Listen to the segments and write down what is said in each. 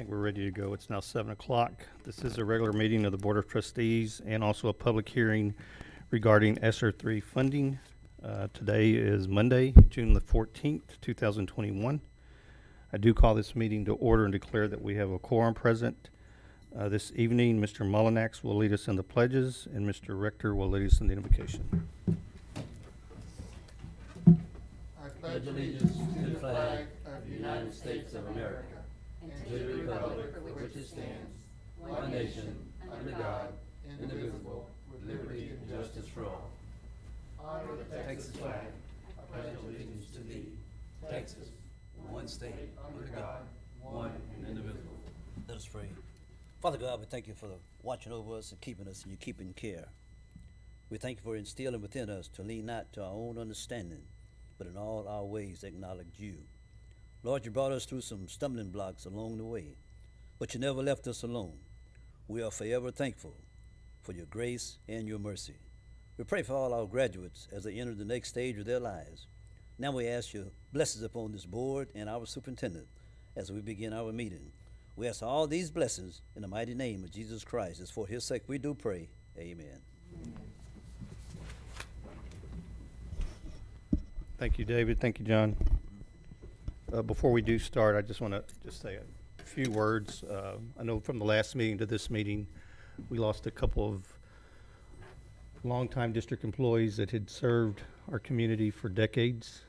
think we're ready to go. It's now 7 o'clock. This is a regular meeting of the Board of Trustees and also a public hearing regarding ESSER 3 funding. Today is Monday, June the 14th, 2021. I do call this meeting to order and declare that we have a quorum present. This evening, Mr. Mullinax will lead us in the pledges and Mr. Rector will lead us in the invocation. I pledge allegiance to the flag of the United States of America and to the republic for which it stands, one nation, under God, indivisible, with liberty and justice for all. Honor the Texas flag. I pledge allegiance to thee, Texas, one state, under God, one and indivisible. Let us pray. Father God, we thank you for watching over us and keeping us in your keeping care. We thank you for instilling within us to lean not to our own understanding, but in all our ways acknowledge you. Lord, you brought us through some stumbling blocks along the way, but you never left us alone. We are forever thankful for your grace and your mercy. We pray for all our graduates as they enter the next stage of their lives. Now we ask your blessings upon this board and our superintendent as we begin our meeting. We ask all these blessings in the mighty name of Jesus Christ. It's for his sake we do pray. Amen. Thank you, David. Thank you, John. Before we do start, I just want to say a few words. I know from the last meeting to this meeting, we lost a couple of longtime district employees that had served our community for decades.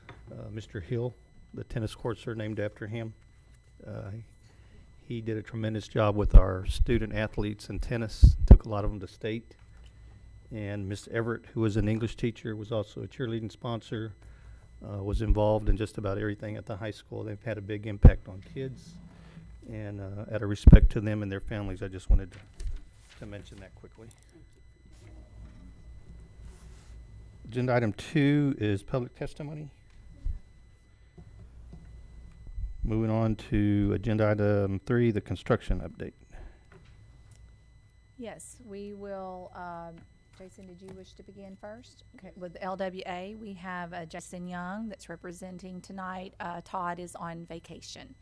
Mr. Hill, the tennis courts are named after him. He did a tremendous job with our student athletes in tennis, took a lot of them to state. And Miss Everett, who was an English teacher, was also a cheerleading sponsor, was involved in just about everything at the high school. They've had a big impact on kids. And out of respect to them and their families, I just wanted to mention that quickly. Agenda item 2 is public testimony. Moving on to agenda item 3, the construction update. Yes, we will, Jason, did you wish to begin first? Okay, with LWA, we have Justin Young that's representing tonight. Todd is on vacation.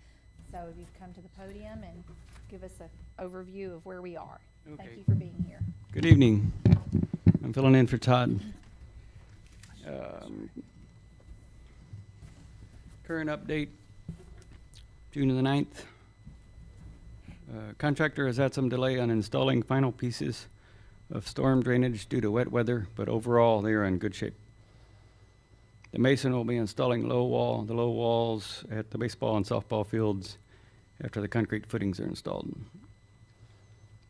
So if you've come to the podium and give us an overview of where we are. Okay. Thank you for being here. Good evening. I'm filling in for Todd. Current update, June the 9th. Contractor has had some delay on installing final pieces of storm drainage due to wet weather, but overall they are in good shape. The mason will be installing the low walls at the baseball and softball fields after the concrete footings are installed.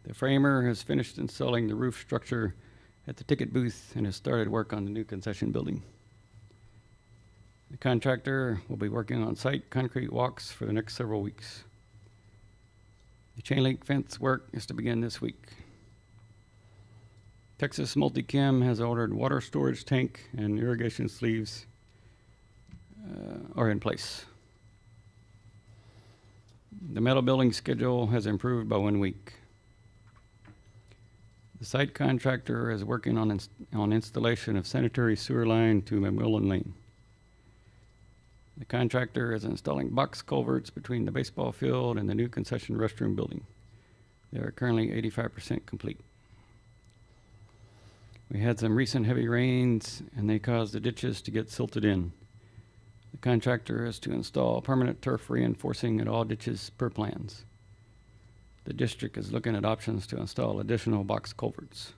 The framer has finished installing the roof structure at the ticket booth and has started work on the new concession building. The contractor will be working on site concrete walks for the next several weeks. The chain link fence work is to begin this week. Texas Multichem has ordered water storage tank and irrigation sleeves are in place. The metal building schedule has improved by 1 week. The site contractor is working on installation of sanitary sewer line to McMillan Lane. The contractor is installing box culverts between the baseball field and the new concession restroom building. They are currently 85% complete. We had some recent heavy rains and they caused the ditches to get silted in. The contractor is to install permanent turf reinforcing at all ditches per plans. The district is looking at options to install additional box culverts.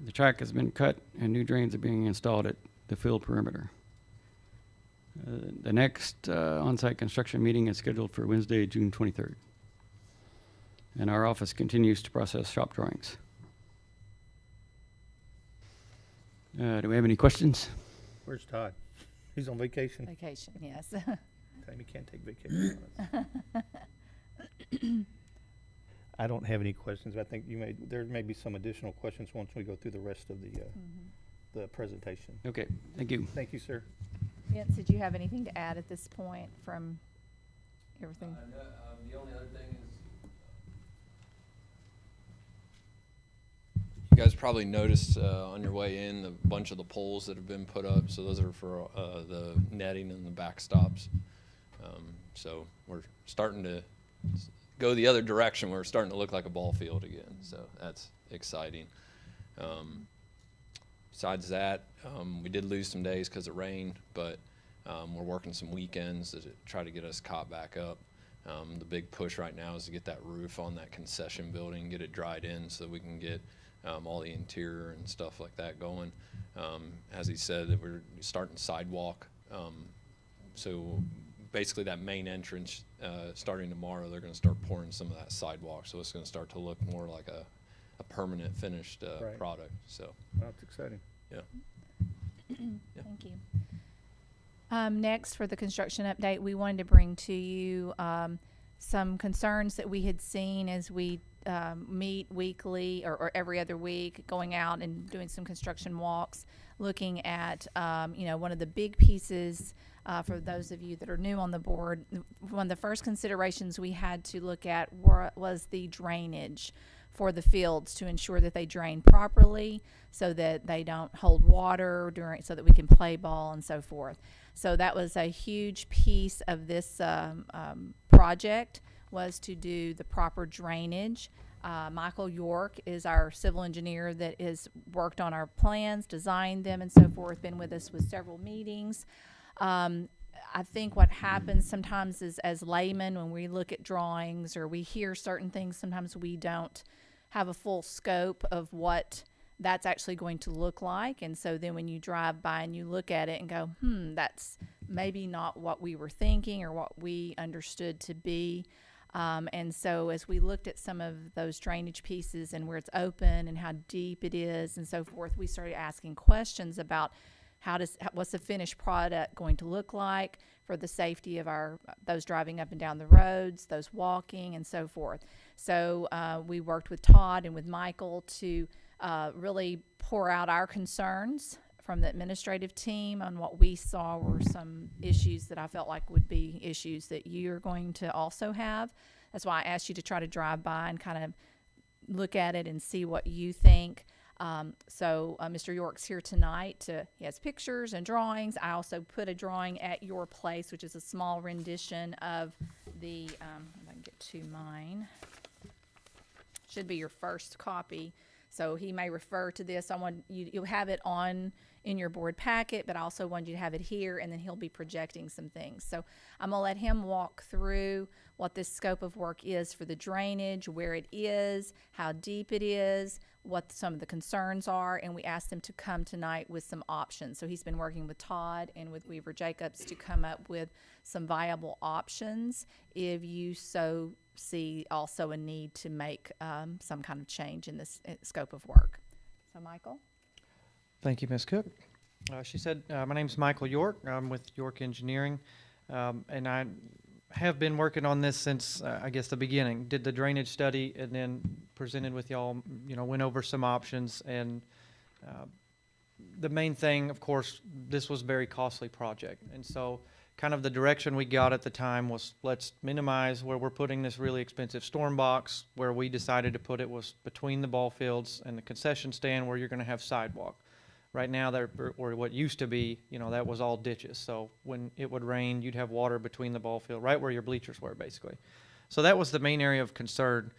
The track has been cut and new drains are being installed at the field perimeter. The next on-site construction meeting is scheduled for Wednesday, June 23rd. And our office continues to process shop drawings. Do we have any questions? Where's Todd? He's on vacation. Vacation, yes. Tell him he can't take vacation on us. I don't have any questions. I think there may be some additional questions once we go through the rest of the presentation. Okay, thank you. Thank you, sir. Vince, did you have anything to add at this point from everything? No, the only other thing is, you guys probably noticed on your way in a bunch of the poles that have been put up. So those are for the netting and the backstops. So we're starting to go the other direction. We're starting to look like a ball field again. So that's exciting. Besides that, we did lose some days because it rained, but we're working some weekends to try to get us caught back up. The big push right now is to get that roof on that concession building, get it dried in so that we can get all the interior and stuff like that going. As he said, that we're starting sidewalk. So basically that main entrance, starting tomorrow, they're going to start pouring some of that sidewalk. So it's going to start to look more like a permanent finished Right. product. So, That's exciting. yeah. Thank you. Next, for the construction update, we wanted to bring to you some concerns that we had seen as we meet weekly or every other week, going out and doing some construction walks, looking at, one of the big pieces, for those of you that are new on the board, one of the first considerations we had to look at was the drainage for the fields, to ensure that they drain properly so that they don't hold water so that we can play ball and so forth. So that was a huge piece of this project, was to do the proper drainage. Michael York is our civil engineer that has worked on our plans, designed them and so forth, been with us with several meetings. I think what happens sometimes is, as laymen, when we look at drawings or we hear certain things, sometimes we don't have a full scope of what that's actually going to look like. And so then when you drive by and you look at it and go, that's maybe not what we were thinking or what we understood to be. And so as we looked at some of those drainage pieces and where it's open and how deep it is and so forth, we started asking questions about what's the finished product going to look like for the safety of those driving up and down the roads, those walking and so forth. So we worked with Todd and with Michael to really pour out our concerns from the administrative team on what we saw were some issues that I felt like would be issues that you're going to also have. That's why I asked you to try to drive by and kind of look at it and see what you think. So Mr. York's here tonight. He has pictures and drawings. I also put a drawing at your place, which is a small rendition of the, if I can get to mine, should be your first copy. So he may refer to this. I want you'll have it in your board packet, but I also want you to have it here, and then he'll be projecting some things. So I'm gonna let him walk through what this scope of work is for the drainage, where it is, how deep it is, what some of the concerns are, and we asked him to come tonight with some options. So he's been working with Todd and with Weaver Jacobs to come up with some viable options if you so see also a need to make some kind of change in this scope of work. So Michael? Thank you, Ms. Cook. She said, my name's Michael York. I'm with York Engineering, and I have been working on this since, I guess, the beginning. Did the drainage study and then presented with y'all, went over some options. And the main thing, of course, this was a very costly project. And so kind of the direction we got at the time was, let's minimize where we're putting this really expensive storm box. Where we decided to put it was between the ball fields and the concession stand, where you're going to have sidewalk. Right now, or what used to be, that was all ditches. So when it would rain, you'd have water between the ball field, right where your bleachers were, basically. So that was the main area of concern.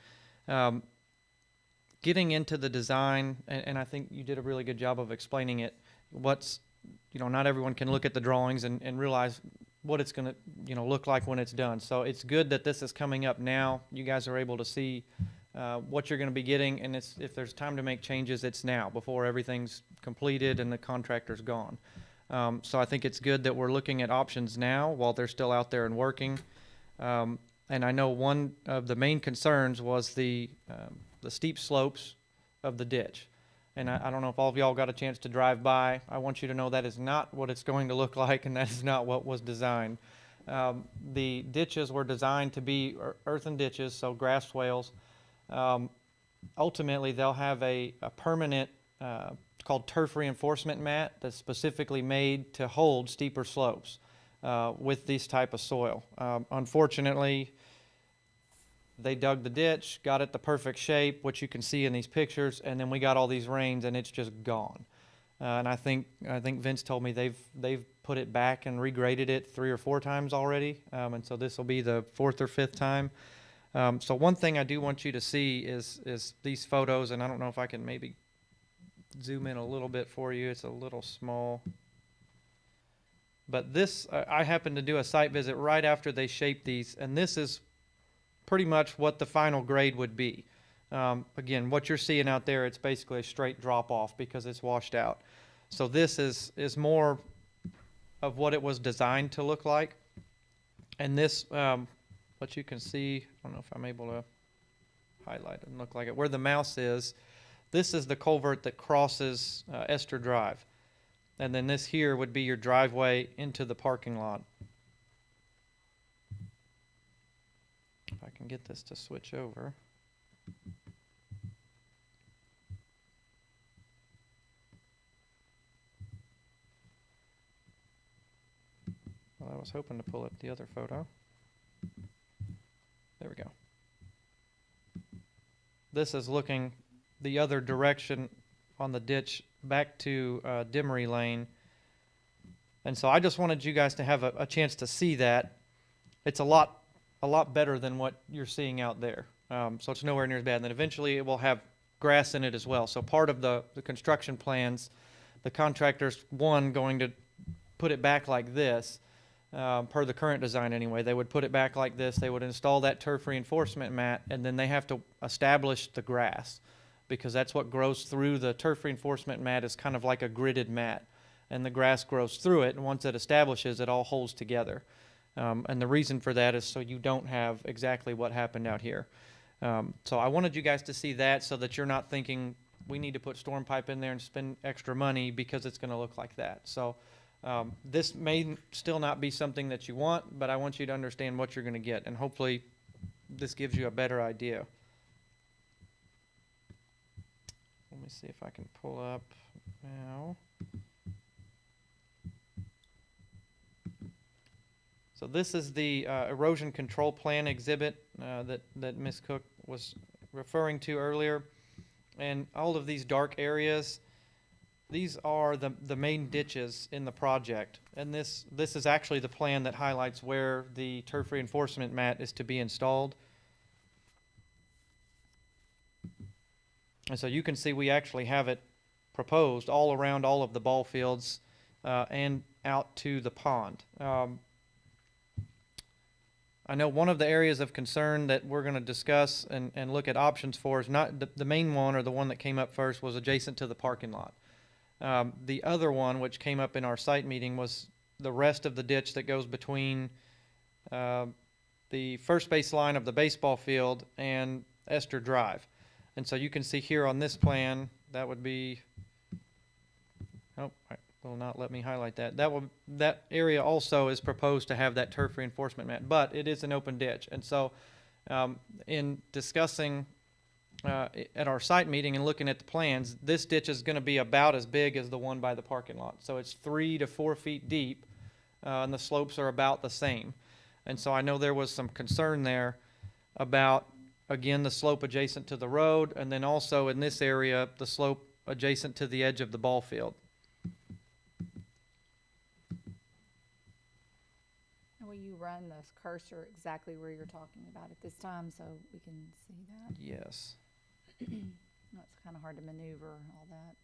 Getting into the design, and I think you did a really good job of explaining it. Not everyone can look at the drawings and realize what it's going to, look like when it's done. So it's good that this is coming up now. You guys are able to see what you're going to be getting, and if there's time to make changes, it's now, before everything's completed and the contractor's gone. So I think it's good that we're looking at options now while they're still out there and working. And I know one of the main concerns was the steep slopes of the ditch. And I don't know if all of y'all got a chance to drive by. I want you to know that is not what it's going to look like, and that is not what was designed. The ditches were designed to be earthen ditches, so grass swales. Ultimately, they'll have a permanent, it's called turf reinforcement mat, that's specifically made to hold steeper slopes with this type of soil. Unfortunately, they dug the ditch, got it the perfect shape, which you can see in these pictures, and then we got all these rains and it's just gone. And I think Vince told me they've put it back and regraded it 3 or 4 times already, and so this will be the 4th or 5th time. So one thing I do want you to see is these photos, and I don't know if I can maybe zoom in a little bit for you. It's a little small. But this, I happened to do a site visit right after they shaped these, and this is pretty much what the final grade would be. Again, what you're seeing out there, it's basically a straight drop off because it's washed out. So this is more of what it was designed to look like. And this, what you can see, I don't know if I'm able to highlight and look like it, where the mouse is, this is the culvert that crosses Esther Drive. And then this here would be your driveway into the parking lot. If I can get this to switch over. Well, I was hoping to pull up the other photo. There we go. This is looking the other direction on the ditch back to Demery Lane. And so I just wanted you guys to have a chance to see that. It's a lot better than what you're seeing out there. So it's nowhere near as bad. And then eventually it will have grass in it as well. So part of the construction plans, the contractor's going to put it back like this, per the current design anyway. They would put it back like this. They would install that turf reinforcement mat, and then they have to establish the grass, because that's what grows through the turf reinforcement mat. Is kind of like a gridded mat, and the grass grows through it, and once it establishes, it all holds together. And the reason for that is so you don't have exactly what happened out here. So I wanted you guys to see that so that you're not thinking we need to put storm pipe in there and spend extra money because it's going to look like that. So this may still not be something that you want, but I want you to understand what you're going to get, and hopefully this gives you a better idea. Let me see if I can pull up now. So this is the erosion control plan exhibit that Ms. Cook was referring to earlier. And all of these dark areas, these are the main ditches in the project. And this is actually the plan that highlights where the turf reinforcement mat is to be installed. And so you can see we actually have it proposed all around all of the ball fields and out to the pond. I know one of the areas of concern that we're going to discuss and look at options for is not the main one, or the one that came up first, was adjacent to the parking lot. The other one, which came up in our site meeting, was the rest of the ditch that goes between the first base line of the baseball field and Esther Drive. And so you can see here on this plan, that would be, oh, it will not let me highlight that. That area also is proposed to have that turf reinforcement mat, but it is an open ditch. And so in discussing at our site meeting and looking at the plans, this ditch is going to be about as big as the one by the parking lot. So it's 3 to 4 feet deep, and the slopes are about the same. And so I know there was some concern there about, again, the slope adjacent to the road, and then also in this area, the slope adjacent to the edge of the ball field. Will you run the cursor exactly where you're talking about at this time so we can see that? Yes. It's kind of hard to maneuver all that.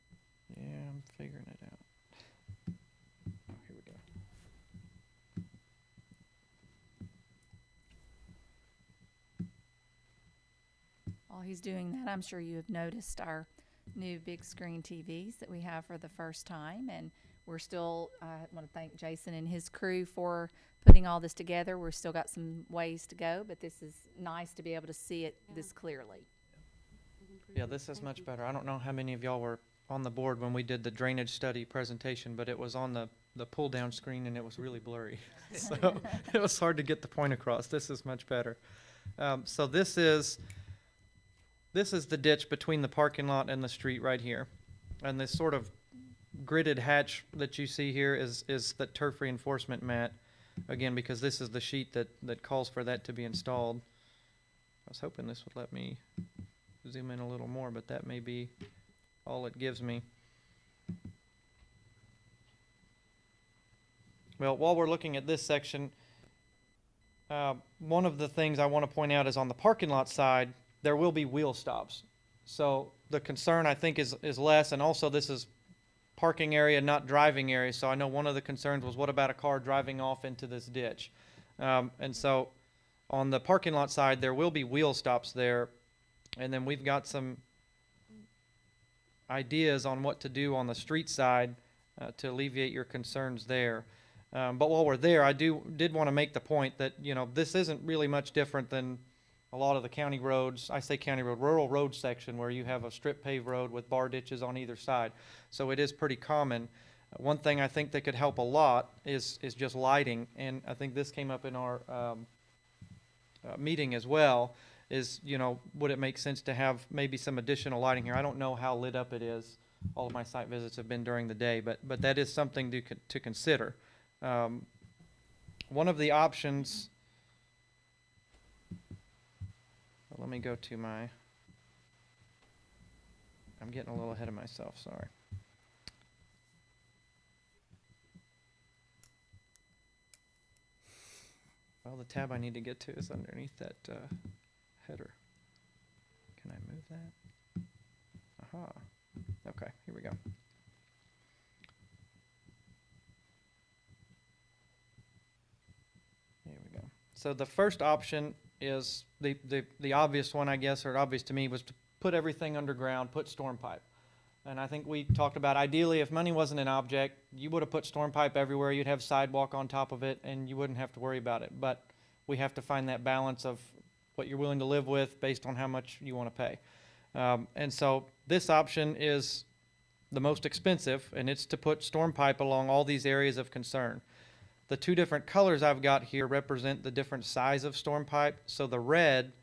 Yeah, I'm figuring it out. Oh, here we go. While he's doing that, I'm sure you have noticed our new big screen TVs that we have for the first time, and we're still, I want to thank Jason and his crew for putting all this together. We're still got some ways to go, but this is nice to be able to see it this clearly. Yeah, this is much better. I don't know how many of y'all were on the board when we did the drainage study presentation, but it was on the pull-down screen and it was really blurry. So it was hard to get the point across. This is much better. So this is the ditch between the parking lot and the street right here. And this sort of gridded hatch that you see here is the turf reinforcement mat, again, because this is the sheet that calls for that to be installed. I was hoping this would let me zoom in a little more, but that may be all it gives me. Well, while we're looking at this section, one of the things I want to point out is on the parking lot side, there will be wheel stops. So the concern, I think, is less, and also this is parking area, not driving area. So I know one of the concerns was, what about a car driving off into this ditch? And so on the parking lot side, there will be wheel stops there. And then we've got some ideas on what to do on the street side to alleviate your concerns there. But while we're there, I did want to make the point that, you know, this isn't really much different than a lot of the county roads. I say county road, rural road section, where you have a strip paved road with bar ditches on either side. So it is pretty common. One thing I think that could help a lot is just lighting, and I think this came up in our meeting as well, is, you know, would it make sense to have maybe some additional lighting here? I don't know how lit up it is. All of my site visits have been during the day, but that is something to consider. One of the options, let me go to my, I'm getting a little ahead of myself, sorry. Well, the tab I need to get to is underneath that header. Can I move that? Aha. Okay, here we go. Here we go. So the first option is the obvious one, I guess, or obvious to me, was to put everything underground, put storm pipe. And I think we talked about, ideally, if money wasn't an object, you would have put storm pipe everywhere. You'd have sidewalk on top of it, and you wouldn't have to worry about it. But we have to find that balance of what you're willing to live with based on how much you want to pay. And so this option is the most expensive, and it's to put storm pipe along all these areas of concern. The two different colors I've got here represent the different size of storm pipe. So the red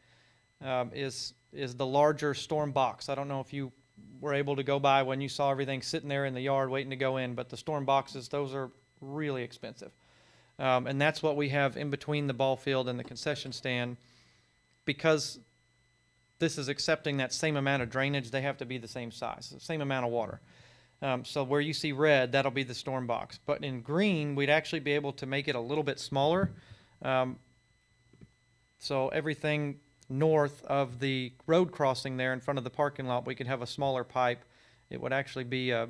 is the larger storm box. I don't know if you were able to go by when you saw everything sitting there in the yard waiting to go in, but the storm boxes, those are really expensive. And that's what we have in between the ball field and the concession stand. Because this is accepting that same amount of drainage, they have to be the same size, the same amount of water. So where you see red, that'll be the storm box. But in green, we'd actually be able to make it a little bit smaller. So everything north of the road crossing there in front of the parking lot, we could have a smaller pipe. It would actually be a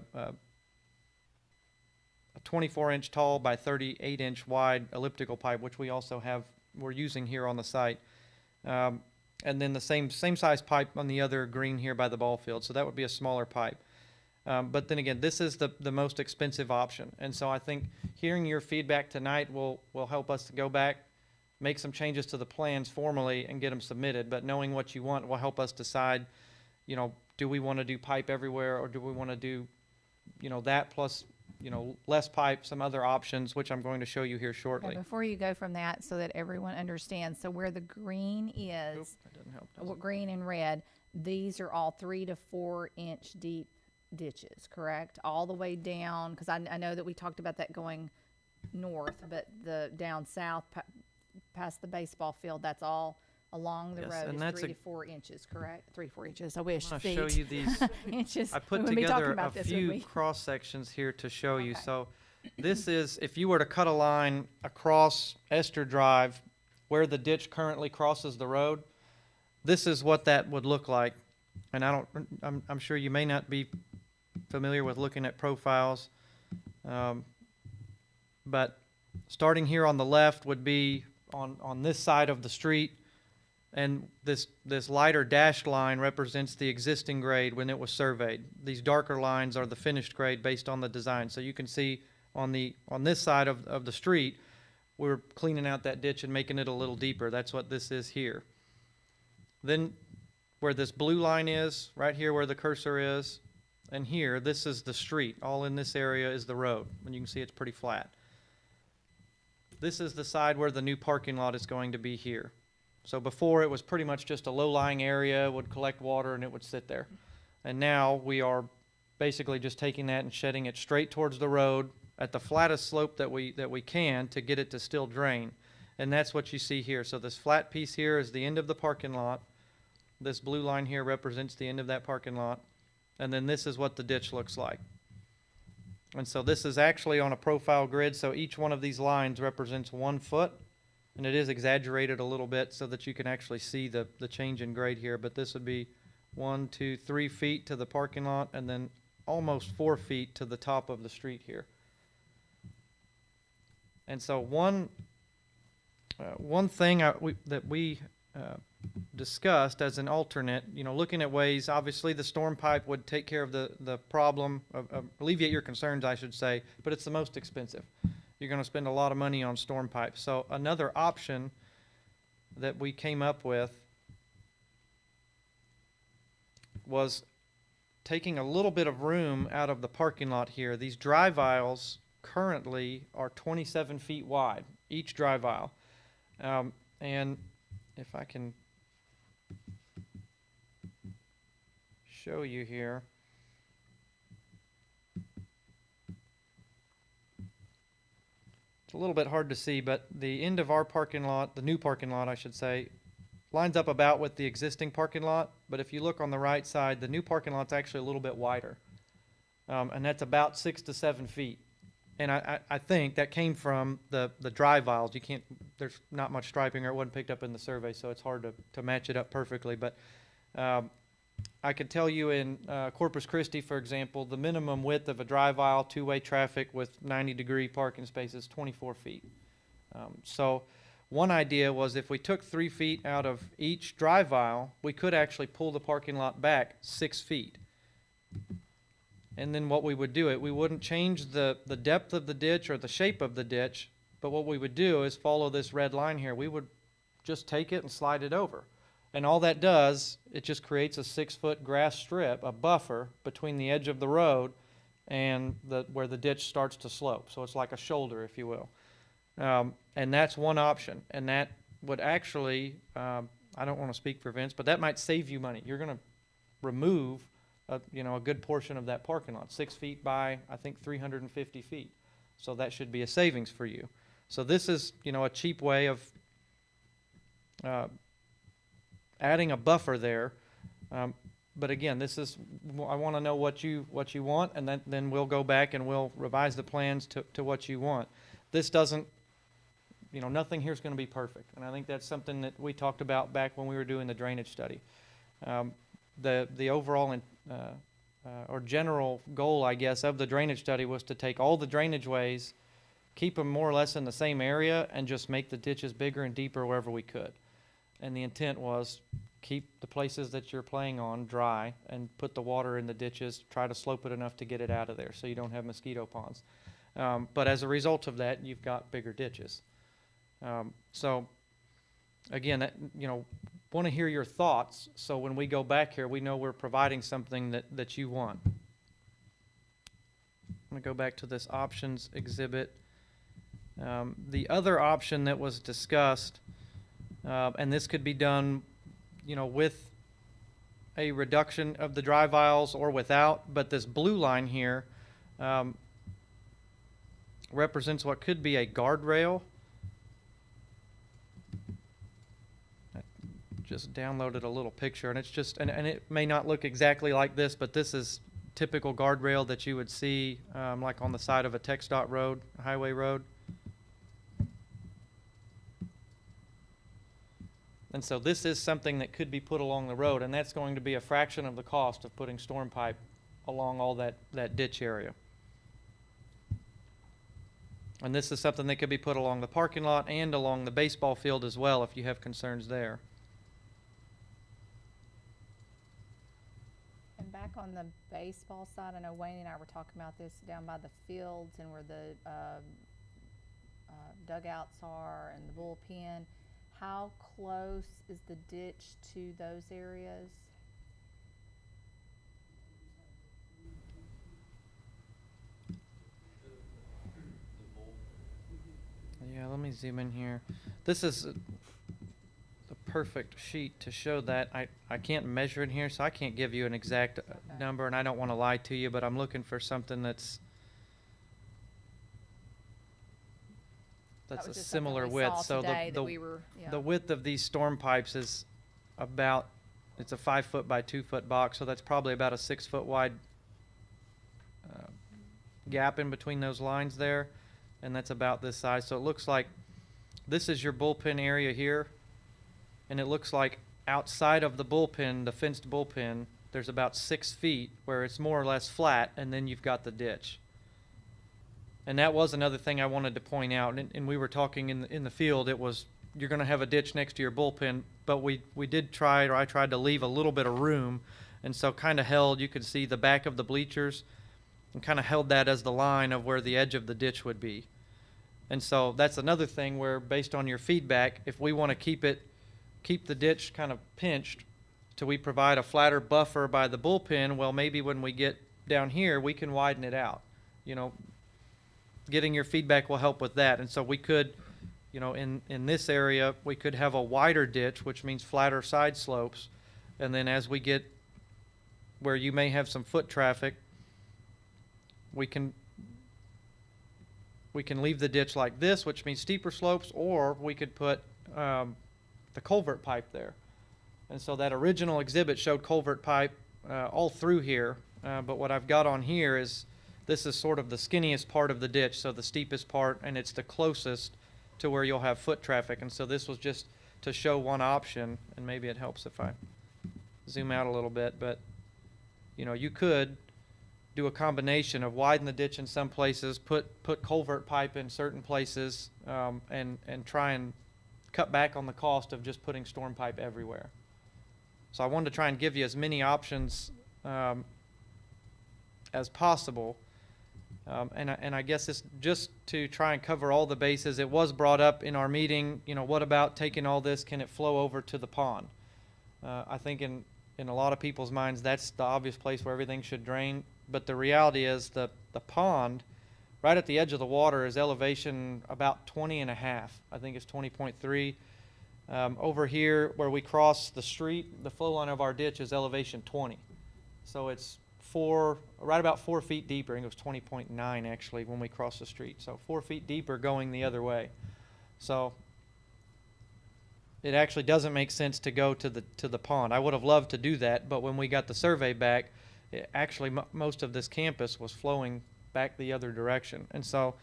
24-inch tall by 38-inch wide elliptical pipe, which we also have, we're using here on the site. And then the same size pipe on the other green here by the ball field. So that would be a smaller pipe. But then again, this is the most expensive option. And so I think hearing your feedback tonight will help us to go back, make some changes to the plans formally and get them submitted. But knowing what you want will help us decide, you know, do we want to do pipe everywhere, or do we want to do, you know, that plus, you know, less pipe, some other options, which I'm going to show you here shortly. Okay, before you go from that, so that everyone understands, so where the green Oop, is, that doesn't help, does it? green and red, these are all 3 to 4 inch deep ditches, correct? All the way down, because I know that we talked about that going north, but the down south past the baseball field, that's all along the Yes, road and is that's 3 a- to 4 inches, correct? 3 to 4 inches. I wish I'm feet. going to show you these. Inches. I We put wouldn't be talking together a about this, would few we? cross sections here to show you. Okay. So this is, if you were to cut a line across Esther Drive where the ditch currently crosses the road, this is what that would look like. And I'm sure you may not be familiar with looking at profiles. But starting here on the left would be on this side of the street. And this lighter dashed line represents the existing grade when it was surveyed. These darker lines are the finished grade based on the design. So you can see on this side of the street, we're cleaning out that ditch and making it a little deeper. That's what this is here. Then where this blue line is, right here where the cursor is, and here, this is the street. All in this area is the road. And you can see it's pretty flat. This is the side where the new parking lot is going to be here. So before it was pretty much just a low-lying area, would collect water and it would sit there. And now we are basically just taking that and shedding it straight towards the road at the flattest slope that we can to get it to still drain. And that's what you see here. So this flat piece here is the end of the parking lot. This blue line here represents the end of that parking lot. And then this is what the ditch looks like. And so this is actually on a profile grid, so each one of these lines represents 1 foot. And it is exaggerated a little bit so that you can actually see the change in grade here. But this would be 1, 2, 3 feet to the parking lot, and then almost 4 feet to the top of the street here. And so one thing that we discussed as an alternate, looking at ways, obviously the storm pipe would take care of the problem, alleviate your concerns, I should say, but it's the most expensive. You're going to spend a lot of money on storm pipes. So another option that we came up with was taking a little bit of room out of the parking lot here. These drive aisles currently are 27 feet wide, each drive aisle. And if I can show you here. It's a little bit hard to see, but the end of our parking lot, the new parking lot, I should say, lines up about with the existing parking lot. But if you look on the right side, the new parking lot's actually a little bit wider. And that's about 6 to 7 feet. And I think that came from the drive aisles. There's not much striping, or it wasn't picked up in the survey, so it's hard to match it up perfectly. But I could tell you in Corpus Christi, for example, the minimum width of a drive aisle, two-way traffic with 90-degree parking spaces, 24 feet. So one idea was if we took 3 feet out of each drive aisle, we could actually pull the parking lot back 6 feet. And then what we would do, we wouldn't change the depth of the ditch or the shape of the ditch, but what we would do is follow this red line here. We would just take it and slide it over. And all that does, it just creates a 6-foot grass strip, a buffer between the edge of the road and where the ditch starts to slope. So it's like a shoulder, if you will. And that's one option. And that would actually, I don't want to speak for Vince, but that might save you money. You're going to remove a good portion of that parking lot, 6 feet by, I think, 350 feet. So that should be a savings for you. So this is, a cheap way of adding a buffer there. But again, I want to know what you want, and then we'll go back and we'll revise the plans to what you want. This doesn't, nothing here is going to be perfect. And I think that's something that we talked about back when we were doing the drainage study. The overall or general goal, I guess, of the drainage study was to take all the drainage ways, keep them more or less in the same area, and just make the ditches bigger and deeper wherever we could. And the intent was keep the places that you're playing on dry and put the water in the ditches, try to slope it enough to get it out of there so you don't have mosquito ponds. But as a result of that, you've got bigger ditches. So again, want to hear your thoughts, so when we go back here, we know we're providing something that you want. I'm going to go back to this options exhibit. The other option that was discussed, and this could be done, with a reduction of the drive aisles or without, but this blue line here represents what could be a guardrail. Just downloaded a little picture, and it's just, and it may not look exactly like this, but this is typical guardrail that you would see like on the side of a TxDOT road, a highway road. And so this is something that could be put along the road, and that's going to be a fraction of the cost of putting storm pipe along all that ditch area. And this is something that could be put along the parking lot and along the baseball field as well if you have concerns there. And back on the baseball side, I know Wayne and I were talking about this down by the fields and where the dugouts are and the bullpen. How close is the ditch to those areas? Yeah, let me zoom in here. This is the perfect sheet to show that. I can't measure it here, so I can't give you an exact number, and I don't want to lie to you, but I'm looking for something that's That was a just something similar we width. saw So today that we were, yeah. the width of these storm pipes is about, it's a 5-foot by 2-foot box, so that's probably about a 6-foot wide gap in between those lines there, and that's about this size. So it looks like this is your bullpen area here, and it looks like outside of the bullpen, the fenced bullpen, there's about 6 feet where it's more or less flat, and then you've got the ditch. And that was another thing I wanted to point out, and we were talking in the field, it was, you're gonna have a ditch next to your bullpen, but we did try, or I tried to leave a little bit of room, and so kind of held, you could see the back of the bleachers, and kind of held that as the line of where the edge of the ditch would be. And so that's another thing where, based on your feedback, if we want to keep the ditch kind of pinched till we provide a flatter buffer by the bullpen, well, maybe when we get down here, we can widen it out. You know, getting your feedback will help with that. And so we could, you know, in this area, we could have a wider ditch, which means flatter side slopes. And then as we get where you may have some foot traffic, we can leave the ditch like this, which means steeper slopes, or we could put the culvert pipe there. And so that original exhibit showed culvert pipe all through here, but what I've got on here is, this is sort of the skinniest part of the ditch, so the steepest part, and it's the closest to where you'll have foot traffic. And so this was just to show one option, and maybe it helps if I zoom out a little bit, but you know, you could do a combination of widen the ditch in some places, put culvert pipe in certain places, and try and cut back on the cost of just putting storm pipe everywhere. So I wanted to try and give you as many options as possible. And I guess it's just to try and cover all the bases. It was brought up in our meeting, you know, what about taking all this, can it flow over to the pond? I think in a lot of people's minds, that's the obvious place where everything should drain. But the reality is the pond, right at the edge of the water, is elevation about 20.5. I think it's 20.3. Over here where we cross the street, the flow line of our ditch is elevation 20. So it's right about 4 feet deeper. I think it was 20.9 actually when we crossed the street. So 4 feet deeper going the other way. So it actually doesn't make sense to go to the pond. I would have loved to do that, but when we got the survey back, actually most of this campus was flowing back the other direction. And so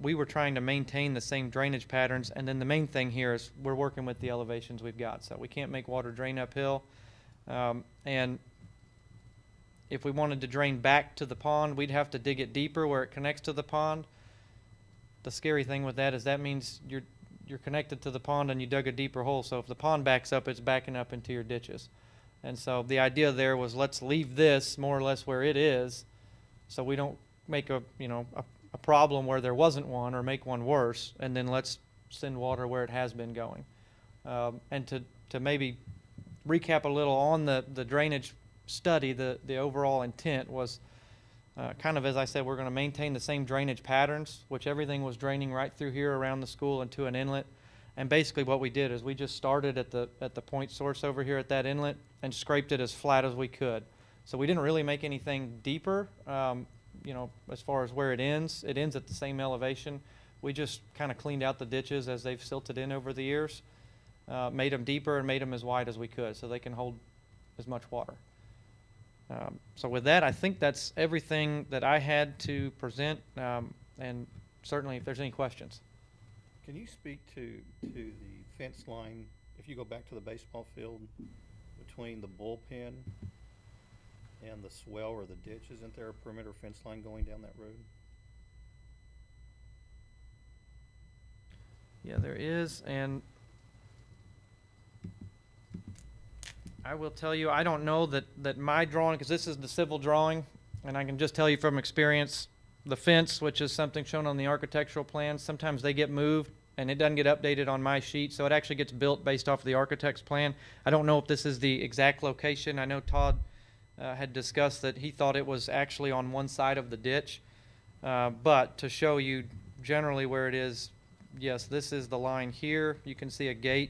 we were trying to maintain the same drainage patterns. And then the main thing here is we're working with the elevations we've got. So we can't make water drain uphill. And if we wanted to drain back to the pond, we'd have to dig it deeper where it connects to the pond. The scary thing with that is that means you're connected to the pond and you dug a deeper hole. So if the pond backs up, it's backing up into your ditches. And so the idea there was, let's leave this more or less where it is, so we don't make a problem where there wasn't one, or make one worse, and then let's send water where it has been going. And to maybe recap a little on the drainage study, the overall intent was kind of, as I said, we're going to maintain the same drainage patterns, which everything was draining right through here around the school into an inlet. And basically what we did is we just started at the point source over here at that inlet and scraped it as flat as we could. So we didn't really make anything deeper, as far as where it ends. It ends at the same elevation. We just kind of cleaned out the ditches as they've silted in over the years, made them deeper and made them as wide as we could so they can hold as much water. So with that, I think that's everything that I had to present, and certainly if there's any questions. Can you speak to the fence line, if you go back to the baseball field, between the bullpen and the swell or the ditch? Isn't there a perimeter fence line going down that road? Yeah, there is, and I will tell you, I don't know that my drawing, because this is the civil drawing, and I can just tell you from experience, the fence, which is something shown on the architectural plans, sometimes they get moved and it doesn't get updated on my sheet, so it actually gets built based off of the architect's plan. I don't know if this is the exact location. I know Todd had discussed that he thought it was actually on one side of the ditch, but to show you generally where it is, yes, this is the line here. You can see a gate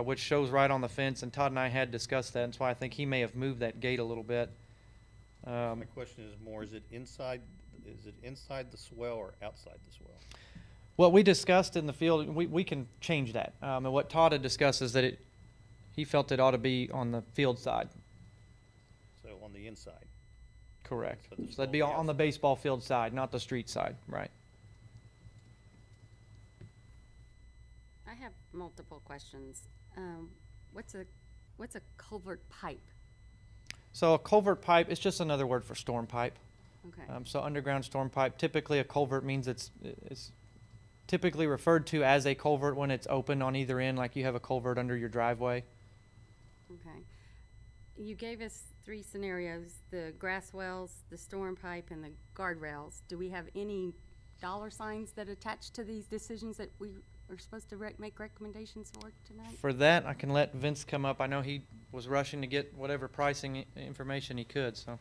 which shows right on the fence, and Todd and I had discussed that, and so I think he may have moved that gate a little bit. My question is more, is it inside the swell or outside the swell? What we discussed in the field, we can change that. And what Todd had discussed is that he felt it ought to be on the field side. So on the inside? Correct. So the So that'd be small on the house. baseball field side, not the street side, right? I have multiple questions. What's a culvert pipe? So a culvert pipe is just another word for storm pipe. Okay. So underground storm pipe, typically a culvert means it's typically referred to as a culvert when it's open on either end, like you have a culvert under your driveway. Okay. You gave us 3 scenarios, the grass wells, the storm pipe, and the guardrails. Do we have any dollar signs that attach to these decisions that we are supposed to make recommendations for tonight? For that, I can let Vince come up. I know he was rushing to get whatever pricing information he could, so.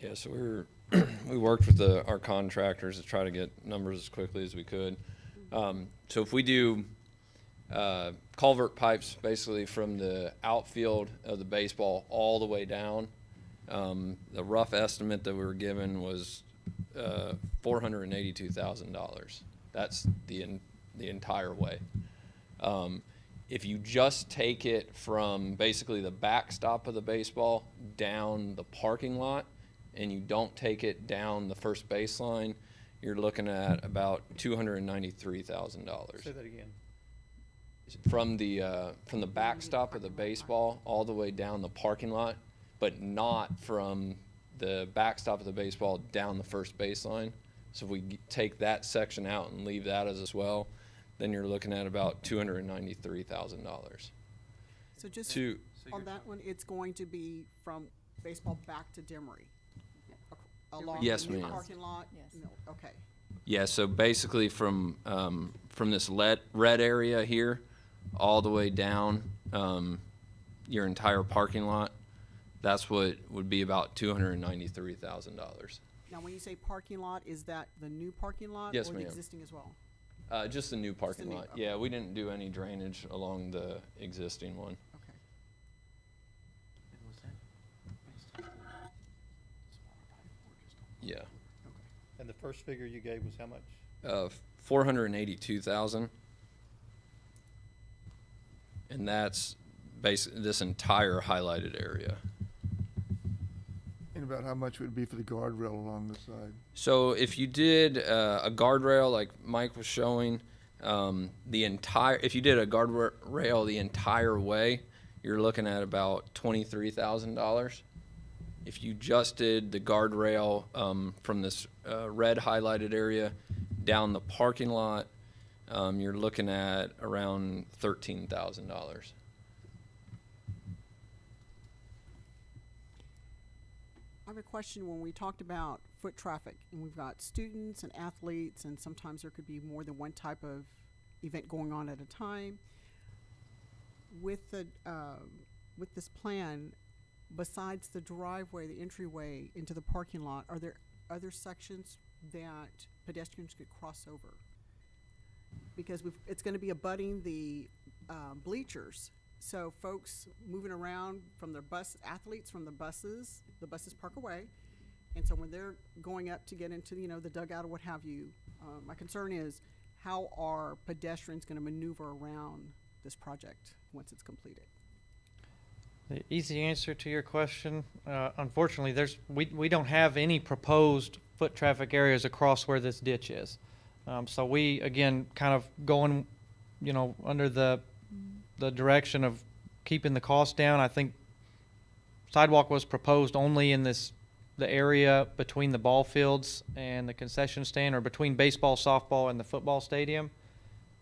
Yeah, so we worked with our contractors to try to get numbers as quickly as we could. So if we do culvert pipes basically from the outfield of the baseball all the way down, the rough estimate that we were given was $482,000. That's the entire way. If you just take it from basically the backstop of the baseball down the parking lot, and you don't take it down the first baseline, you're looking at about $293,000. Say that again. From the backstop of the baseball all the way down the parking lot, but not from the backstop of the baseball down the first baseline. So if we take that section out and leave that as well, then you're looking at about $293,000. So just To on that one, it's going to be from baseball back to Demery? Along Yes, the new ma'am. parking lot? Yes. No, okay. Yeah, so basically from this red area here all the way down your entire parking lot, that's what would be about $293,000. Now, when you say parking lot, is that the new parking lot? Yes, or the ma'am. existing as well? Just the new parking new, lot. okay. Yeah, we didn't do any drainage along the existing one. Okay. Yeah. And the first figure you gave was how much? 482,000. And that's basically this entire highlighted area. And about how much would it be for the guardrail along the side? So if you did a guardrail like Mike was showing, if you did a guardrail the entire way, you're looking at about $23,000. If you just did the guardrail from this red highlighted area down the parking lot, you're looking at around $13,000. I have a question. When we talked about foot traffic, and we've got students and athletes, and sometimes there could be more than one type of event going on at a time. With the with this plan, besides the driveway, the entryway into the parking lot, are there other sections that pedestrians could cross over? Because it's going to be abutting the bleachers. So folks moving around from their athletes from the buses park away. And so when they're going up to get into, the dugout or what have you, my concern is how are pedestrians going to maneuver around this project once it's completed? The easy answer to your question, unfortunately, we don't have any proposed foot traffic areas across where this ditch is. So we, again, kind of going, under the direction of keeping the cost down. I think sidewalk was proposed only in the area between the ball fields and the concession stand, or between baseball, softball, and the football stadium.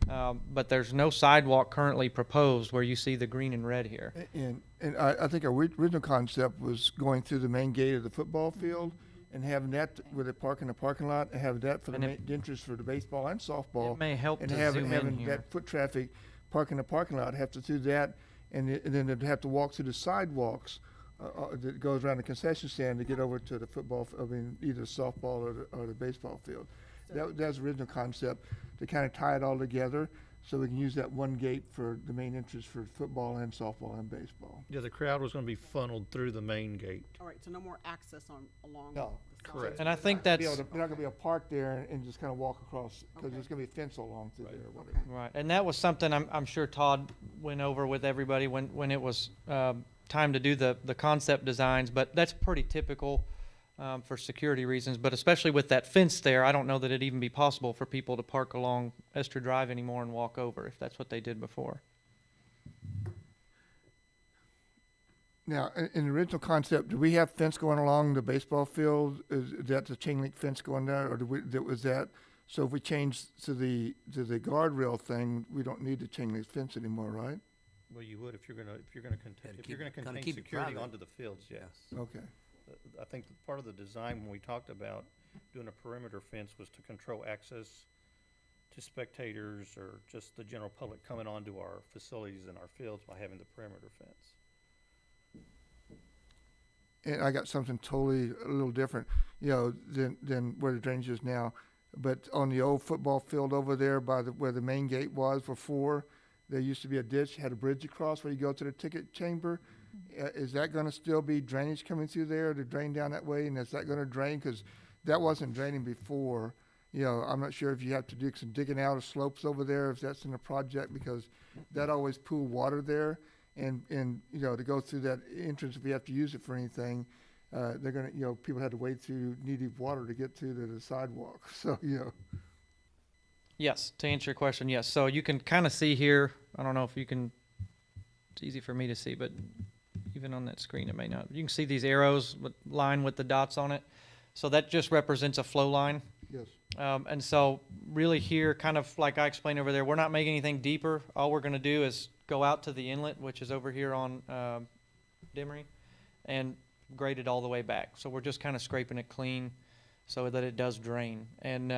But there's no sidewalk currently proposed where you see the green and red here. And I think our original concept was going through the main gate of the football field and having that where they park in the parking lot, and have that for the And main entrance for the baseball and softball. It may help And to having zoom in here. that foot traffic park in the parking lot, have to do that, and then they'd have to walk through the sidewalks that goes around the concession stand to get over to the football, either softball or the baseball field. That's the original concept, to kind of tie it all together, so we can use that one gate for the main entrance for football and softball and baseball. Yeah, the crowd was gonna be funneled through the main gate. All right, so no more access along No. the Correct. And I think They're that's, not gonna be a park there and just kind of walk across, because Okay. there's gonna be a fence along through Right. there or whatever. right, and that was something I'm sure Todd went over with everybody when it was time to do the concept designs, but that's pretty typical for security reasons, but especially with that fence there, I don't know that it'd even be possible for people to park along Esther Drive anymore and walk over if that's what they did before. Now, in the original concept, do we have fence going along the baseball field? Is that the chain link fence going there, or was that, so if we change to the guardrail thing, we don't need the chain link fence anymore, right? Well, you would if you're gonna Gotta contain keep it security private. onto the fields, yes. Okay. I think that part of the design, when we talked about doing a perimeter fence, was to control access to spectators or just the general public coming onto our facilities and our fields by having the perimeter fence. And I got something totally a little different, than where the drainage is now. But on the old football field over there by where the main gate was before, there used to be a ditch, had a bridge across where you go to the ticket chamber. Is that gonna still be drainage coming through there to drain down that way? And is that gonna drain? Cause that wasn't draining before. I'm not sure if you have to do some digging out of slopes over there, if that's in the project, because that always pooled water there. And to go through that entrance, if we have to use it for anything, they're gonna, people had to wade through knee-deep water to get to the sidewalk. So, Yes, to answer your question, yes. So you can kind of see here, I don't know if you can, it's easy for me to see, but even on that screen it may not. You can see these arrows with line with the dots on it. So that just represents a flow line. yes. And so really here, kind of like I explained over there, we're not making anything deeper. All we're gonna do is go out to the inlet, which is over here on Demery, and grade it all the way back. So we're just kind of scraping it clean so that it does drain. And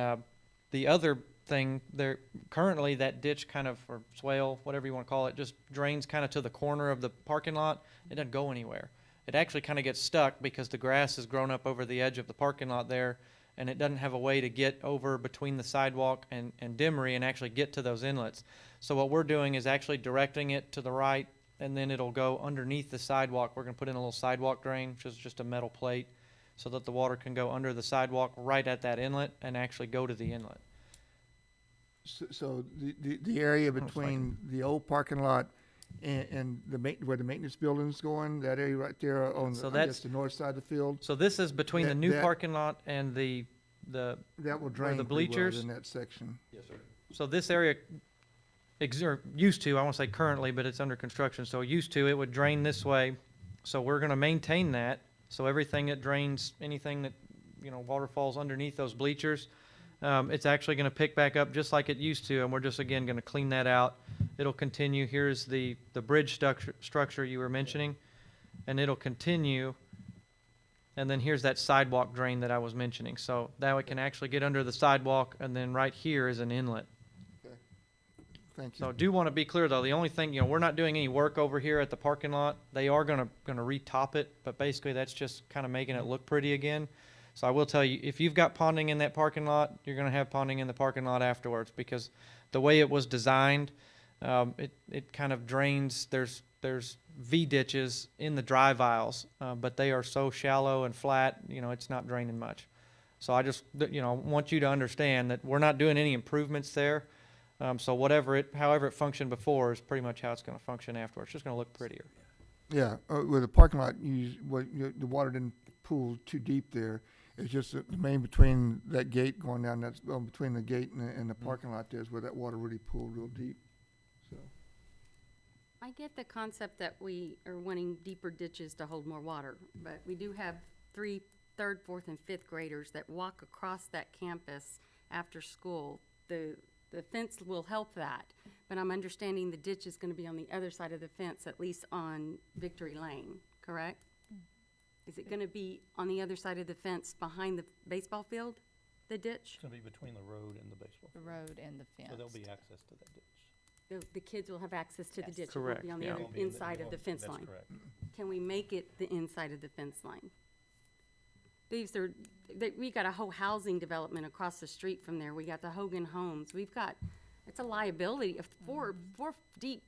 the other thing, there currently that ditch kind of, or swale, whatever you want to call it, just drains kind of to the corner of the parking lot. It doesn't go anywhere. It actually kind of gets stuck because the grass has grown up over the edge of the parking lot there, and it doesn't have a way to get over between the sidewalk and Demery and actually get to those inlets. So what we're doing is actually directing it to the right, and then it'll go underneath the sidewalk. We're going to put in a little sidewalk drain, which is just a metal plate, so that the water can go under the sidewalk right at that inlet and actually go to the inlet. So the area between the old parking lot and where the maintenance building's going, that area right there on So the, I guess, that's- the north side of the field, So this is between the new That- parking lot and the that will Where drain the pretty well bleachers- in that section. Yes, sir. So this area or used to, I won't say currently, but it's under construction, so used to, it would drain this way. So we're gonna maintain that, so everything that drains, anything that, water falls underneath those bleachers, it's actually gonna pick back up just like it used to, and we're just, again, gonna clean that out. It'll continue, here's the bridge structure you were mentioning, and it'll continue. And then here's that sidewalk drain that I was mentioning, so now it can actually get under the sidewalk, and then right here is an inlet. Thank So you. do want to be clear though, the only thing, we're not doing any work over here at the parking lot. They are gonna re-top it, but basically that's just kind of making it look pretty again. So I will tell you, if you've got ponding in that parking lot, you're gonna have ponding in the parking lot afterwards, because the way it was designed, it kind of drains, there's V ditches in the drive aisles, but they are so shallow and flat, it's not draining much. So I just, want you to understand that we're not doing any improvements there. So however it functioned before is pretty much how it's gonna function afterwards. It's just gonna look prettier. Yeah, with the parking lot, the water didn't pool too deep there. It's just the main between that gate going down, that's between the gate and the parking lot there is where that water really pooled real deep. So, I get the concept that we are wanting deeper ditches to hold more water, but we do have third, fourth, and fifth graders that walk across that campus after school. The fence will help that, but I'm understanding the ditch is gonna be on the other side of the fence, at least on Victory Lane, correct? Is it gonna be on the other side of the fence behind the baseball field, the ditch? It's gonna be between the road and the baseball The field. road and the fence. So there'll be access to that ditch. The kids will have access to the Yes. ditch, it won't Correct, be on the yeah. other Won't be in inside of the fence line. That's correct. Can we make it the inside of the fence line? We got a whole housing development across the street from there. We got the Hogan Homes. We've got It's a liability. A four deep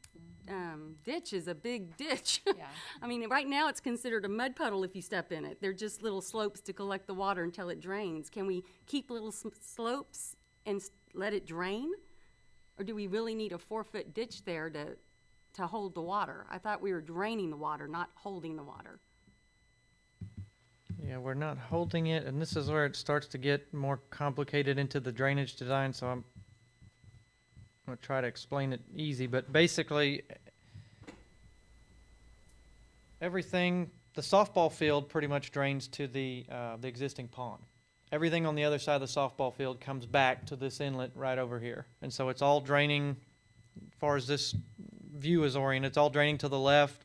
ditch is a big ditch. Yeah. I mean, right now it's considered a mud puddle if you step in it. They're just little slopes to collect the water until it drains. Can we keep little slopes and let it drain? Or do we really need a 4-foot ditch there to hold the water? I thought we were draining the water, not holding the water. Yeah, we're not holding it, and this is where it starts to get more complicated into the drainage design, so I'm going to try to explain it easy. But basically, everything, the softball field pretty much drains to the existing pond. Everything on the other side of the softball field comes back to this inlet right over here. And so it's all draining, as far as this view is oriented, it's all draining to the left,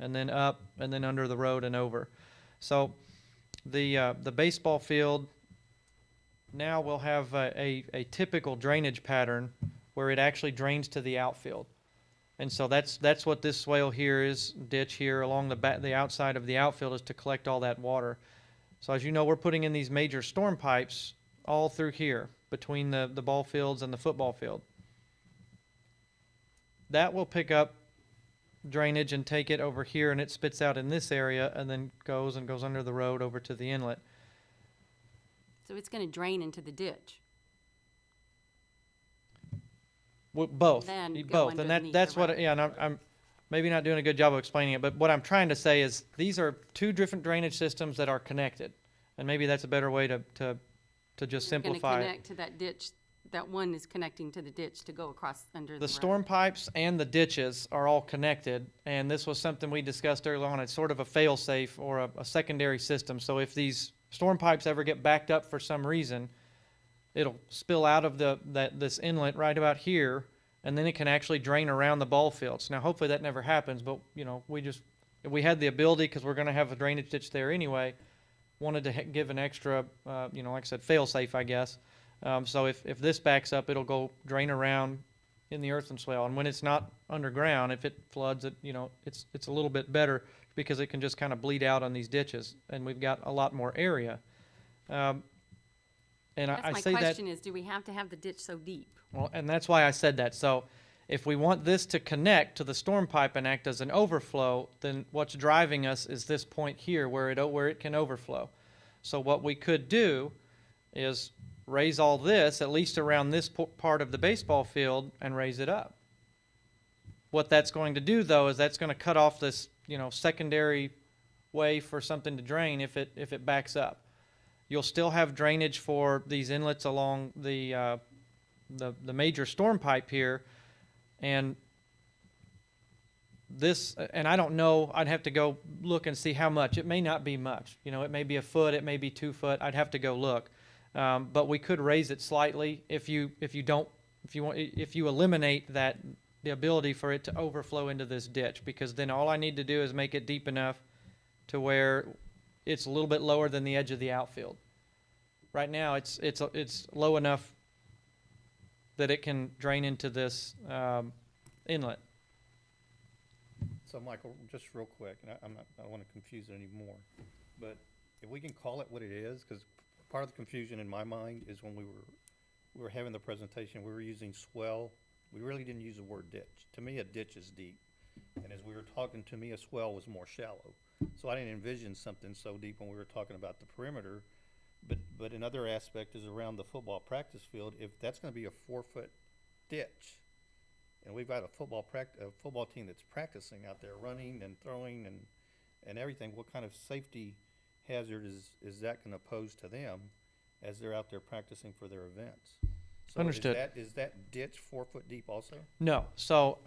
and then up, and then under the road and over. So the baseball field now will have a typical drainage pattern where it actually drains to the outfield. And so that's what this swale here is, ditch here along the outside of the outfield, is to collect all that water. So as you know, we're putting in these major storm pipes all through here between the ball fields and the football field. That will pick up drainage and take it over here, and it spits out in this area and then goes under the road over to the inlet. So it's going to drain into the ditch. Both, Then go both, and underneath that's the what, road. yeah, and I'm maybe not doing a good job of explaining it, but what I'm trying to say is these are two different drainage systems that are connected, and maybe that's a better way to just They're gonna simplify it. connect to that ditch. That one is connecting to the ditch to go across under the The road. storm pipes and the ditches are all connected, and this was something we discussed early on. It's sort of a fail-safe or a secondary system. So if these storm pipes ever get backed up for some reason, it'll spill out of this inlet right about here, and then it can actually drain around the ball fields. Now, hopefully that never happens, but you know, if we had the ability, because we're going to have a drainage ditch there anyway, wanted to give an extra, like I said, fail-safe, I guess. So if this backs up, it'll go drain around in the earthen swale. And when it's not underground, if it floods, it's a little bit better because it can just kind of bleed out on these ditches, and we've got a lot more area. And I That's say my that, question is, do we have to have the ditch so deep? well, and that's why I said that. So if we want this to connect to the storm pipe and act as an overflow, then what's driving us is this point here where it can overflow. So what we could do is raise all this, at least around this part of the baseball field, and raise it up. What that's going to do, though, is that's going to cut off this, secondary way for something to drain if it backs up. You'll still have drainage for these inlets along the major storm pipe here, and this, and I don't know, I'd have to go look and see how much. It may not be much. It may be a foot, it may be 2 foot. I'd have to go look. But we could raise it slightly if you eliminate the ability for it to overflow into this ditch, because then all I need to do is make it deep enough to where it's a little bit lower than the edge of the outfield. Right now, it's low enough that it can drain into this inlet. So, Michael, just real quick, and I don't want to confuse it anymore, but if we can call it what it is, because part of the confusion in my mind is when we were having the presentation, we were using swell. We really didn't use the word ditch. To me, a ditch is deep, and as we were talking, to me, a swell was more shallow. So I didn't envision something so deep when we were talking about the perimeter. But another aspect is around the football practice field. If that's going to be a 4-foot ditch, and we've got a football team that's practicing out there, running and throwing and everything, what kind of safety hazard is that going to pose to them as they're out there practicing for their events? So Understood. Is that ditch 4 foot deep also? No. So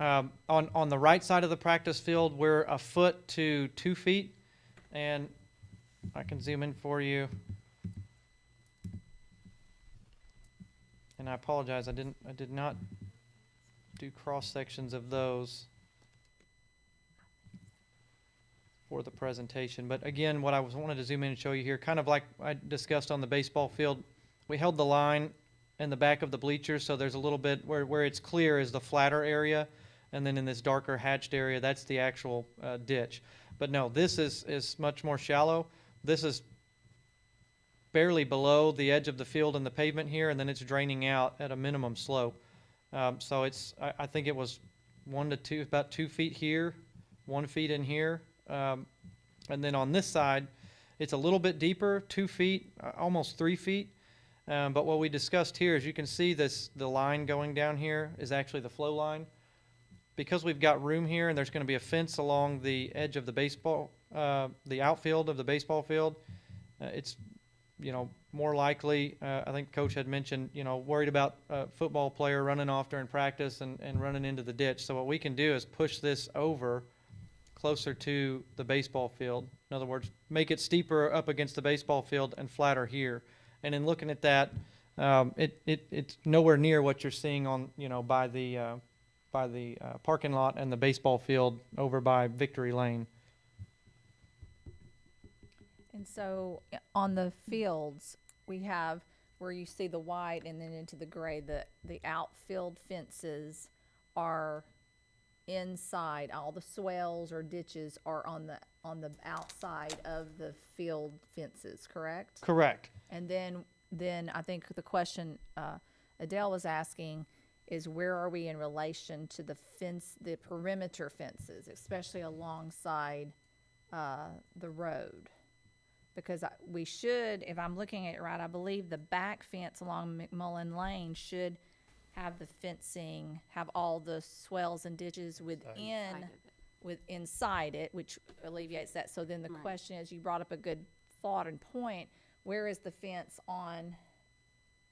on the right side of the practice field, we're 1 foot to 2 feet, and I can zoom in for you. And I apologize, I did not do cross sections of those for the presentation. But again, what I wanted to zoom in and show you here, kind of like I discussed on the baseball field, we held the line in the back of the bleachers, so there's a little bit where it's clear is the flatter area, and then in this darker hatched area, that's the actual ditch. But no, this is much more shallow. This is barely below the edge of the field and the pavement here, and then it's draining out at a minimum slope. So I think it was 1 to 2, about 2 feet here, 1 feet in here. And then on this side, it's a little bit deeper, 2 feet, almost 3 feet. But what we discussed here is you can see the line going down here is actually the flow line. Because we've got room here and there's going to be a fence along the edge of the the outfield of the baseball field, it's, more likely, I think Coach had mentioned, worried about a football player running off during practice and running into the ditch. So what we can do is push this over closer to the baseball field. In other words, make it steeper up against the baseball field and flatter here. And in looking at that, it's nowhere near what you're seeing on, by the parking lot and the baseball field over by Victory Lane. And so on the fields, we have where you see the white and then into the gray, the outfield fences are inside. All the swales or ditches are on the outside of the field fences, correct? Correct. And then I think the question Adele was asking is where are we in relation to the perimeter fences, especially alongside the road? Because we should, if I'm looking at it right, I believe the back fence along McMullen Lane should have the fencing, have all the swells and ditches inside it, which alleviates that. So then the question is, you brought up a good thought and point, where is the fence on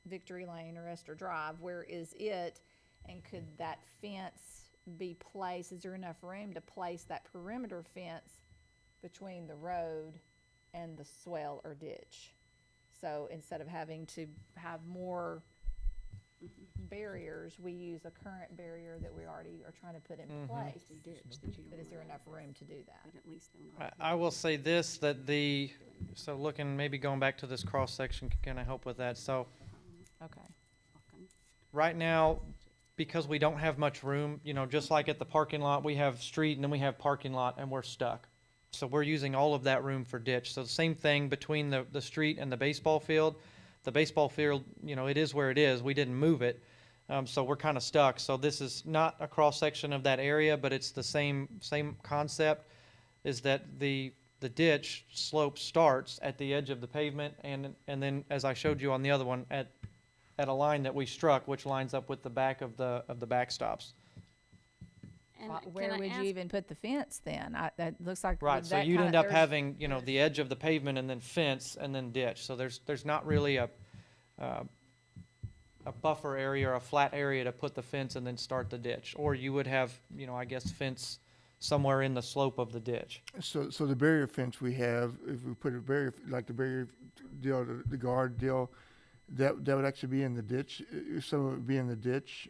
Victory Lane or Esther Drive? Where is it? And could that fence be placed, is there enough room to place that perimeter fence between the road and the swell or ditch? So instead of having to have more barriers, we use a current barrier that we already are trying to put in place. But is there enough room to do that? I will say this, that so looking, maybe going back to this cross section can kind of help with that. So Okay. right now, because we don't have much room, just like at the parking lot, we have street and then we have parking lot and we're stuck. So we're using all of that room for ditch. So the same thing between the street and the baseball field. The baseball field, it is where it is. We didn't move it. So we're kind of stuck. So this is not a cross section of that area, but it's the same concept, is that the ditch slope starts at the edge of the pavement and then, as I showed you on the other one, at a line that we struck, which lines up with the back of the backstops. And Where can I would you ask- even put the fence then? That looks like. Right, so that you'd kinda- end up there's- having, the edge of the pavement and then fence and then ditch. So there's not really a buffer area or a flat area to put the fence and then start the ditch. Or you would have, I guess, fence somewhere in the slope of the ditch. So the barrier fence we have, if we put a barrier, like the barrier deal, the guard deal, that would actually be in the ditch, some of it would be in the ditch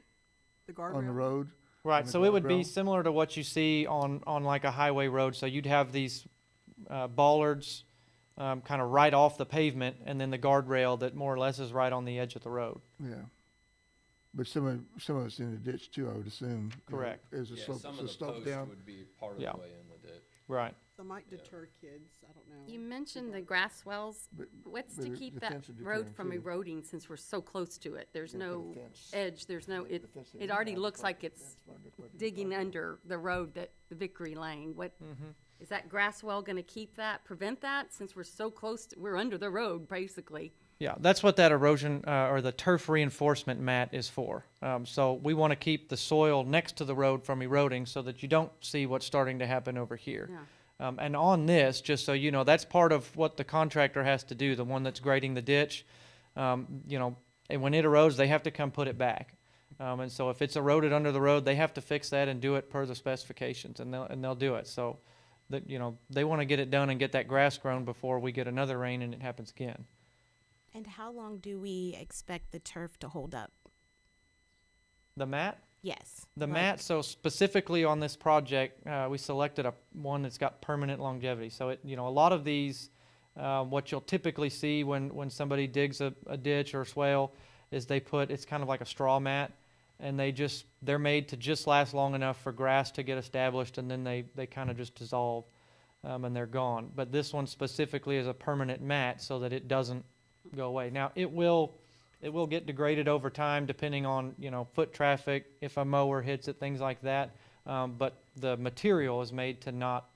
The on the guardrail? road. Right, On the so it would be guardrail? similar to what you see on like a highway road. So you'd have these bollards kind of right off the pavement, and then the guardrail that more or less is right on the edge of the road. Yeah. But some of it's in the ditch too, I would assume. Correct. As a Yeah, slope, some so of the slope posts down. would be part of Yeah. the way in the ditch. Right. That might deter kids, I don't know. You mentioned the grass swells. What's but to the keep that fence would road deter from 'em, too. eroding since we're so close to it? There's Yeah, put a no fence. edge, there's no, The fence it is already not looks part like of the it's fence, part of the digging guardrail. under the road, that the Victory Lane. What, Mm-hmm. is that grass well gonna keep that, prevent that, since we're so close, we're under the road, basically? Yeah, that's what that erosion or the turf reinforcement mat is for. So we want to keep the soil next to the road from eroding so that you don't see what's starting to happen over here. Yeah. And on this, just so you know, that's part of what the contractor has to do, the one that's grading the ditch. And when it erodes, they have to come put it back. And so if it's eroded under the road, they have to fix that and do it per the specifications, and they'll do it. So that, they want to get it done and get that grass grown before we get another rain and it happens again. And how long do we expect the turf to hold up? The mat? Yes. The like- mat, so specifically on this project, we selected one that's got permanent longevity. So a lot of these, what you'll typically see when somebody digs a ditch or a swale is it's kind of like a straw mat, and they're made to just last long enough for grass to get established, and then they kind of just dissolve, and they're gone. But this one specifically is a permanent mat so that it doesn't go away. Now, it will It will get degraded over time depending on, you know, foot traffic, if a mower hits it, things like that. But the material is made to not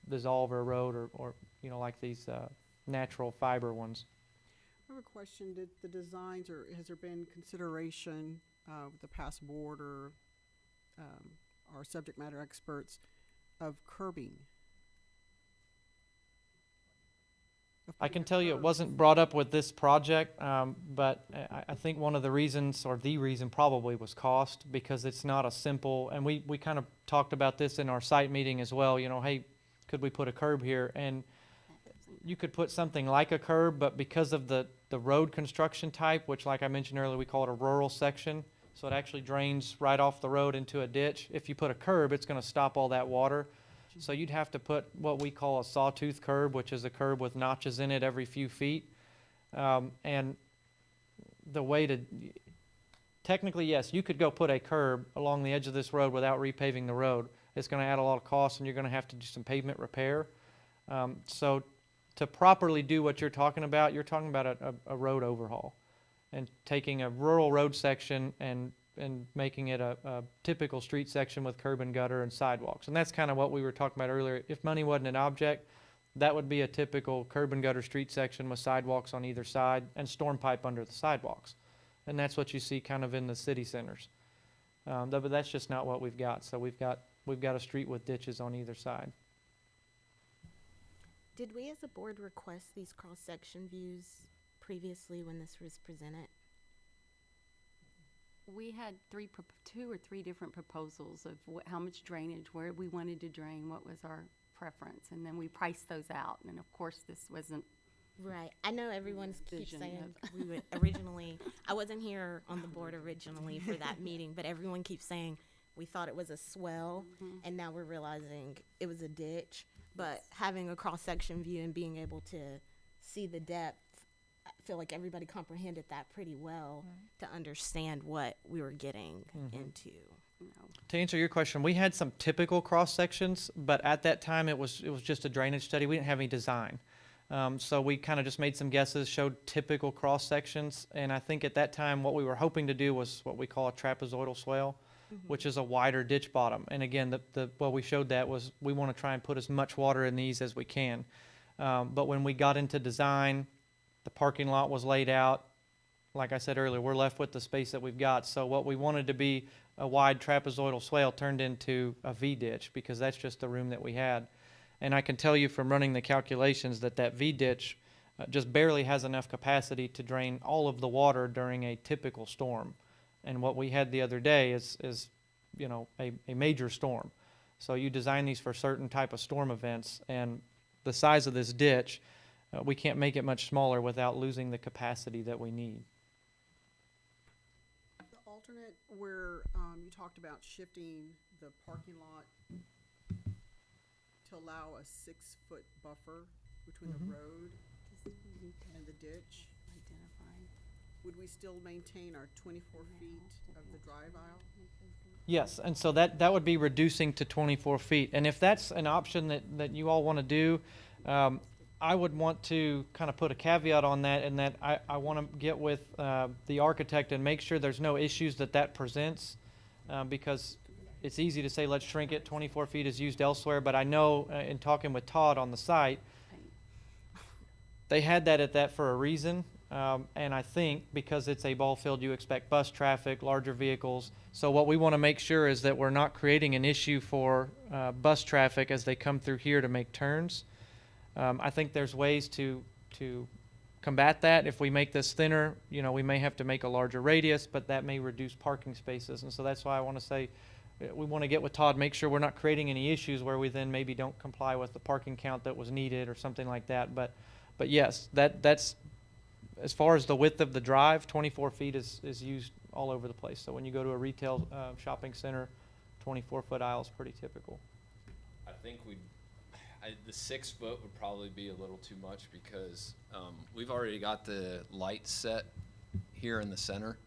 dissolve or erode or, you know, like these natural fiber ones. I have a question. Did the designs, or has there been consideration with the past board or our subject matter experts of curbing? I can tell you it wasn't brought up with this project, but I think one of the reasons, or the reason probably, was cost, because it's not a simple, and we kind of talked about this in our site meeting as well, you know, hey, could we put a curb here? And you could put something like a curb, but because of the road construction type, which like I mentioned earlier, we call it a rural section, so it actually drains right off the road into a ditch. If you put a curb, it's gonna stop all that water. So you'd have to put what we call a sawtooth curb, which is a curb with notches in it every few feet. And the way to, technically, yes, you could go put a curb along the edge of this road without repaving the road. It's gonna add a lot of cost, and you're gonna have to do some pavement repair. So to properly do what you're talking about a road overhaul, and taking a rural road section and making it a typical street section with curb and gutter and sidewalks. And that's kind of what we were talking about earlier. If money wasn't an object, that would be a typical curb and gutter street section with sidewalks on either side and storm pipe under the sidewalks. And that's what you see kind of in the city centers. But that's just not what we've got. So we've got a street with ditches on either side. Did we as a board request these cross-section views previously when this was presented? We had two or three different proposals of how much drainage, where we wanted to drain, what was our preference, and then we priced those out. And of course, this wasn't. Right. I know everyone keeps Vision saying we would originally, I wasn't here on the board originally for that meeting, but everyone keeps saying we thought it was a swell, and now we're realizing it was a ditch. But having a cross-section view and being able to see the depth, I feel like everybody comprehended that pretty well to understand what we were getting into. To answer your question, we had some typical cross sections, but at that time it was just a drainage study. We didn't have any design. So we kind of just made some guesses, showed typical cross sections, and I think at that time what we were hoping to do was what we call a trapezoidal swale, which is a wider ditch bottom. And again, what we showed that was we want to try and put as much water in these as we can. But when we got into design, the parking lot was laid out. Like I said earlier, we're left with the space that we've got. So what we wanted to be a wide trapezoidal swale turned into a V-ditch, because that's just the room that we had. And I can tell you from running the calculations that V-ditch just barely has enough capacity to drain all of the water during a typical storm. And what we had the other day is you know, a major storm. So you design these for certain type of storm events, and the size of this ditch, we can't make it much smaller without losing the capacity that we need. The alternate where you talked about shifting the parking lot to allow a 6-foot buffer between the road and the ditch, would we still maintain our 24 feet of the drive aisle? Yes, and so that would be reducing to 24 feet. And if that's an option that you all want to do, I would want to kind of put a caveat on that, in that I want to get with the architect and make sure there's no issues that presents, because it's easy to say let's shrink it, 24 feet is used elsewhere, but I know in talking with Todd on the site, they had that at that for a reason. And I think because it's a ball field, you expect bus traffic, larger vehicles. So what we want to make sure is that we're not creating an issue for bus traffic as they come through here to make turns. I think there's ways to combat that. If we make this thinner, you know, we may have to make a larger radius, but that may reduce parking spaces. And so that's why I want to say we want to get with Todd, make sure we're not creating any issues where we then maybe don't comply with the parking count that was needed or something like that. But yes, that's as far as the width of the drive, 24 feet is used all over the place. So when you go to a retail shopping center, 24-foot aisle is pretty typical. I think the 6 foot would probably be a little too much, because we've already got the lights set here in the center.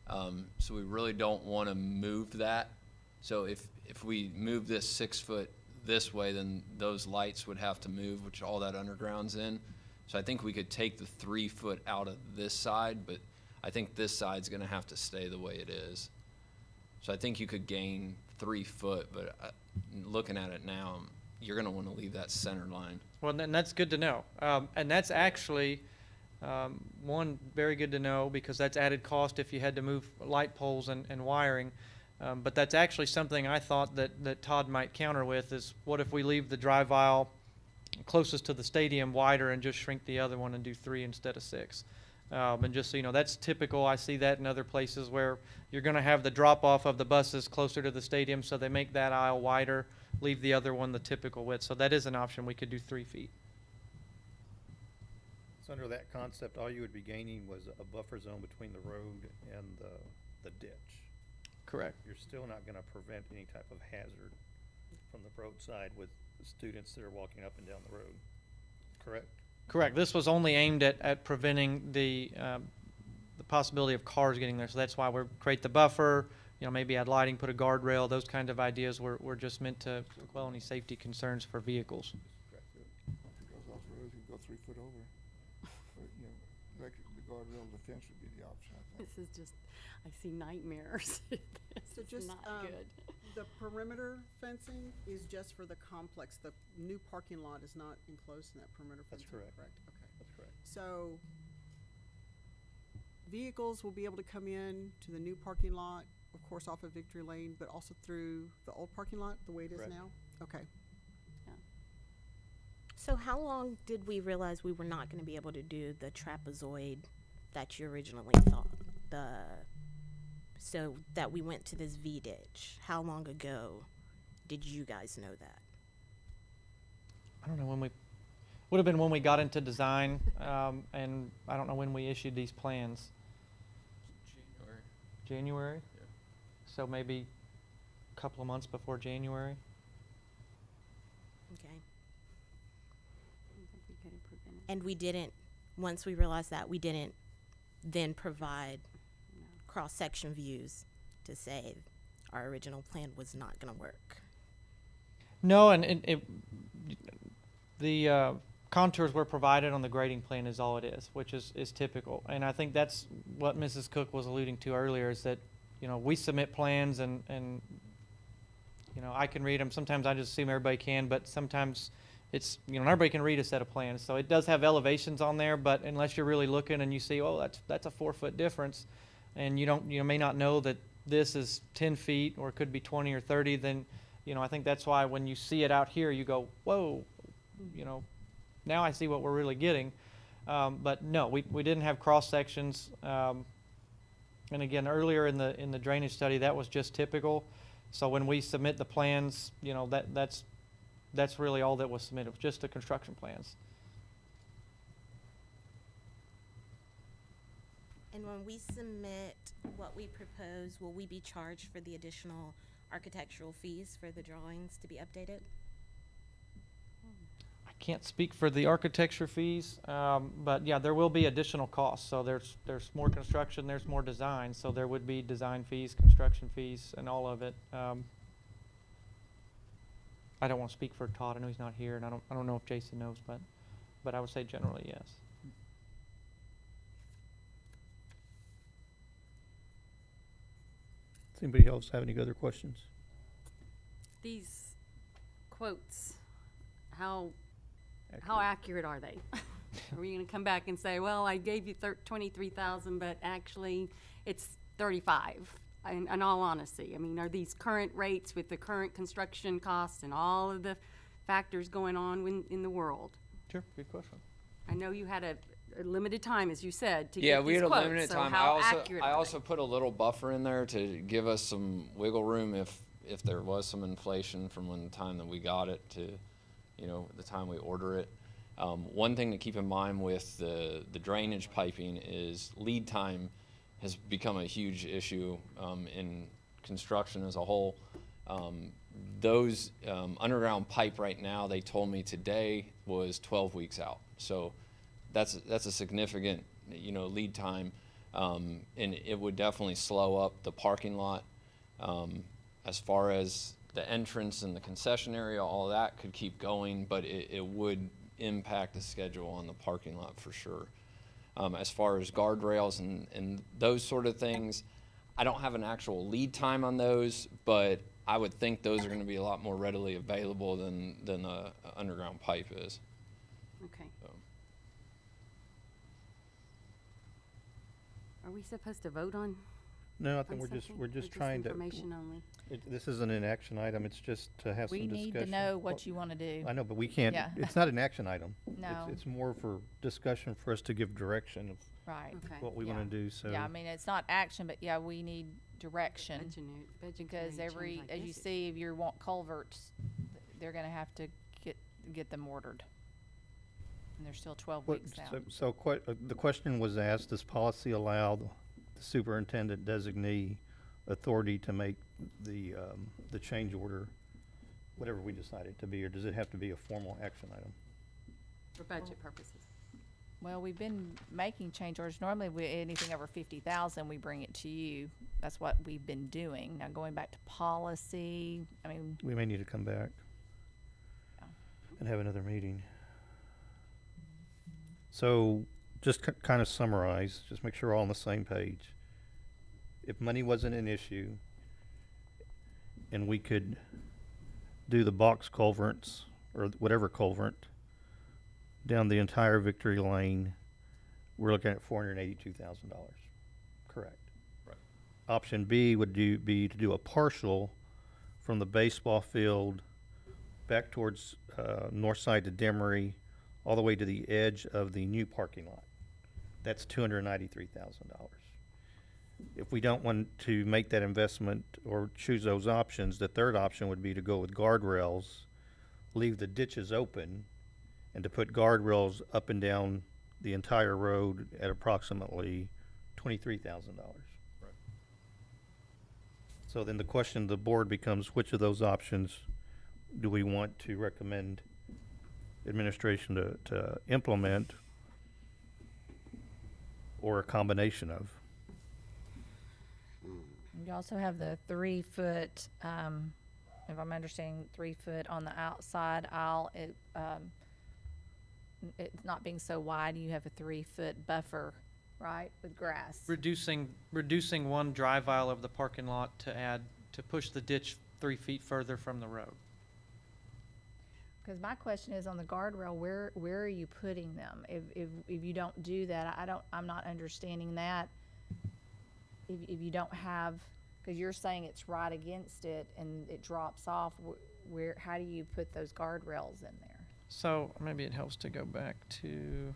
So we really don't want to move that. So if we move this 6 foot this way, then those lights would have to move, which all that underground's in. So I think we could take the 3 foot out of this side, but I think this side's gonna have to stay the way it is. So I think you could gain 3 foot, but looking at it now, you're gonna wanna leave that center line. Well, then that's good to know. And that's actually, one, very good to know because that's added cost if you had to move light poles and wiring. But that's actually something I thought that Todd might counter with is what if we leave the drive aisle closest to the stadium wider and just shrink the other one and do 3 instead of 6. And just so you know, that's typical. I see that in other places where you're going to have the drop off of the buses closer to the stadium, so they make that aisle wider, leave the other one the typical width. So that is an option. We could do 3 feet. So under that concept, all you would be gaining was a buffer zone between the road and the ditch. Correct. You're still not gonna prevent any type of hazard from the roadside with the students that are walking up and down the road, correct? Correct. This was only aimed at preventing the possibility of cars getting there. So that's why we're create the buffer, you know, maybe add lighting, put a guardrail, those kind of ideas were just meant to quell any safety concerns for vehicles. If it goes off the road, you can go 3 foot over. But, you know, like the guardrail, the fence would be the option, I think. This is just, I see nightmares. So This just, is not good. the perimeter fencing is just for the complex. The new parking lot is not enclosed in that perimeter That's fencing, correct. correct? Okay. That's correct. So vehicles will be able to come in to the new parking lot, of course, off of Victory Lane, but also through the old parking lot, the way it is Correct. now? Okay. So how long did we realize we were not going to be able to do the trapezoid that you originally thought? So that we went to this V ditch. How long ago did you guys know that? I don't know when would have been when we got into design, and I don't know when we issued these plans. January. January? Yeah. So maybe a couple of months before January. Okay. I don't think we could have prevented. And we didn't, once we realized that, we didn't then provide cross-section views to say our original plan was not going to work. No, and the contours were provided on the grading plan is all it is, which is typical. And I think that's what Mrs. Cook was alluding to earlier is that, you know, we submit plans and you know, I can read them. Sometimes I just assume everybody can, but sometimes it's, you know, everybody can read a set of plans. So it does have elevations on there, but unless you're really looking and you see, oh, that's a 4 foot difference, and you may not know that this is 10 feet or it could be 20 or 30, then, you know, I think that's why when you see it out here, you go, whoa, you know, now I see what we're really getting. But no, we didn't have cross sections. And again, earlier in the drainage study, that was just typical. So when we submit the plans, you know, that's really all that was submitted, was just the construction plans. And when we submit what we propose, will we be charged for the additional architectural fees for the drawings to be updated? I can't speak for the architecture fees, but yeah, there will be additional costs. So there's more construction, there's more design, so there would be design fees, construction fees, and all of it. I don't want to speak for Todd. I know he's not here, and I don't know if Jason knows, but I would say generally yes. Does anybody else have any other questions? These quotes, how accurate are they? Are we gonna come back and say, well, I gave you 23,000, but actually it's 35? In all honesty, I mean, are these current rates with the current construction costs and all of the factors going on in the world? Sure, good question. I know you had a limited time, as you said, to Yeah, get we these had a quotes, limited so time. how accurate I are also they? put a little buffer in there to give us some wiggle room if there was some inflation from when the time that we got it to, you know, the time we order it. One thing to keep in mind with the drainage piping is lead time has become a huge issue in construction as a whole. Those underground pipe right now, they told me today, was 12 weeks out. So that's a significant, you know, lead time, and it would definitely slow up the parking lot. As far as the entrance and the concession area, all that could keep going, but it would impact the schedule on the parking lot for sure. As far as guardrails and those sort of things, I don't have an actual lead time on those, but I would think those are going to be a lot more readily available than a underground pipe is. Okay. So. Are we supposed to vote on? No, I think on we're just, something, we're or just trying to, information only? this isn't an action item, it's just to have some We discussion. need to know what you want to do. I know, but we can't, Yeah. it's not an action item. No. It's more for discussion for us to give direction of Right. Okay. what we Yeah. want to do, so. Yeah, I mean, it's not action, but yeah, we need direction. Budgetary Because every, change, I as you guess it- see, if you want culverts, they're gonna have to get them ordered. And they're still 12 What- weeks out. the question was asked, does policy allow the superintendent designee authority to make the change order, whatever we decide it to be, or does it have to be a formal action item? For budget purposes. Well, we've been making change orders. Normally, anything over 50,000, we bring it to you. That's what we've been doing. Now, going back to policy, I mean, We may need to come back Yeah. and have another meeting. So, just kind of summarize, just make sure we're all on the same page. If money wasn't an issue, and we could do the box culverts, or whatever culvert, down the entire Victory Lane, we're looking at $482,000, correct? Right. Option B would be to do a partial from the baseball field back towards, north side to Demery, all the way to the edge of the new parking lot. That's $293,000. If we don't want to make that investment or choose those options, the third option would be to go with guardrails, leave the ditches open, and to put guardrails up and down the entire road at approximately $23,000. Right. So then the question of the board becomes, which of those options do we want to recommend administration to implement, or a combination of? you also have the 3-foot, if I'm understanding, 3-foot on the outside aisle. It's not being so wide, you have a 3-foot buffer, right, with grass. Reducing one drive aisle of the parking lot to push the ditch 3 feet further from the road. Because my question is on the guardrail, where are you putting them? If you don't do that, I'm not understanding that. If you don't have, because you're saying it's right against it and it drops off, how do you put those guardrails in there? So maybe it helps to go back to,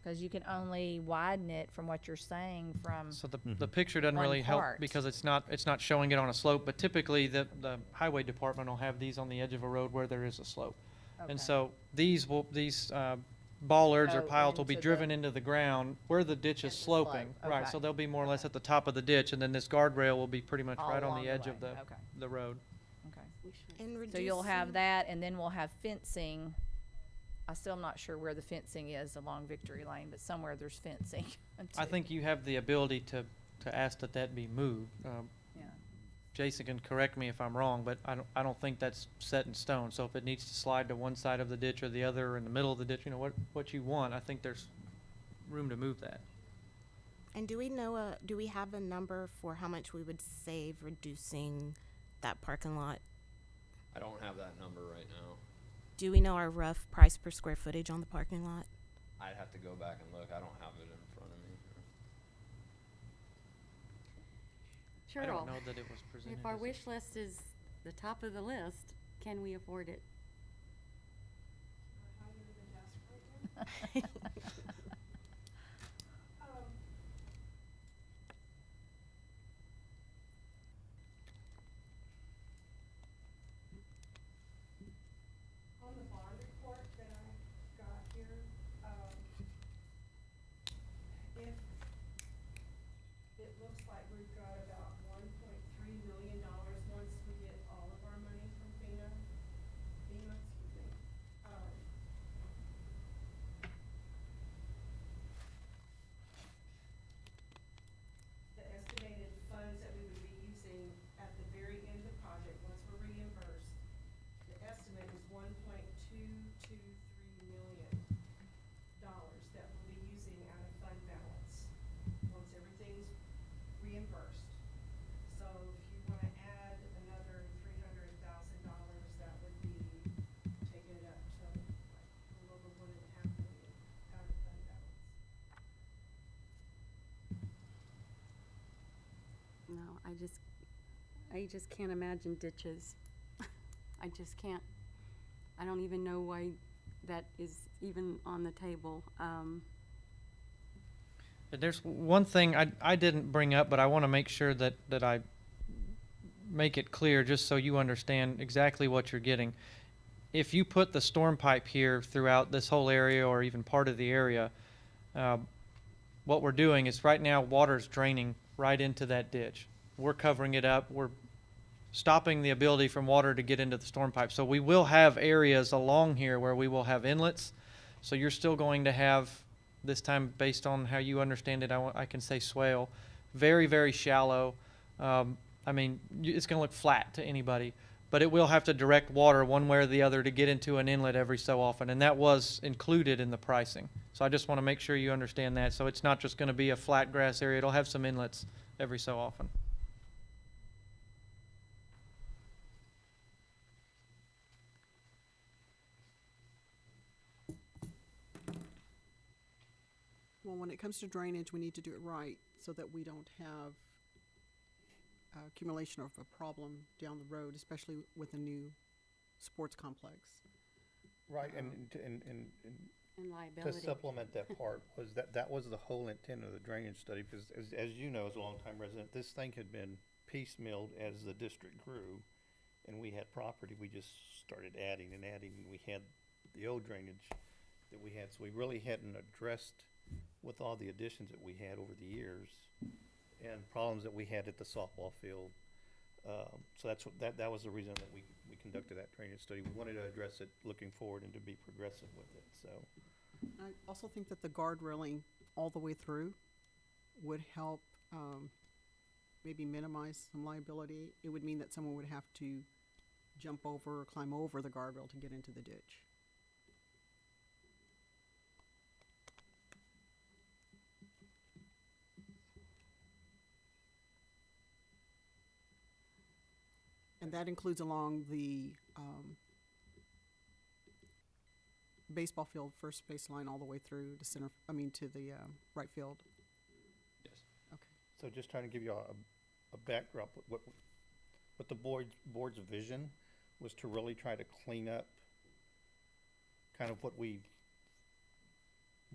Because you can only widen it from what you're saying from, so the picture doesn't One really help part. because it's not showing it on a slope, but typically the highway department will have these on the edge of a road where there is a slope. okay. And so these bollards or Go piles will be into driven into the ground where the ditch is Into the sloping. slope, Right, okay. so they'll be more or less at the top of the ditch, and then this guardrail will be pretty much All right on along the the edge of way, the, okay. the road. Okay. And So you'll have reducing- that, and then we'll have fencing. I still am not sure where the fencing is along Victory Lane, but somewhere there's fencing. I think you have the ability to ask that be moved. Yeah. Jason can correct me if I'm wrong, but I don't think that's set in stone. So if it needs to slide to one side of the ditch or the other, or in the middle of the ditch, what you want, I think there's room to move that. And do we have a number for how much we would save reducing that parking lot? I don't have that number right now. Do we know our rough price per square footage on the parking lot? I'd have to go back and look. I don't have it in front of me. I don't Cheryl, know that it was presented. if our as a- wish list is the top of the list, can we afford it? On the bond report that I got here, if, it looks like we've got about $1.3 million once we get all of our money from FEMA, excuse me. I just can't imagine ditches. I just can't. I don't even know why that is even on the table. There's one thing I didn't bring up, but I want to make sure that I make it clear just so you understand exactly what you're getting. If you put the storm pipe here throughout this whole area or even part of the area, what we're doing is right now water's draining right into that ditch. We're covering it up. We're stopping the ability from water to get into the storm pipe. So we will have areas along here where we will have inlets. So you're still going to have, this time based on how you understand it, I can say swale, very, very shallow. I mean, it's going to look flat to anybody, but it will have to direct water one way or the other to get into an inlet every so often, and that was included in the pricing. So I just want to make sure you understand that. So it's not just going to be a flat grass area. It'll have some inlets every so often. Well, when it comes to drainage, we need to do it right so that we don't have accumulation of a problem down the road, especially with a new sports complex. Right, and And to liability. supplement that part, was that was the whole intent of the drainage study, because as you know, as a longtime resident, this thing had been piecemealed as the district grew, and we had property, we just started adding and adding, and we had the old drainage that we had, so we really hadn't addressed with all the additions that we had over the years, and problems that we had at the softball field. So that's what, that was the reason that we conducted that drainage study. We wanted to address it looking forward and to be progressive with it, so. I also think that the guard railing all the way through would help maybe minimize some liability. It would mean that someone would have to jump over or climb over the guardrail to get into the ditch. And that includes along the baseball field, first baseline, all the way through to center, to the right field. Yes. Okay. So just trying to give you a backdrop, what the board's vision was to really try to clean up kind of what we've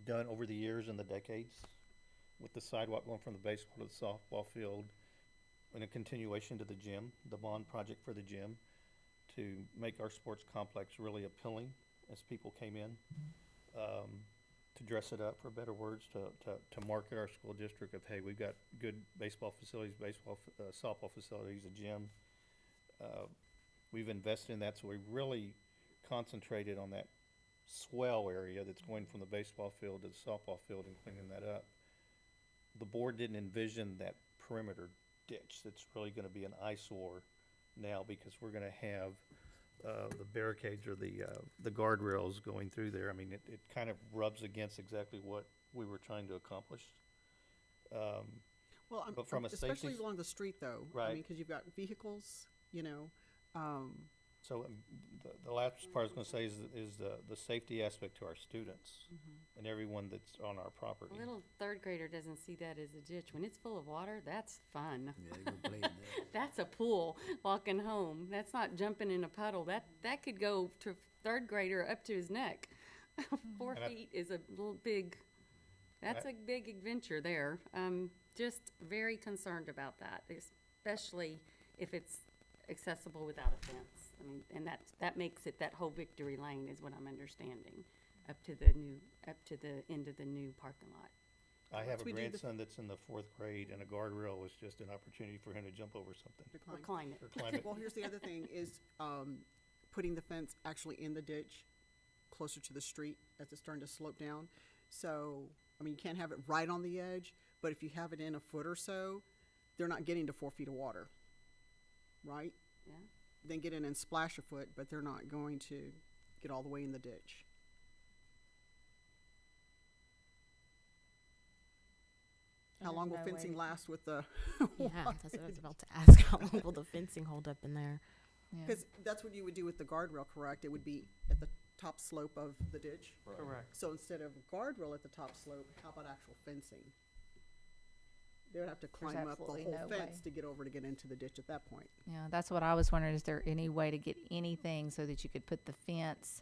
done over the years and the decades with the sidewalk going from the baseball to the softball field, and a continuation to the gym, the bond project for the gym, to make our sports complex really appealing as people came in, to dress it up, for better words, to market our school district of, hey, we've got good baseball facilities, softball facilities, a gym. We've invested in that, so we really concentrated on that swell area that's going from the baseball field to the softball field and cleaning that up. The board didn't envision that perimeter ditch that's really going to be an eyesore now, because we're going to have the barricades or the guardrails going through there. I mean, it kind of rubs against exactly what we were trying to accomplish. Well, But from a especially safety along the street, though. Right. Because you've got vehicles, So the last part I was going to say is the safety aspect to our students and everyone that's on our property. A little third grader doesn't see that as a ditch. When it's full of water, that's fun. Yeah, you can play in there. That's a pool walking home. That's not jumping in a puddle. That could go to third grader up to his neck. 4 And I- feet is a little big, that's a big adventure there. Just very concerned about that, especially if it's accessible without a fence. I mean, and that makes it, that whole Victory Lane is what I'm understanding, up to the end of the new parking lot. I have Once a we do the- grandson that's in the 4th grade, and a guardrail was just an opportunity for him to jump over something to Or climb. climb it. or climb it. Well, here's the other thing is putting the fence actually in the ditch closer to the street as it's starting to slope down. So, you can't have it right on the edge, but if you have it in a foot or so, they're not getting to 4 feet of water, right? Yeah. They get in and splash a foot, but they're not going to get all the way in the ditch. And How long will there's no way fencing to- last with the Yeah, that's what I was about to ask. How long will the fencing hold up in there? Yeah. Because that's what you would do with the guardrail, correct? It would be at the top slope of the ditch. Correct. So instead of guardrail at the top slope, how about actual fencing? They would have to climb up the absolutely whole no way. fence to get over to get into the ditch at that point. Yeah, that's what I was wondering, is there any way to get anything so that you could put the fence,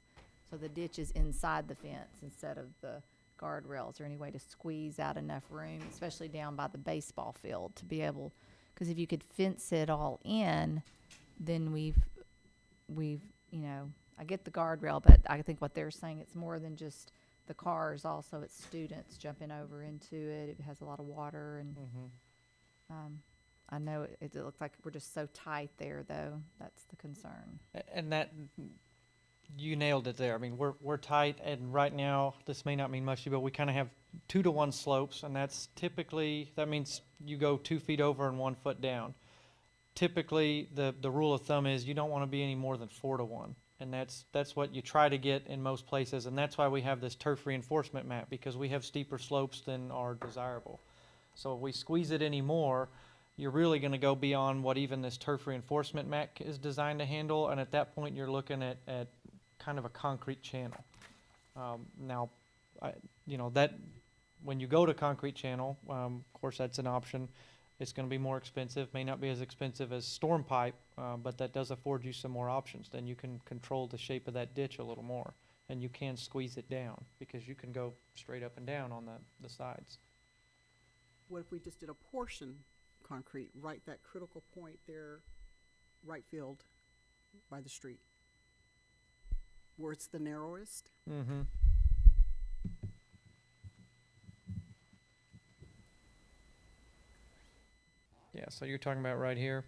so the ditch is inside the fence instead of the guardrails, or any way to squeeze out enough room, especially down by the baseball field, to be able, because if you could fence it all in, then we've, you know, I get the guardrail, but I think what they're saying, it's more than just the cars, also it's students jumping over into it. It has a lot of water, and I know it looks like we're just so tight there, though. That's the concern. And that, you nailed it there. I mean, we're tight, and right now, this may not mean much to you, but we kind of have 2-to-1 slopes, and that's typically, that means you go 2 feet over and 1 foot down. Typically, the rule of thumb is you don't want to be any more than 4-to-1. And that's what you try to get in most places, and that's why we have this turf reinforcement mat, because we have steeper slopes than are desirable. So if we squeeze it any more, you're really going to go beyond what even this turf reinforcement mat is designed to handle, and at that point you're looking at kind of a concrete channel. Now, you know, that when you go to concrete channel, of course that's an option. It's going to be more expensive, may not be as expensive as storm pipe, but that does afford you some more options. Then you can control the shape of that ditch a little more, and you can squeeze it down, because you can go straight up and down on the sides. What if we just did a portion concrete, right that critical point there, right field by the street, where it's the narrowest? Mm-hmm. Yeah, so you're talking about right here.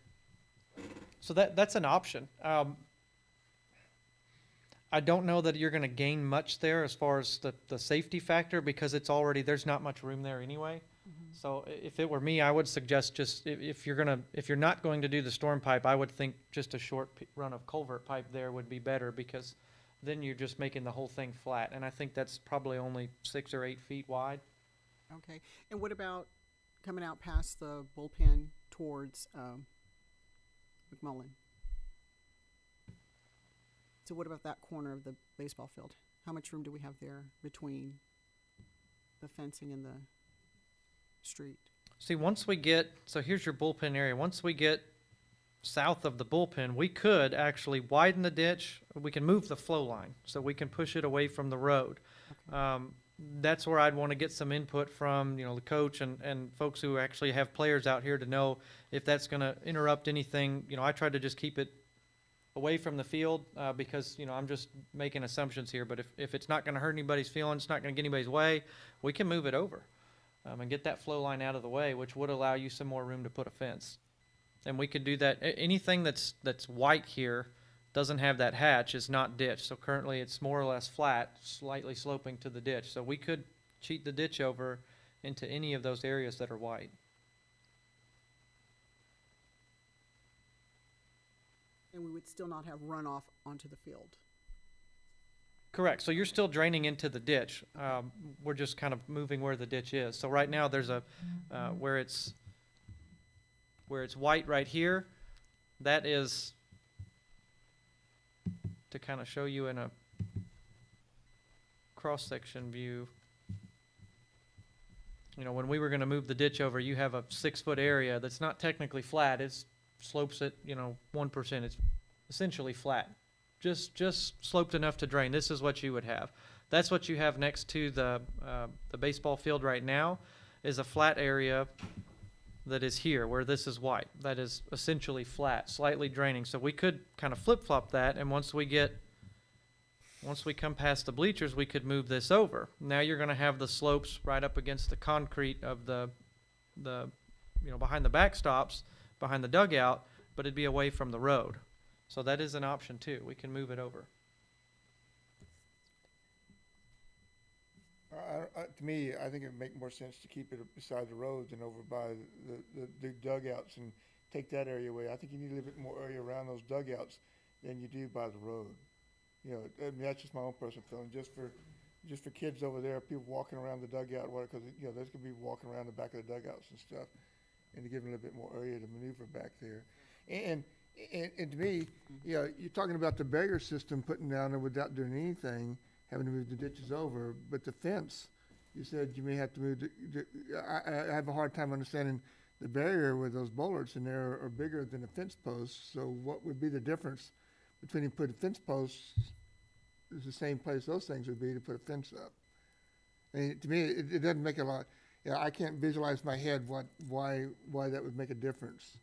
So that's an option. I don't know that you're going to gain much there as far as the safety factor, because it's already, there's not much room there anyway. So if it were me, I would suggest just, if you're not going to do the storm pipe, I would think just a short run of culvert pipe there would be better, because then you're just making the whole thing flat. And I think that's probably only 6 or 8 feet wide. Okay, and what about coming out past the bullpen towards McMullen? So what about that corner of the baseball field? How much room do we have there between the fencing and the street? See, once we get, so here's your bullpen area. Once we get south of the bullpen, we could actually widen the ditch. We can move the flow line, so we can push it away from the road. That's where I'd want to get some input from, you know, the coach and folks who actually have players out here, to know if that's going to interrupt anything. You know, I tried to just keep it away from the field, because, you know, I'm just making assumptions here. But if it's not going to hurt anybody's feelings, it's not going to get anybody's way, we can move it over and get that flow line out of the way, which would allow you some more room to put a fence. And we could do that. Anything that's white here doesn't have that hatch is not ditch. So currently it's more or less flat, slightly sloping to the ditch. So we could cheat the ditch over into any of those areas that are white. And we would still not have runoff onto the field. Correct. So you're still draining into the ditch. We're just kind of moving where the ditch is. So right now there's a where it's white right here. That is, to kind of show you in a cross-section view. You know, when we were going to move the ditch over, you have a 6-foot area that's not technically flat. It slopes at, you know, 1%. It's essentially flat. Just sloped enough to drain. This is what you would have. That's what you have next to the baseball field right now, is a flat area that is here, where this is white. That is essentially flat, slightly draining. So we could kind of flip-flop that, and once we come past the bleachers, we could move this over. Now you're going to have the slopes right up against the concrete of the you know, behind the backstops, behind the dugout, but it'd be away from the road. So that is an option too. We can move it over. To me, I think it would make more sense to keep it beside the road than over by the dugouts and take that area away. I think you need a little bit more area around those dugouts than you do by the road. You know, I mean, that's just my own personal feeling. Just for kids over there, people walking around the dugout, because, you know, there's going to be walking around the back of the dugouts and stuff, and to give them a little bit more area to maneuver back there. And to me, you know, you're talking about the barrier system putting down there without doing anything, having to move the ditches over, but the fence you said you may have to move, I have a hard time understanding the barrier with those bollards in there are bigger than the fence posts. So what would be the difference between you put fence posts, is the same place those things would be to put a fence up? I mean, to me, it doesn't make a lot, I can't visualize in my head why that would make a difference.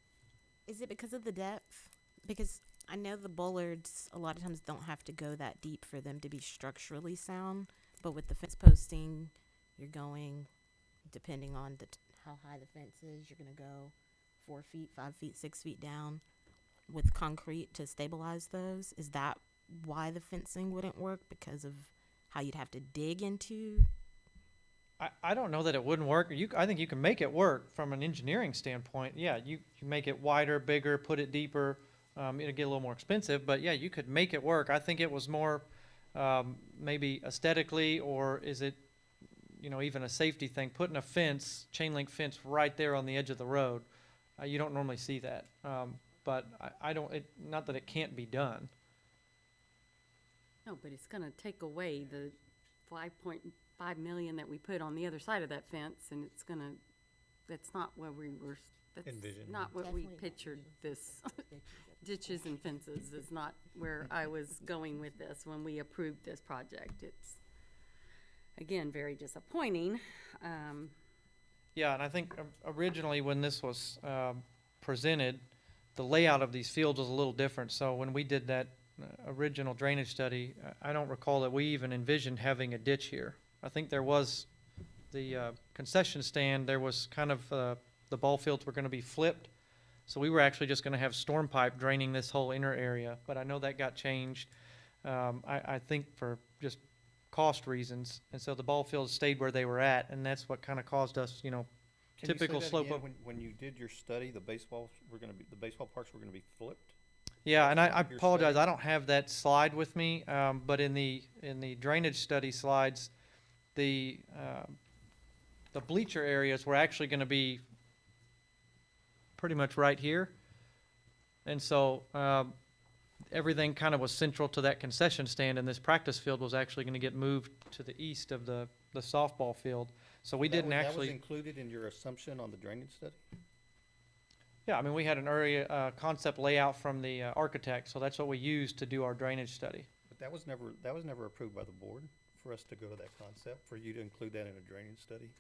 Is it because of the depth? Because I know the bollards a lot of times don't have to go that deep for them to be structurally sound, but with the fence posting, you're going, depending on how high the fence is, you're going to go 4 feet, 5 feet, 6 feet down with concrete to stabilize those. Is that why the fencing wouldn't work? Because of how you'd have to dig into? I don't know that it wouldn't work. I think you can make it work from an engineering standpoint. Yeah, you make it wider, bigger, put it deeper. It'll get a little more expensive, but yeah, you could make it work. I think it was more maybe aesthetically, or is it, even a safety thing, putting a fence, chain link fence right there on the edge of the road. You don't normally see that. But I don't, not that it can't be done. No, but it's gonna take away the 5.5 million that we put on the other side of that fence, and that's not what we were, that's Envisioning. not what we Definitely not. pictured this. Ditches and fences is not where I was going with this when we approved this project. It's, again, very disappointing. Yeah, and I think originally when this was presented, the layout of these fields was a little different. So when we did that original drainage study, I don't recall that we even envisioned having a ditch here. I think there was the concession stand, there was kind of the ball fields were going to be flipped. So we were actually just going to have storm pipe draining this whole inner area, but I know that got changed, I think for just cost reasons. And so the ball fields stayed where they were at, and that's what kind of caused us, Can you typical say that slope again? up. When you did your study, the baseball parks were gonna be flipped? Yeah, and I Your apologize, study? I don't have that slide with me, but in the drainage study slides, the bleacher areas were actually gonna be pretty much right here. And so, everything kind of was central to that concession stand, and this practice field was actually gonna get moved to the east of the softball field. So we didn't That was actually, included in your assumption on the drainage study? yeah, I mean, we had an area, concept layout from the architect, so that's what we used to do our drainage study. But that was never approved by the board for us to go to that concept, for you to include that in a drainage study?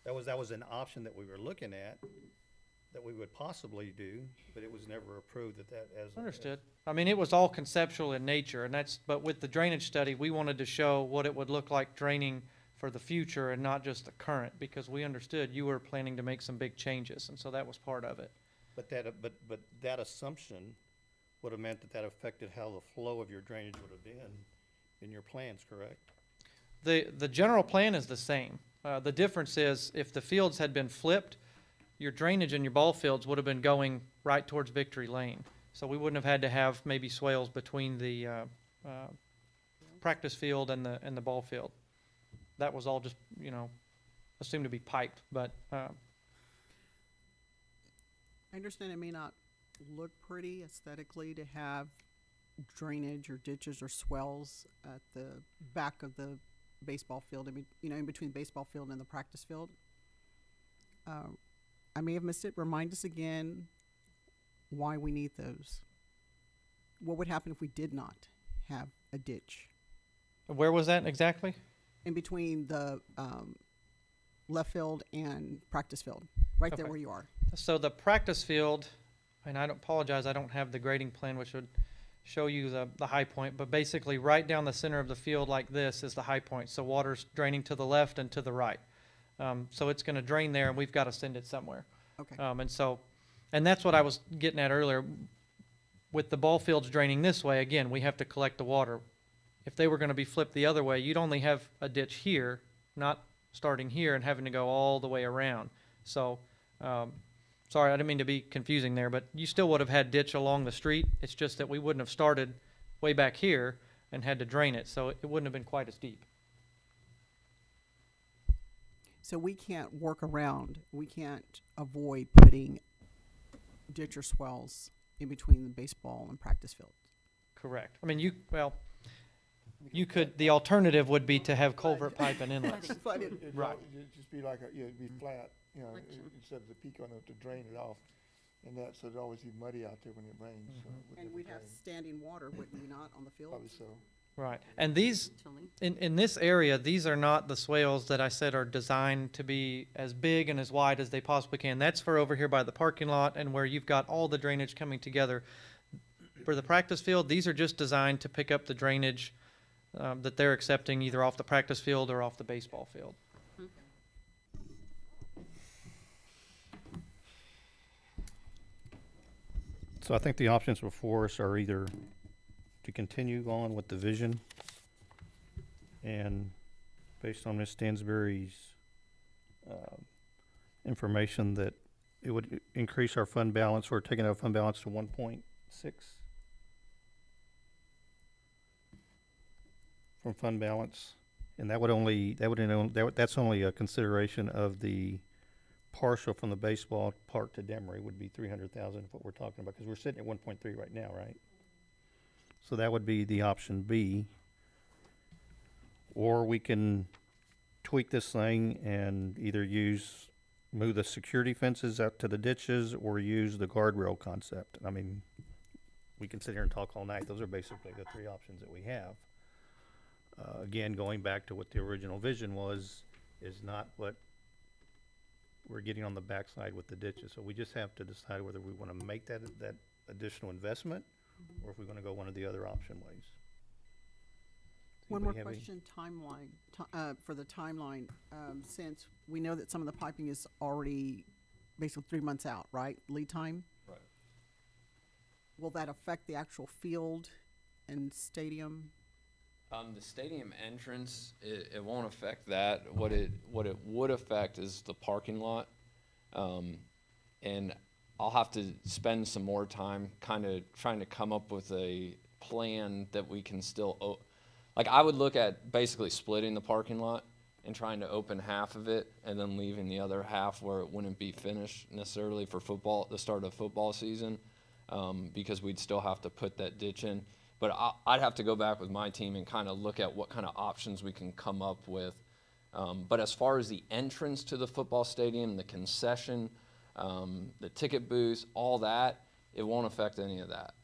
That was an option that we were looking at, that we would possibly do, but it was never approved that as. Understood. I mean, it was all conceptual in nature, and but with the drainage study, we wanted to show what it would look like draining for the future and not just the current, because we understood you were planning to make some big changes, and so that was part of it. But that assumption would have meant that affected how the flow of your drainage would have been in your plans, correct? The general plan is the same. The difference is if the fields had been flipped, your drainage in your ball fields would have been going right towards Victory Lane. So we wouldn't have had to have maybe swales between the practice field and the ball field. That was all just, assumed to be piped, but I understand it may not look pretty aesthetically to have drainage or ditches or swells at the back of the baseball field, in between the baseball field and the practice field. I may have missed it. Remind us again why we need those. What would happen if we did not have a ditch where was that exactly? in between the left field and practice field, right there Okay. where you are? So the practice field, and I don't apologize, I don't have the grading plan, which would show you the high point, but basically right down the center of the field like this is the high point. So water's draining to the left and to the right. So it's going to drain there, and we've got to send it somewhere. Okay. And that's what I was getting at earlier. With the ball fields draining this way, again, we have to collect the water. If they were going to be flipped the other way, you'd only have a ditch here, not starting here and having to go all the way around. So, sorry, I didn't mean to be confusing there, but you still would have had ditch along the street. It's just that we wouldn't have started way back here and had to drain it, so it wouldn't have been quite as deep. So we can't we can't avoid putting ditch or swells in between the baseball and practice field. Correct. I mean, you could, the alternative would be to have culvert pipe and inlets. Flooded. Right. It'd just be like, it'd be flat, instead of the peak on it to drain it off. And that, so it'd always be muddy out there when it rains, so. it would And never we'd have drain. standing water, wouldn't we not, on the fields? Probably so. Right, and these, Actually. in this area, these are not the swales that I said are designed to be as big and as wide as they possibly can. That's for over here by the parking lot and where you've got all the drainage coming together. For the practice field, these are just designed to pick up the drainage that they're accepting either off the practice field or off the baseball field. So I think the options before us are either to continue on with the vision, and based on Ms. Stansberry's information that it would increase our fund balance, we're taking our fund balance to 1.6 from fund balance, and that's only a consideration of the partial from the baseball park to Demery would be 300,000, what we're talking about, because we're sitting at 1.3 right now, right? So that would be the option B. Or we can tweak this thing and either move the security fences out to the ditches or use the guardrail concept. I mean, we can sit here and talk all night. Those are basically the three options that we have. Again, going back to what the original vision was, is not what we're getting on the backside with the ditches. So we just have to decide whether we want to make that additional investment or if we're going to go one of the other option ways. One more Anybody have any- question, timeline, for the timeline, since we know that some of the piping is already basically 3 months out, right, lead time? Right. Will that affect the actual field and stadium? The stadium entrance, it won't affect that. What it would affect is the parking lot. And I'll have to spend some more time kind of trying to come up with a plan that we can still, like I would look at basically splitting the parking lot and trying to open half of it and then leaving the other half where it wouldn't be finished necessarily for football, the start of football season, because we'd still have to put that ditch in. But I'd have to go back with my team and kind of look at what kind of options we can come up with. But as far as the entrance to the football stadium, the concession, the ticket booths, all that, it won't affect any of that.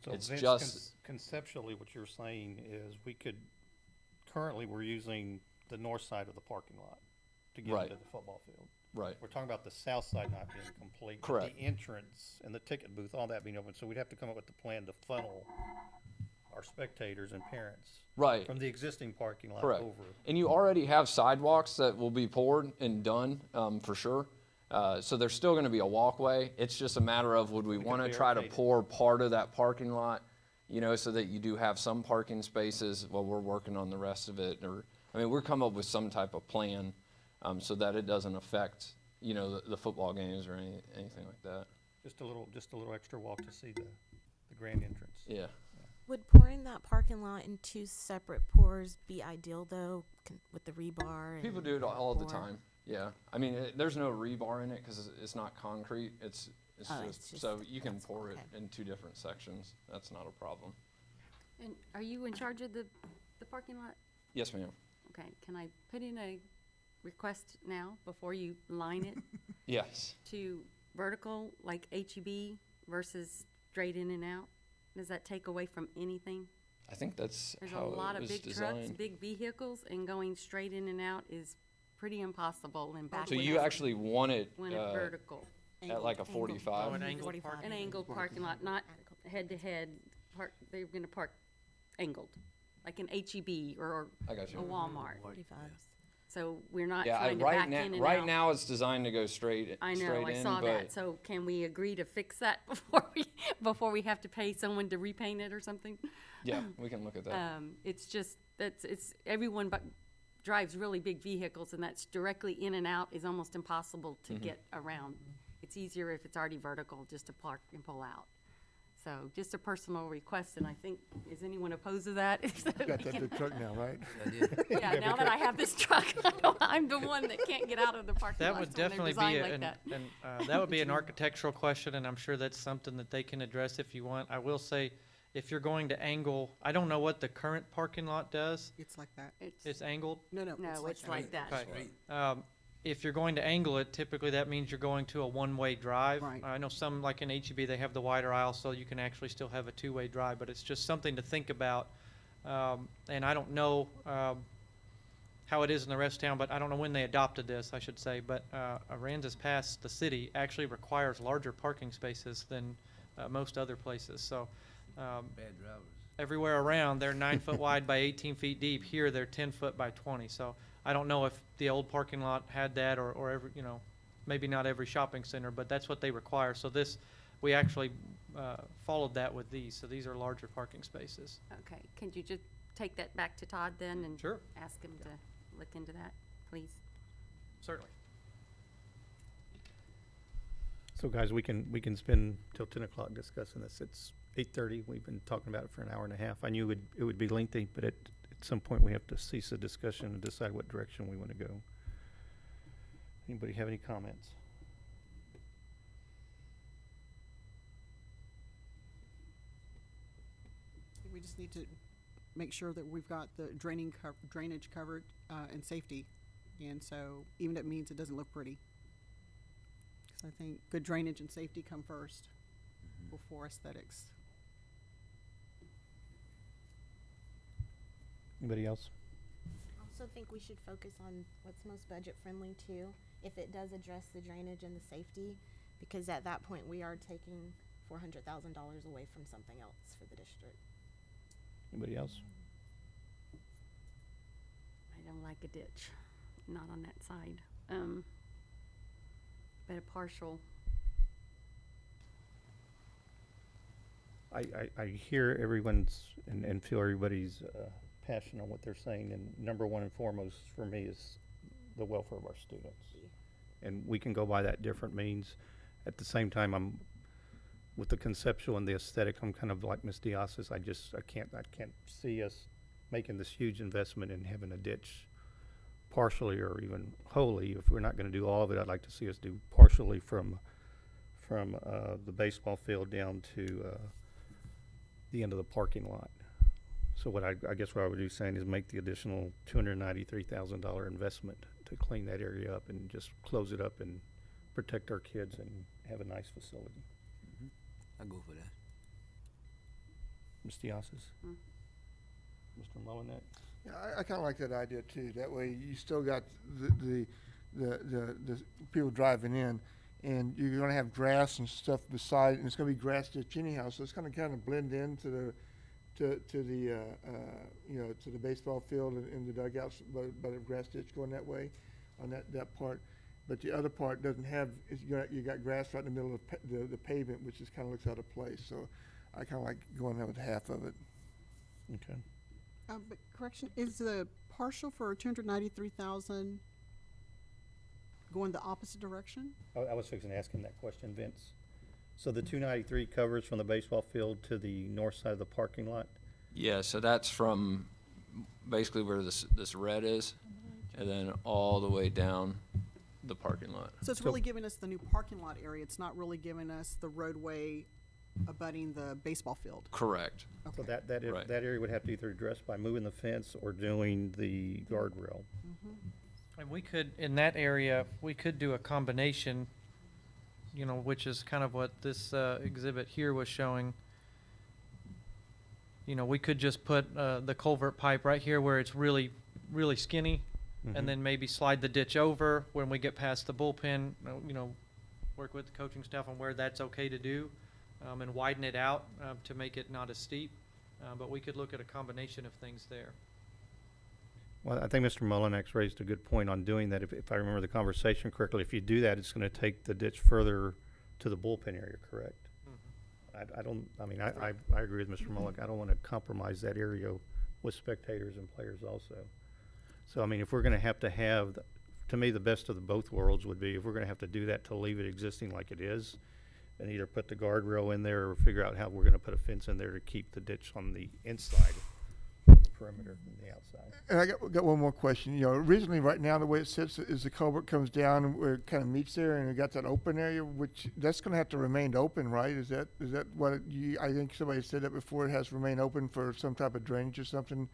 So It's Vince, just- conceptually, what you're saying is currently we're using the north side of the parking lot to get Right. into the football field. Right. We're talking about the south side not being complete. but Correct. The entrance and the ticket booth, all that being open, so we'd have to come up with a plan to funnel our spectators and parents Right. from the existing parking lot Correct. over. And you already have sidewalks that will be poured and done, for sure. So there's still gonna be a walkway. It's just a matter of would we could wanna try to barricade it. pour part of that parking lot, so that you do have some parking spaces while we're working on the rest of it, or, we're come up with some type of plan, so that it doesn't affect, the football games or anything like that. Just a little extra walk to see the grand entrance. Yeah. Would pouring that parking lot in 2 separate pours be ideal though, with the rebar? People and do it all the pour? time, yeah. There's no rebar in it because it's not concrete. It's Oh, it's just, just- so you can that's- pour it okay. in 2 different sections. That's not a problem. And are you in charge of the parking lot? Yes, ma'am. Okay, can I put in a request now before you line it Yes. to vertical, like HEB versus straight in and out? Does that take away from anything? I think that's There's a how lot it of was big trucks, designed. big vehicles, and going straight in and out is pretty impossible and back. So you actually want it When it's vertical, at like a 45? Oh, an angled 45. parking an angled parking lot, not head-to-head, they're gonna park angled, like an HEB or I got a you. Walmart. 45. So we're not Yeah, trying to back in and out. right now it's designed to go straight I know, straight I in, saw but that, so can we agree to fix that before we have to pay someone to repaint it or something? yeah, we can look at that. It's just, everyone drives really big vehicles, and that's directly in and out is almost impossible to Mm-hmm. get around. It's easier if it's already vertical, just to park and pull out. So just a personal request, and I think, is anyone opposed to that? So You got we that can- big truck now, right? Yeah, now that I have this truck, I'm the one that can't get out of the parking That lot would when they're definitely be, designed like that. that would be an architectural question, and I'm sure that's something that they can address if you want. I will say, if you're going to angle, I don't know what the current parking lot does. It's like that. It's angled. No, No, it's like that. Okay. If you're going to angle it, typically that means you're going to a one-way drive. Right. I know some, like in HEB, they have the wider aisle, so you can actually still have a two-way drive, but it's just something to think about. And I don't know how it is in the rest of town, but I don't know when they adopted this, I should say. But Aransas Pass, the city, actually requires larger parking spaces than most other places. So Bad drivers. everywhere around, they're 9 foot wide by 18 feet deep. Here, they're 10 foot by 20. So I don't know if the old parking lot had that or every, maybe not every shopping center, but that's what they require. So this, we actually followed that with these. So these are larger parking spaces. Okay, can you just take that back to Todd then and Sure. ask him to look into that, please? Certainly. So guys, we can spend till 10 o'clock discussing this. It's 8:30. We've been talking about it for an hour and a half. I knew it would be lengthy, but at some point we have to cease the discussion and decide what direction we want to go. Anybody have any comments? We just need to make sure that we've got the drainage covered, and safety. And so even if it means it doesn't look pretty. Because I think good drainage and safety come first before aesthetics. Anybody else? I also think we should focus on what's most budget friendly too, if it does address the drainage and the safety, because at that point we are taking $400,000 away from something else for the district. Anybody else? I don't like a ditch, not on that side. But a partial, I hear everyone's and feel everybody's passion on what they're saying, and number one and foremost for me is the welfare of our students. And we can go by that different means. At the same time, I'm with the conceptual and the aesthetic, I'm kind of like Ms. Diaz's. I can't see us making this huge investment in having a ditch partially or even wholly. If we're not going to do all of it, I'd like to see us do partially from the baseball field down to the end of the parking lot. So what I guess what I would be saying is make the additional $293,000 investment to clean that area up and just close it up and protect our kids and have a nice facility. I go for that. Ms. Diaz's? Mr. Mullinex? Yeah, I kind of like that idea too. That way you still got the people driving in, and you're going to have grass and stuff beside, and it's going to be grass ditch anyhow. So it's going to kind of blend into the to the baseball field and the dugouts, but a grass ditch going that way on that part. But the other part doesn't have, you got grass right in the middle of the pavement, which just kind of looks out of place. So I kind of like going there with half of it. Okay. But correction, is the partial for 293,000 going the opposite direction? I was fixing to ask him that question, Vince. So the 293 covers from the baseball field to the north side of the parking lot? Yeah, so that's from basically where this red is, and then all the way down the parking lot. So it's really giving us the new parking lot area. It's not really giving us the roadway abutting the baseball field. Correct. So Okay. Right. that area would have to either address by moving the fence or doing the guardrail. And we could, in that area, we could do a combination, which is kind of what this exhibit here was showing. We could just put the culvert pipe right here where it's really, really skinny, and then maybe slide the ditch over when we get past the bullpen, work with the coaching staff on where that's okay to do, and widen it out to make it not as steep. But we could look at a combination of things there. Well, I think Mr. Mullinex raised a good point on doing that. If I remember the conversation correctly, if you do that, it's going to take the ditch further to the bullpen area, correct? I agree with Mr. Mullinex. I don't want to compromise that area with spectators and players also. So, if we're going to have, to me, the best of the both worlds would be if we're going to have to do that to leave it existing like it is, and either put the guardrail in there or figure out how we're going to put a fence in there to keep the ditch on the inside the perimeter and the outside. And I got one more question. You know, originally, right now, the way it sits is the culvert comes down and where it kind of meets there, and you got that open area, which that's going to have to remain open, right? Is that what you? I think somebody said that before. It has to remain open for some type of drainage or something.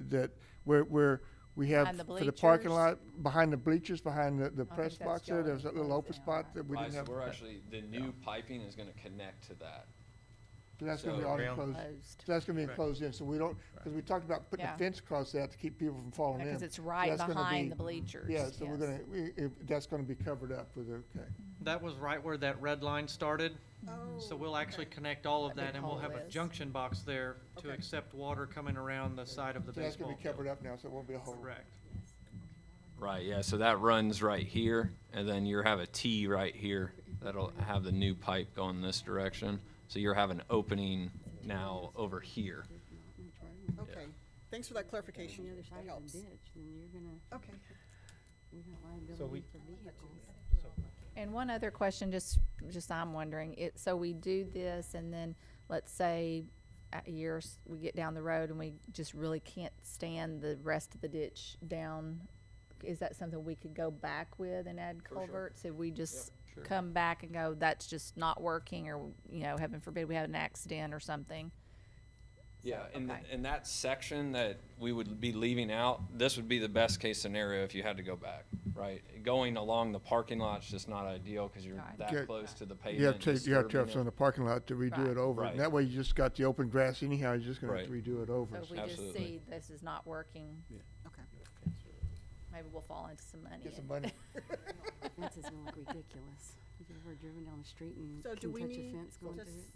That where we have Behind the for the parking bleachers? lot, behind the bleachers, behind the press that's box there. going There's that little open down spot right that we Right, didn't so have. we're actually, the new piping is gonna connect to that. So that's going to be so all around- enclosed. Closed. So that's going to be enclosed in. So we don't, because we talked about putting Yeah. a fence across that to keep people from falling in. Because it's So right that's gonna behind be- the bleachers. Yeah, so we're yes. gonna, that's gonna be covered up with, okay. That was right where that red line started. So we'll actually connect all of That that, big and we'll have hole a is. junction box there to Okay. accept water coming around the side of the So that's baseball gonna be field. covered up now, so it won't be a hole. Correct. Right, yeah, so that runs right here, and then you have a T right here that'll have the new pipe going this direction. So you're having an opening now over here. Okay, thanks for that clarification. On the other side That of helps. the ditch, then you're gonna, Okay. we got So liability we- for vehicles. And one other question, just I'm wondering, so we do this and then, let's say, at years, we get down the road and we just really can't stand the rest of the ditch down. Is that something we could go back with and add culverts? If we just sure. come back and go, that's just not working, or, you know, heaven forbid, we have an accident or something? Yeah, okay. in that section that we would be leaving out, this would be the best case scenario if you had to go back, right? Going along the parking lot's just not ideal because you're Right. that Yeah. close to the You have pavement. to, you have to disturbing have it. some in the parking lot to redo Right. it over. Right. And that way you just got the open grass anyhow, you're just gonna have to Right. redo it So over. if we just Absolutely. see this is not working, Okay. maybe we'll fall into some money. Get some and- money. The fence is gonna look ridiculous. Have you ever driven down the street and So do can we touch a need fence going through just it?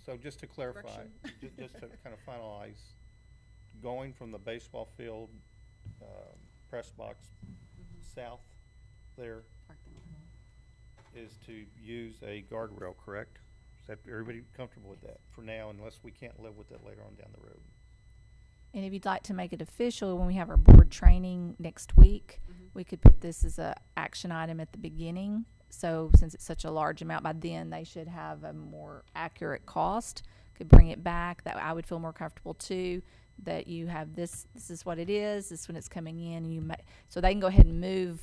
So just to clarify, just to kind of finalize, going from the baseball field, press box south there Parking lot. is to use a guardrail, correct? Is that, everybody comfortable with that for now, unless we can't live with it later on down the road? And if you'd like to make it official, when we have our board training next week, we could put this as a action item at the beginning. So since it's such a large amount, by then they should have a more accurate cost. Could bring it back, that I would feel more comfortable too, that you have this is what it is, this is when it's coming in, and so they can go ahead and move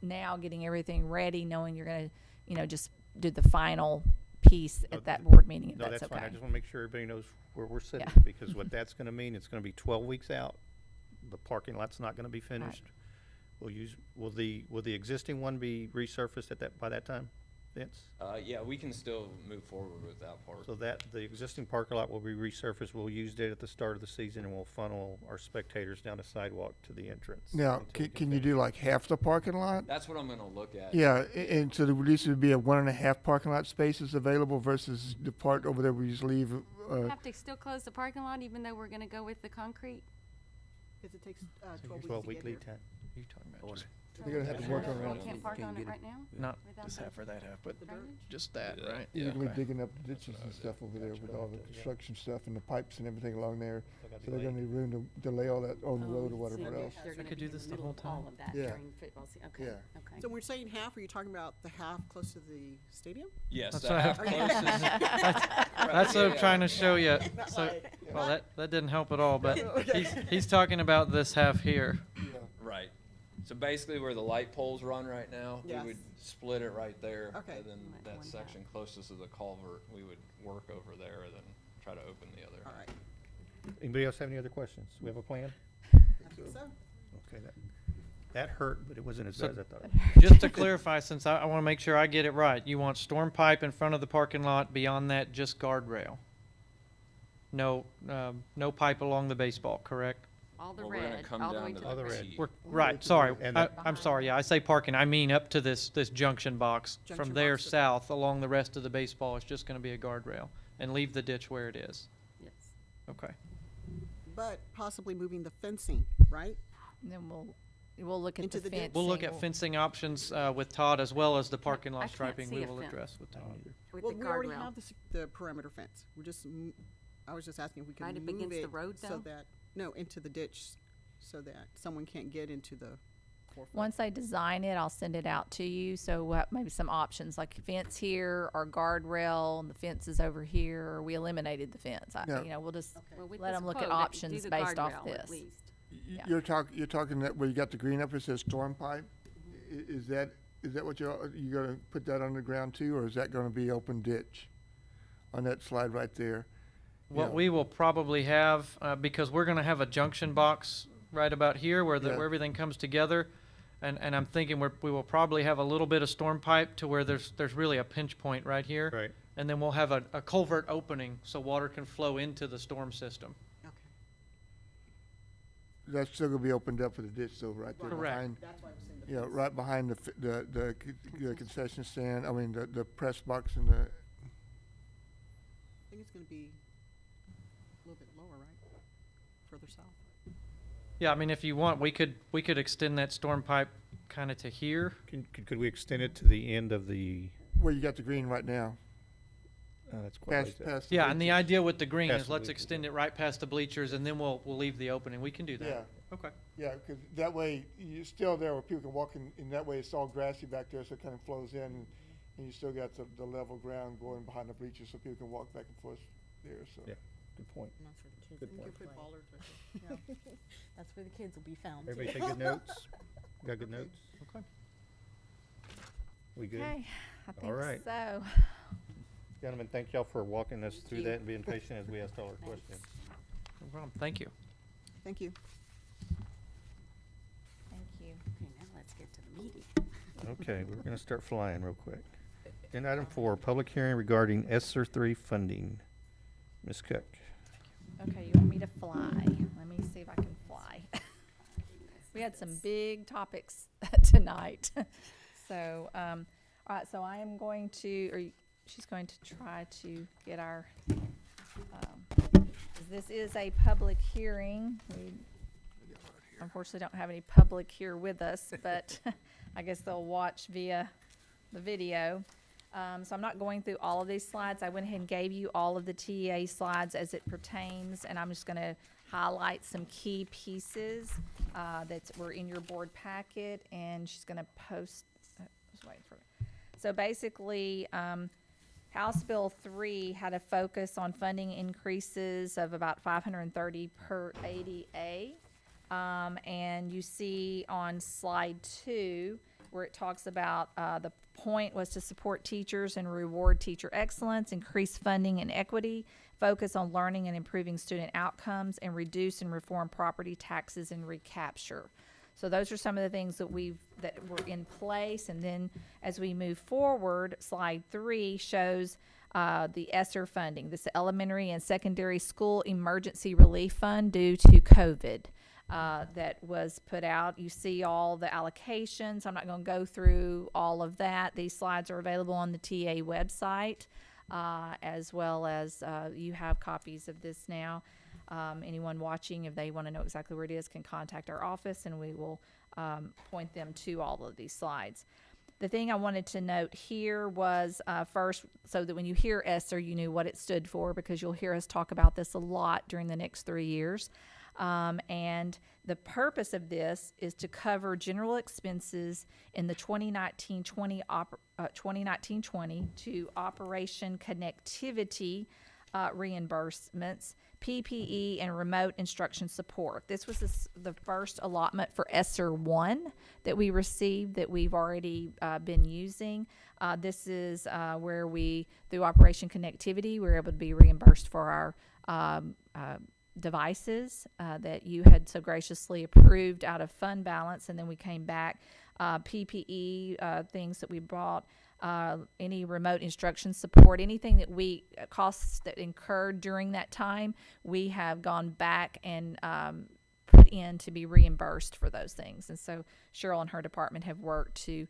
now, getting everything ready, knowing you're gonna, you know, just do the final piece No, at that board meeting, if No, that's that's fine. I okay. just want to make sure everybody knows where we're sitting, Yeah. because what that's going to mean, it's going to be 12 weeks out. The parking lot's not going to be finished. Will the existing one be resurfaced by that time, Vince? Yeah, we can still move forward with that part. So that, the existing parking lot will be resurfaced. We'll use it at the start of the season, and we'll funnel our spectators down the sidewalk to the entrance. Now, until we can you finish. do like half the parking lot? That's what I'm gonna look at. Yeah, and so there would used to be a 1.5 parking lot spaces available versus the part over there we just leave, Have to still close the parking lot even though we're gonna go with the concrete? Because it takes 12 weeks 12 to week get lead here. time. You talking about just, They're gonna have to work We around. can't park on it right now? not Without this the half or that half, but drainage? just that, Yeah. right? You're gonna be Okay. digging up the ditches and stuff over there with all the construction stuff and the pipes and everything along there. So gotta So be they're gonna late. need room to lay all that on the Oh, road or so whatever they're- else. They're We gonna could be do in this the the middle of whole all time. of that Yeah. during football season, okay, Yeah. okay. So when we're saying half, are you talking about the half close to the stadium? Yes, That's that what I- half closest. That's what I'm trying to show you. Not So, like- well, that didn't help at all, but Okay. he's talking about this half here. Right. So basically where the light poles run right now, we Yes. would split it right there. Okay. And then Like that one section closest to the culvert, we would work over there and then try to open the other. All right. Anybody else have any other questions? We have a plan? I think so. Okay, that hurt, but it wasn't as So- bad as I thought. Just to clarify, since I want to make sure I get it right, you want storm pipe in front of the parking lot, beyond that, just guardrail? No, no pipe along the baseball, correct? All the Well, we're gonna red, come all the way down to All the the red. red. We're, right, sorry, And I'm sorry, yeah, I say parking, I mean up to this junction box. From Junction there box to- south, along the rest of the baseball, it's just gonna be a guardrail, and leave the ditch where it is. Yes. Okay. But possibly moving the fencing, right? And then we'll look at Into the the ditch. fencing. We'll look at fencing options with Todd, as well as the parking I lot can't striping see we a will fence. address with Todd. With Well, the we already guardrail. have the perimeter fence. We're just, I was just asking if we could Right up move against the it road, so though? that, no, into the ditch, so that someone can't get into the 4 foot. Once I design it, I'll send it out to you, so maybe some options, like fence here, or guardrail, and the fence is over here, or we eliminated the fence. Yeah. We'll just Well, with let this them look at quote, do options the based off guardrail at this. least. Yeah. You're talking that where you got the green up, it says storm pipe? Is that what you gonna put that underground too, or is that gonna be open ditch on that slide right there? What Yeah. we will probably have, because we're gonna have a junction box right about here where Yeah. where everything comes together. And I'm thinking we will probably have a little bit of storm pipe to where there's really a pinch point right here. Right. And then we'll have a culvert opening so water can flow into the storm system. Okay. That's still gonna be opened up for the ditch though, right there Correct. behind, That's why I was saying the you know, fence. right behind the concession stand, I mean, the press box and the, I think it's gonna be a little bit lower, right? Further south. Yeah, I mean, if you want, we could extend that storm pipe kind of to here. Could we extend it to the end of the, where you got the green right now, that's quite past, like that. past. the Yeah, and the bleachers. idea with the green Past is the let's bleachers, extend it right past the bleachers and then we'll leave the opening. We can do that. Yeah. Okay. Yeah, because that way, you're still there where people can walk in that way, it's all grassy back there, so it kind of flows in, and you still got the level ground going behind the bleachers, so people can walk back and forth there, so. Yeah. Good point. And that's where the kids Good will You point. could put play. bollards right there. Yeah. That's where the kids will be found. too. Everybody take good notes? Got good notes? Okay. We good? Okay, I think right. so. Gentlemen, thank y'all for walking us through that and being patient as we asked all our questions. No problem. Thank you. Thank you. Thank you. Okay, now let's get to the meeting. Okay, we're gonna start flying real quick. Agenda item 4, public hearing regarding ESSER 3 funding. Ms. Cook. Okay, you want me to fly? Let me see if I can fly. We had some big topics tonight. So, all right, so I am going to, she's going to try to get our, this is a public hearing. We unfortunately don't have any public here with us, but I guess they'll watch via the video. So I'm not going through all of these slides. I went ahead and gave you all of the TEA slides as it pertains, and I'm just gonna highlight some key pieces that were in your board packet, and she's gonna post, just waiting for it. So basically, House Bill 3 had a focus on funding increases of about $530 per ADA. And you see on slide 2, where it talks about the point was to support teachers and reward teacher excellence, increase funding and equity, focus on learning and improving student outcomes, and reduce and reform property taxes and recapture. So those are some of the things that were in place. And then as we move forward, slide 3 shows the ESSER funding. This is Elementary and Secondary School Emergency Relief Fund due to COVID. That was put out. You see all the allocations. I'm not going to go through all of that. These slides are available on the TA website, as well as you have copies of this now. Anyone watching, if they want to know exactly where it is, can contact our office, and we will point them to all of these slides. The thing I wanted to note here was first, so that when you hear ESSER, you knew what it stood for, because you'll hear us talk about this a lot during the next 3 years. And the purpose of this is to cover general expenses in the 2019-20 to operation connectivity reimbursements, PPE, and remote instruction support. This was the first allotment for ESSER 1 that we received that we've already been using. This is where we, through Operation Connectivity, we're able to be reimbursed for our devices that you had so graciously approved out of fund balance, and then we came back, PPE, things that we bought, any remote instruction support, anything that costs that incurred during that time, we have gone back and put in to be reimbursed for those things. And so Cheryl and her department have worked to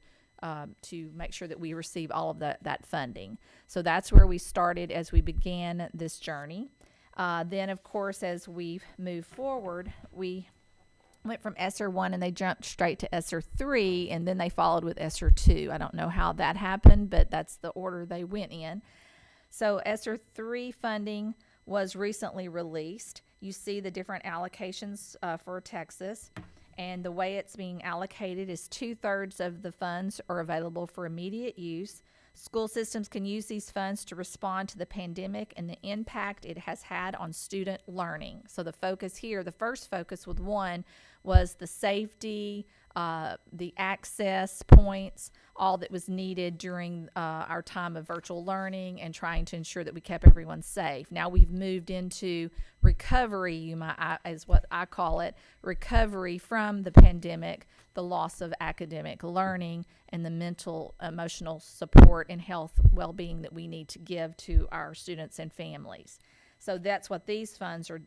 make sure that we receive all of that funding. So that's where we started as we began this journey. Then, of course, as we've moved forward, we went from ESSER 1 and they jumped straight to ESSER 3, and then they followed with ESSER 2. I don't know how that happened, but that's the order they went in. So ESSER 3 funding was recently released. You see the different allocations for Texas. And the way it's being allocated is 2/3 of the funds are available for immediate use. School systems can use these funds to respond to the pandemic and the impact it has had on student learning. So the focus here, the first focus with one, was the safety, the access points, all that was needed during our time of virtual learning and trying to ensure that we kept everyone safe. Now we've moved into recovery, is what I call it, recovery from the pandemic, the loss of academic learning, and the mental, emotional support and health well-being that we need to give to our students and families. So that's what these funds are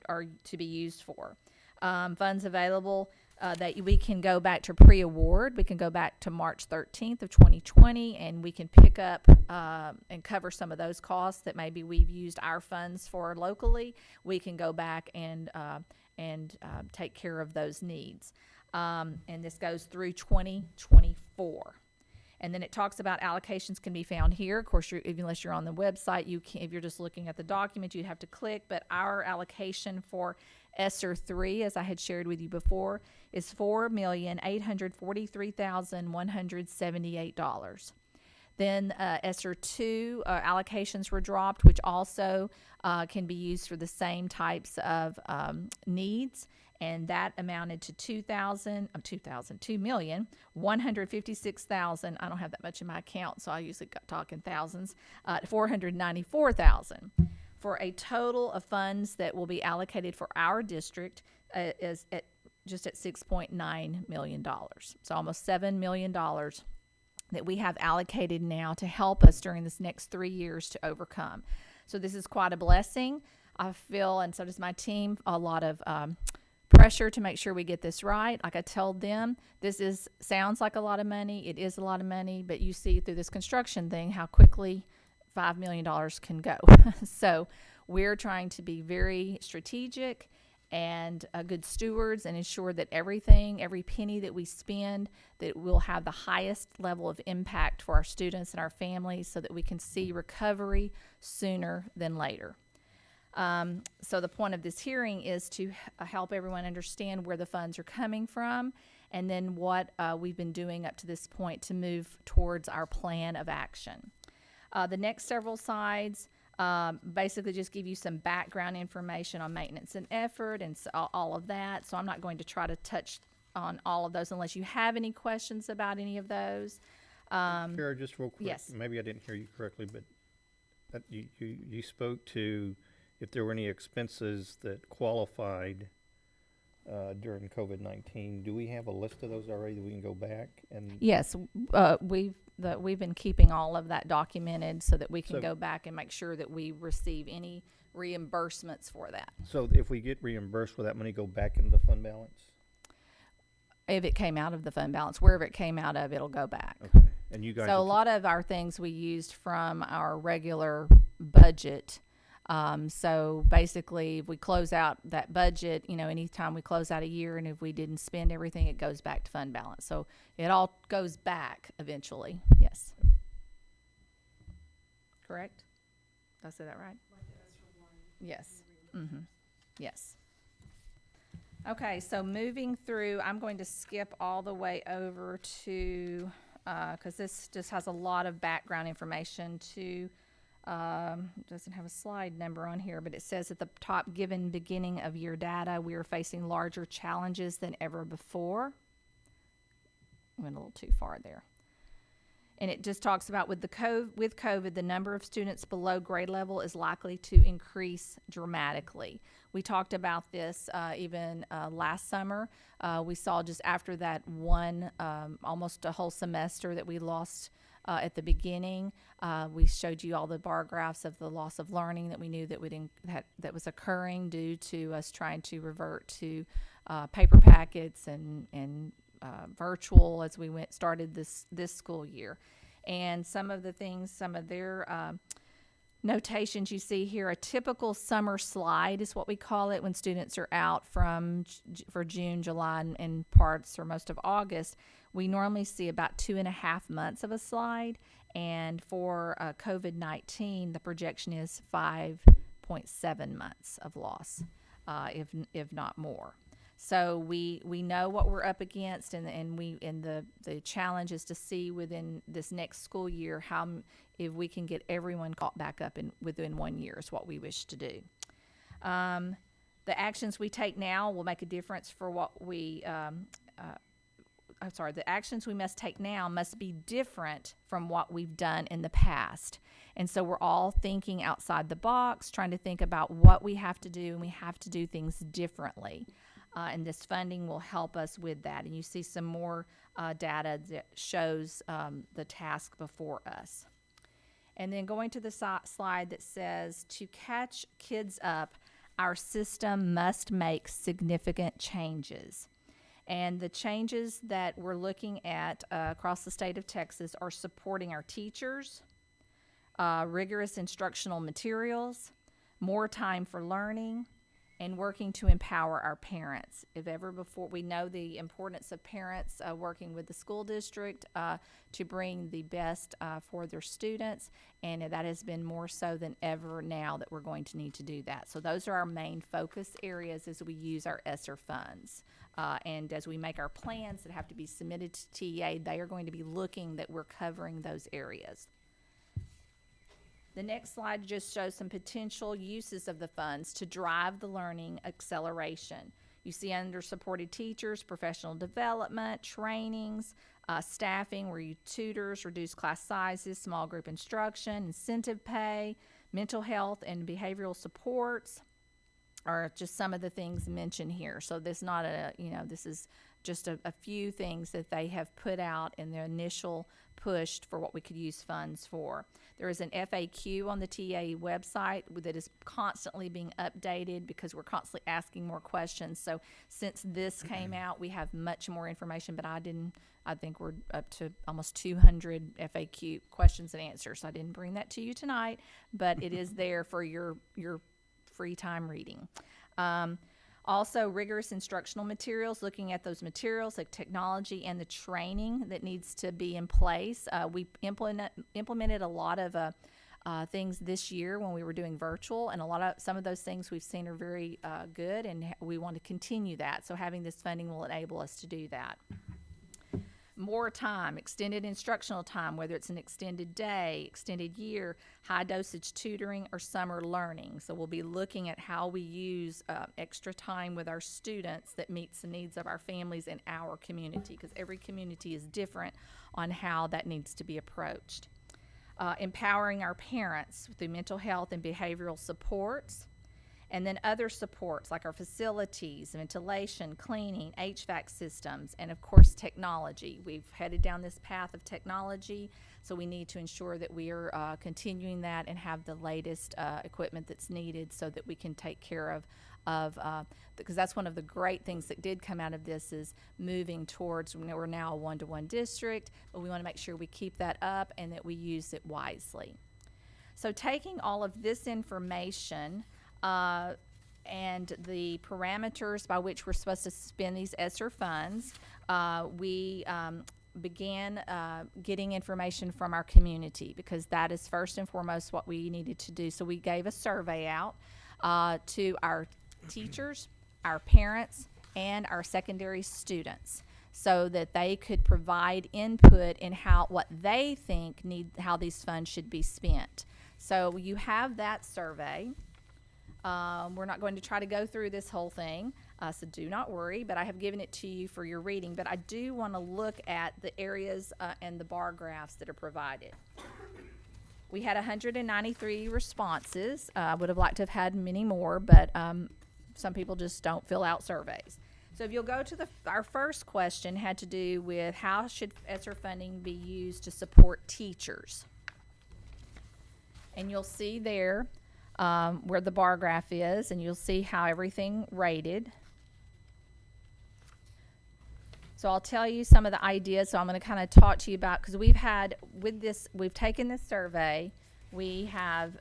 to be used for. Funds available that we can go back to pre-award. We can go back to March 13th of 2020, and we can pick up and cover some of those costs that maybe we've used our funds for locally. We can go back and take care of those needs. And this goes through 2024. And then it talks about allocations can be found here. Of course, unless you're on the website, you can, if you're just looking at the document, you'd have to click. But our allocation for ESSER 3, as I had shared with you before, is $4,843,178. Then ESSER 2 allocations were dropped, which also can be used for the same types of needs. And that amounted to $2,156,000. I don't have that much in my account, so I usually talk in thousands. $494,000 for a total of funds that will be allocated for our district is at $6.9 million. So almost $7 million that we have allocated now to help us during this next 3 years to overcome. So this is quite a blessing. I feel, and so does my team, a lot of pressure to make sure we get this right. Like I told them, sounds like a lot of money. It is a lot of money, but you see through this construction thing how quickly $5 million can go. So we're trying to be very strategic and good stewards and ensure that every penny that we spend, that we'll have the highest level of impact for our students and our families so that we can see recovery sooner than later. So the point of this hearing is to help everyone understand where the funds are coming from and then what we've been doing up to this point to move towards our plan of action. The next several slides basically just give you some background information on maintenance and effort and all of that. So I'm not going to try to touch on all of those unless you have any questions about any of those. Sarah, just real quick. Yes. Maybe I didn't hear you correctly, but you spoke to if there were any expenses that qualified during COVID-19. Do we have a list of those already that we can go back and? Yes, we've been keeping all of that documented so that we can go back and make sure that we receive any reimbursements for that. So if we get reimbursed, will that money go back into the fund balance? If it came out of the fund balance, wherever it came out of, it'll go back. Okay. And you guys. So a lot of our things we used from our regular budget. So basically, if we close out that budget, anytime we close out a year and if we didn't spend everything, it goes back to fund balance. So it all goes back eventually. Yes. Correct? Did I say that right? Yes. Mm-hmm. Yes. Okay, so moving through, I'm going to skip all the way over to, because this just has a lot of background information to, doesn't have a slide number on here, but it says at the top, given beginning of year data, we are facing larger challenges than ever before. Went a little too far there. And it just talks about with COVID, the number of students below grade level is likely to increase dramatically. We talked about this even last summer. We saw just after that one, almost a whole semester that we lost at the beginning. We showed you all the bar graphs of the loss of learning that we knew that was occurring due to us trying to revert to paper packets and virtual as we started this school year. And some of their notations you see here, a typical summer slide is what we call it when students are out for June, July, and parts or most of August. We normally see about 2.5 months of a slide, and for COVID-19, the projection is 5.7 months of loss, if not more. So we know what we're up against, and the challenge is to see within this next school year if we can get everyone caught back up within 1 year is what we wish to do. The actions we take now will make a difference for what the actions we must take now must be different from what we've done in the past. And so we're all thinking outside the box, trying to think about what we have to do, and we have to do things differently. And this funding will help us with that. And you see some more data that shows the task before us. And then going to the slide that says, to catch kids up, our system must make significant changes. And the changes that we're looking at across the state of Texas are supporting our teachers, rigorous instructional materials, more time for learning, and working to empower our parents. If ever before, we know the importance of parents working with the school district to bring the best for their students, and that has been more so than ever now that we're going to need to do that. So those are our main focus areas as we use our ESSER funds. And as we make our plans that have to be submitted to TEA, they are going to be looking that we're covering those areas. The next slide just shows some potential uses of the funds to drive the learning acceleration. You see under supported teachers, professional development, trainings, staffing where you tutors, reduce class sizes, small group instruction, incentive pay, mental health and behavioral supports are just some of the things mentioned here. So this is just a few things that they have put out in their initial push for what we could use funds for. There is an FAQ on the TA website that is constantly being updated because we're constantly asking more questions. So since this came out, we have much more information, but I think we're up to almost 200 FAQ questions and answers. I didn't bring that to you tonight, but it is there for your free time reading. Also, rigorous instructional materials, looking at those materials like technology and the training that needs to be in place. We implemented a lot of things this year when we were doing virtual, and some of those things we've seen are very good, and we want to continue that. So having this funding will enable us to do that. More time, extended instructional time, whether it's an extended day, extended year, high dosage tutoring, or summer learning. So we'll be looking at how we use extra time with our students that meets the needs of our families and our community, because every community is different on how that needs to be approached. Empowering our parents through mental health and behavioral supports. And then other supports like our facilities, ventilation, cleaning, HVAC systems, and of course technology. We've headed down this path of technology, so we need to ensure that we are continuing that and have the latest equipment that's needed so that we can take care of because that's one of the great things that did come out of this is moving towards, we're now a one-to-one district, but we want to make sure we keep that up and that we use it wisely. So taking all of this information and the parameters by which we're supposed to spend these ESSER funds, we began getting information from our community because that is first and foremost what we needed to do. So we gave a survey out to our teachers, our parents, and our secondary students so that they could provide input in what they think how these funds should be spent. So you have that survey. We're not going to try to go through this whole thing, so do not worry, but I have given it to you for your reading. But I do want to look at the areas and the bar graphs that are provided. We had 193 responses. I would have liked to have had many more, but some people just don't fill out surveys. So if you'll go to our first question had to do with how should ESSER funding be used to support teachers? And you'll see there where the bar graph is, and you'll see how everything rated. So I'll tell you some of the ideas. So I'm going to kind of talk to you about, because we've taken this survey. We have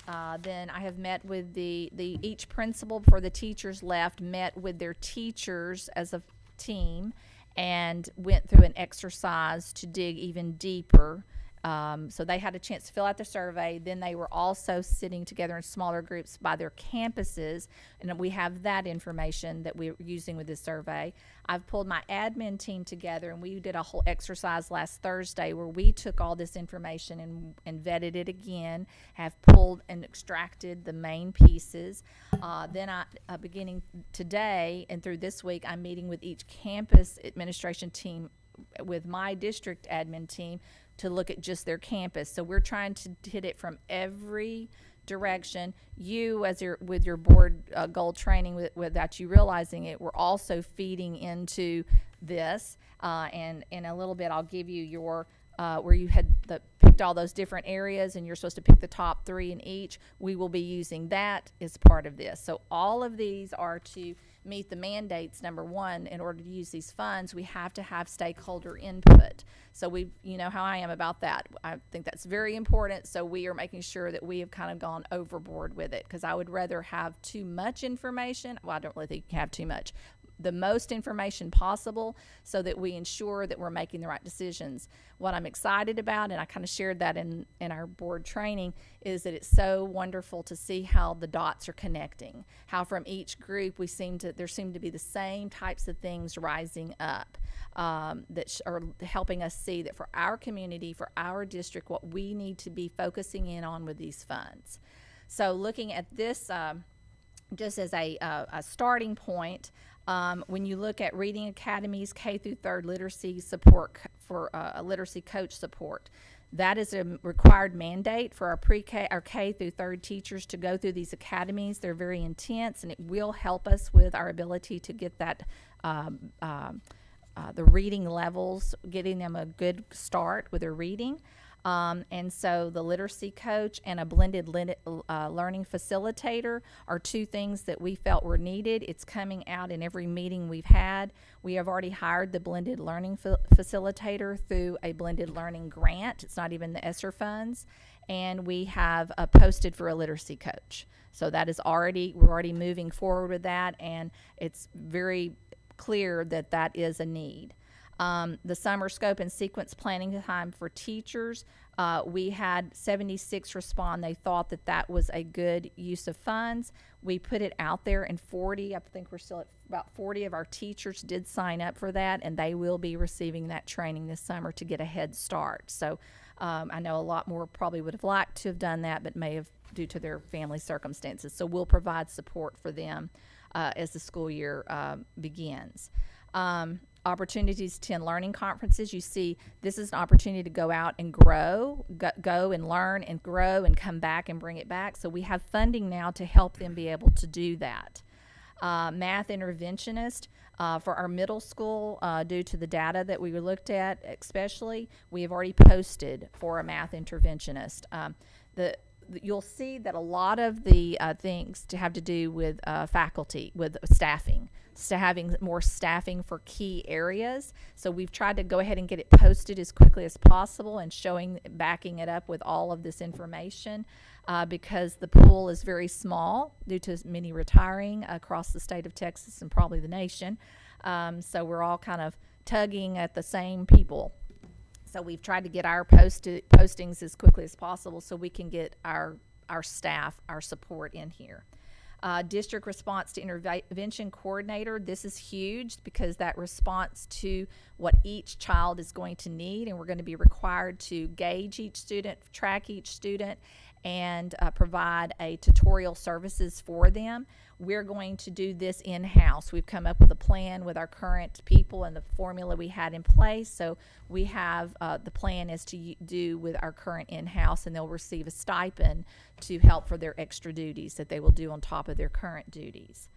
then I have met with each principal before the teachers left, met with their teachers as a team and went through an exercise to dig even deeper So they had a chance to fill out the survey. Then they were also sitting together in smaller groups by their campuses, and we have that information that we're using with this survey. I've pulled my admin team together, and we did a whole exercise last Thursday where we took all this information and vetted it again, have pulled and extracted the main pieces. Then beginning today and through this week, I'm meeting with each campus administration team with my district admin team to look at just their campus. So we're trying to hit it from every direction. You, with your board goal training, without you realizing it, we're also feeding into this. And in a little bit, I'll give you your where you had picked all those different areas, and you're supposed to pick the top 3 in each. We will be using that as part of this. So all of these are to meet the mandates. Number one, in order to use these funds, we have to have stakeholder input. So you know how I am about that. I think that's very important. So we are making sure that we have kind of gone overboard with it, because I would rather have too much information. Well, I don't really think you can have too much. The most information possible so that we ensure that we're making the right decisions. What I'm excited about, and I kind of shared that in our board training, is that it's so wonderful to see how the dots are connecting, how from each group there seem to be the same types of things rising up that are helping us see that for our community, for our district, what we need to be focusing in on with these funds. So looking at this just as a starting point, when you look at reading academies, K through 3rd literacy support for literacy coach support, that is a required mandate for our pre-K, our K through 3rd teachers to go through these academies. They're very intense, and it will help us with our ability to get that the reading levels, getting them a good start with their reading. And so the literacy coach and a blended learning facilitator are 2 things that we felt were needed. It's coming out in every meeting we've had. We have already hired the blended learning facilitator through a blended learning grant. It's not even the ESSER funds. And we have posted for a literacy coach. So that is we're already moving forward with that, and it's very clear that that is a need. The summer scope and sequence planning time for teachers, we had 76 respond. They thought that was a good use of funds. We put it out there, and I think we're still at about 40 of our teachers did sign up for that, and they will be receiving that training this summer to get a head start. So I know a lot more probably would have liked to have done that, but may have due to their family circumstances. So we'll provide support for them as the school year begins. Opportunities to attend learning conferences. You see, this is an opportunity to go out and grow, go and learn and grow and come back and bring it back. So we have funding now to help them be able to do that. Math interventionist for our middle school, due to the data that we looked at, especially, we have already posted for a math interventionist. You'll see that a lot of the things to have to do with faculty, with staffing, having more staffing for key areas. So we've tried to go ahead and get it posted as quickly as possible and backing it up with all of this information because the pool is very small due to many retiring across the state of Texas and probably the nation. So we're all kind of tugging at the same people. So we've tried to get our postings as quickly as possible so we can get our staff, our support in here. District response to intervention coordinator. This is huge because that response to what each child is going to need, and we're going to be required to gauge each student, track each student, and provide a tutorial services for them. We're going to do this in-house. We've come up with a plan with our current people and the formula we had in place. So we have the plan is to do with our current in-house, and they'll receive a stipend to help for their extra duties that they will do on top of their current duties.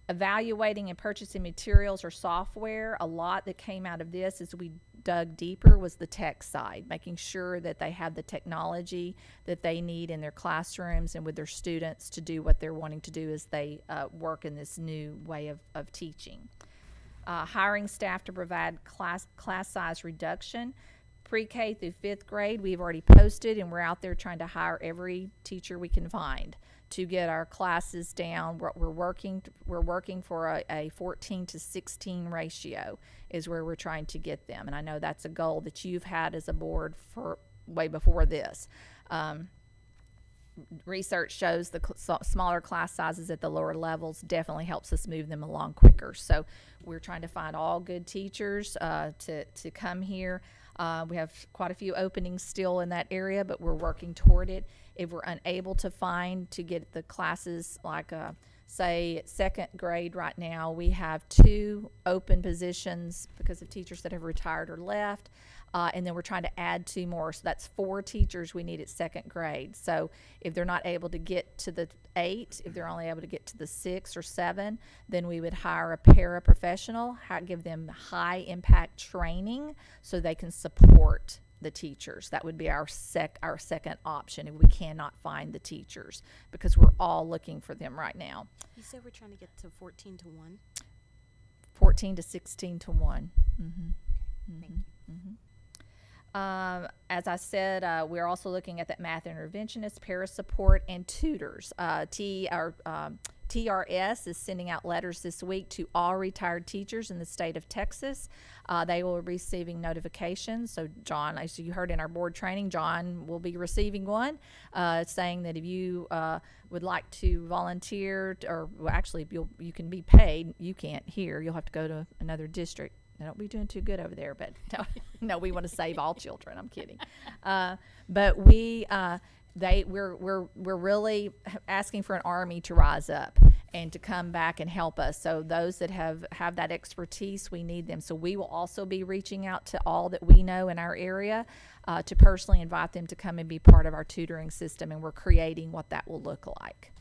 Evaluating and purchasing materials or software. A lot that came out of this as we dug deeper was the tech side, making sure that they have the technology that they need in their classrooms and with their students to do what they're wanting to do as they work in this new way of teaching. Hiring staff to provide class size reduction. Pre-K through 5th grade, we've already posted, and we're out there trying to hire every teacher we can find to get our classes down. We're working for a 14 to 16 ratio is where we're trying to get them. And I know that's a goal that you've had as a board for way before this. Research shows the smaller class sizes at the lower levels definitely helps us move them along quicker. So we're trying to find all good teachers to come here. We have quite a few openings still in that area, but we're working toward it. If we're unable to get the classes like say second grade right now, we have 2 open positions because of teachers that have retired or left. And then we're trying to add 2 more. So that's 4 teachers we need at second grade. So if they're not able to get to the 8, if they're only able to get to the 6 or 7, then we would hire a paraprofessional, give them high impact training so they can support the teachers. That would be our second option if we cannot find the teachers, because we're all looking for them right now. You said we're trying to get to 14 to 1? 14 to 16 to 1. Thank you. As I said, we're also looking at that math interventionist, para support, and tutors. TRS is sending out letters this week to all retired teachers in the state of Texas. They will be receiving notifications. So John, as you heard in our board training, John will be receiving one saying that if you would like to volunteer, actually you can be paid. You can't here. You'll have to go to another district. They don't be doing too good over there, but no, we want to save all children. I'm kidding. But we're really asking for an army to rise up and to come back and help us. So those that have that expertise, we need them. So we will also be reaching out to all that we know in our area to personally invite them to come and be part of our tutoring system, and we're creating what that will look like.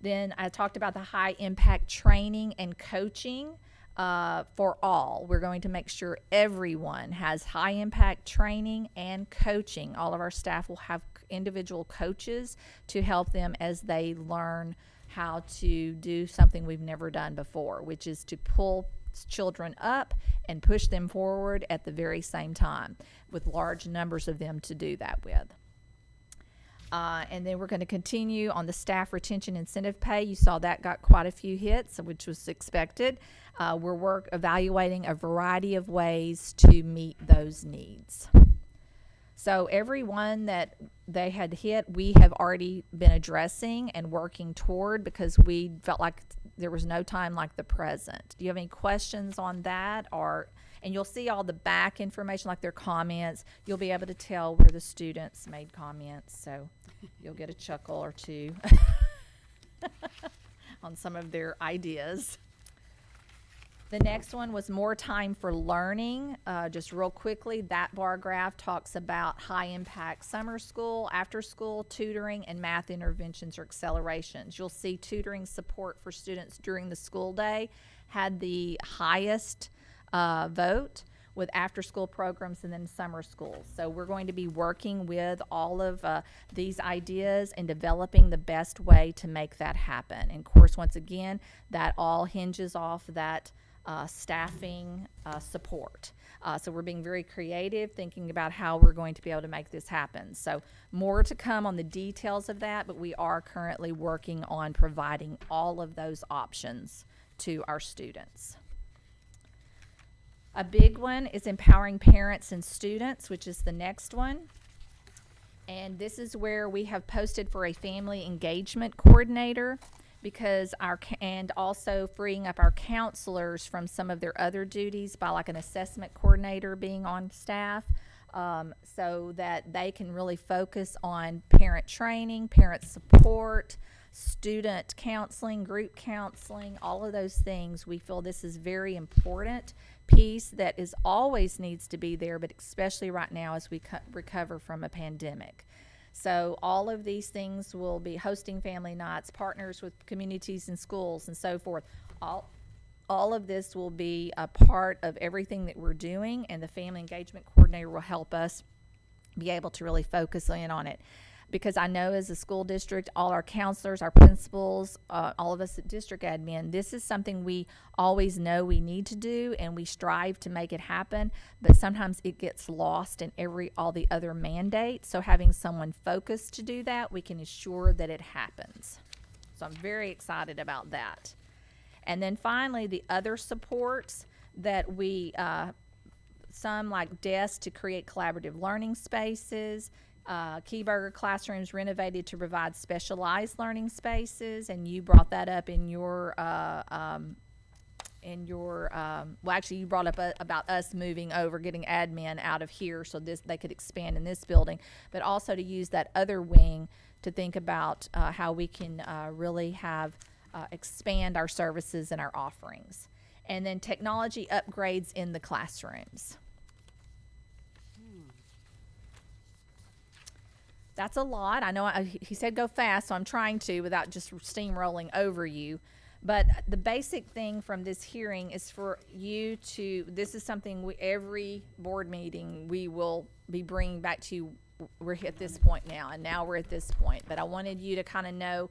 Then I talked about the high impact training and coaching. For all. We're going to make sure everyone has high impact training and coaching. All of our staff will have individual coaches to help them as they learn how to do something we've never done before, which is to pull children up and push them forward at the very same time, with large numbers of them to do that with. And then we're going to continue on the staff retention incentive pay. You saw that got quite a few hits, which was expected. We're evaluating a variety of ways to meet those needs. So every one that they had hit, we have already been addressing and working toward, because we felt like there was no time like the present. Do you have any questions on that? And you'll see all the back information, like their comments. You'll be able to tell where the students made comments, so you'll get a chuckle or two on some of their ideas. The next one was more time for learning. Just real quickly, that bar graph talks about high impact summer school, after school, tutoring, and math interventions or accelerations. You'll see tutoring support for students during the school day had the highest vote, with after school programs and then summer schools. So we're going to be working with all of these ideas and developing the best way to make that happen. And of course, once again, that all hinges off that staffing support. So we're being very creative, thinking about how we're going to be able to make this happen. So more to come on the details of that, but we are currently working on providing all of those options to our students. A big one is empowering parents and students, which is the next one. And this is where we have posted for a family engagement coordinator, because and also freeing up our counselors from some of their other duties by like an assessment coordinator being on staff, so that they can really focus on parent training, parent support, student counseling, group counseling, all of those things. We feel this is very important piece that is always needs to be there, but especially right now as we recover from a pandemic. So all of these things will be hosting family nights, partners with communities and schools and so forth. All of this will be a part of everything that we're doing, and the family engagement coordinator will help us be able to really focus in on it. because I know as a school district, all our counselors, our principals, all of us at district admin, this is something we always know we need to do, and we strive to make it happen, but sometimes it gets lost in all the other mandates. So having someone focused to do that, we can ensure that it happens. So I'm very excited about that. And then finally, the other supports that we, some like desks to create collaborative learning spaces, Keyburger classrooms renovated to provide specialized learning spaces, and you brought that up in your, well, actually you brought up about us moving over, getting admin out of here so they could expand in this building, but also to use that other wing to think about how we can really have expand our services and our offerings. And then technology upgrades in the classrooms. That's a lot. I know he said go fast, so I'm trying to without just steamrolling over you. But the basic thing from this hearing is for you to, this is something every board meeting we will be bringing back to you. We're at this point now, and now we're at this point. But I wanted you to kind of know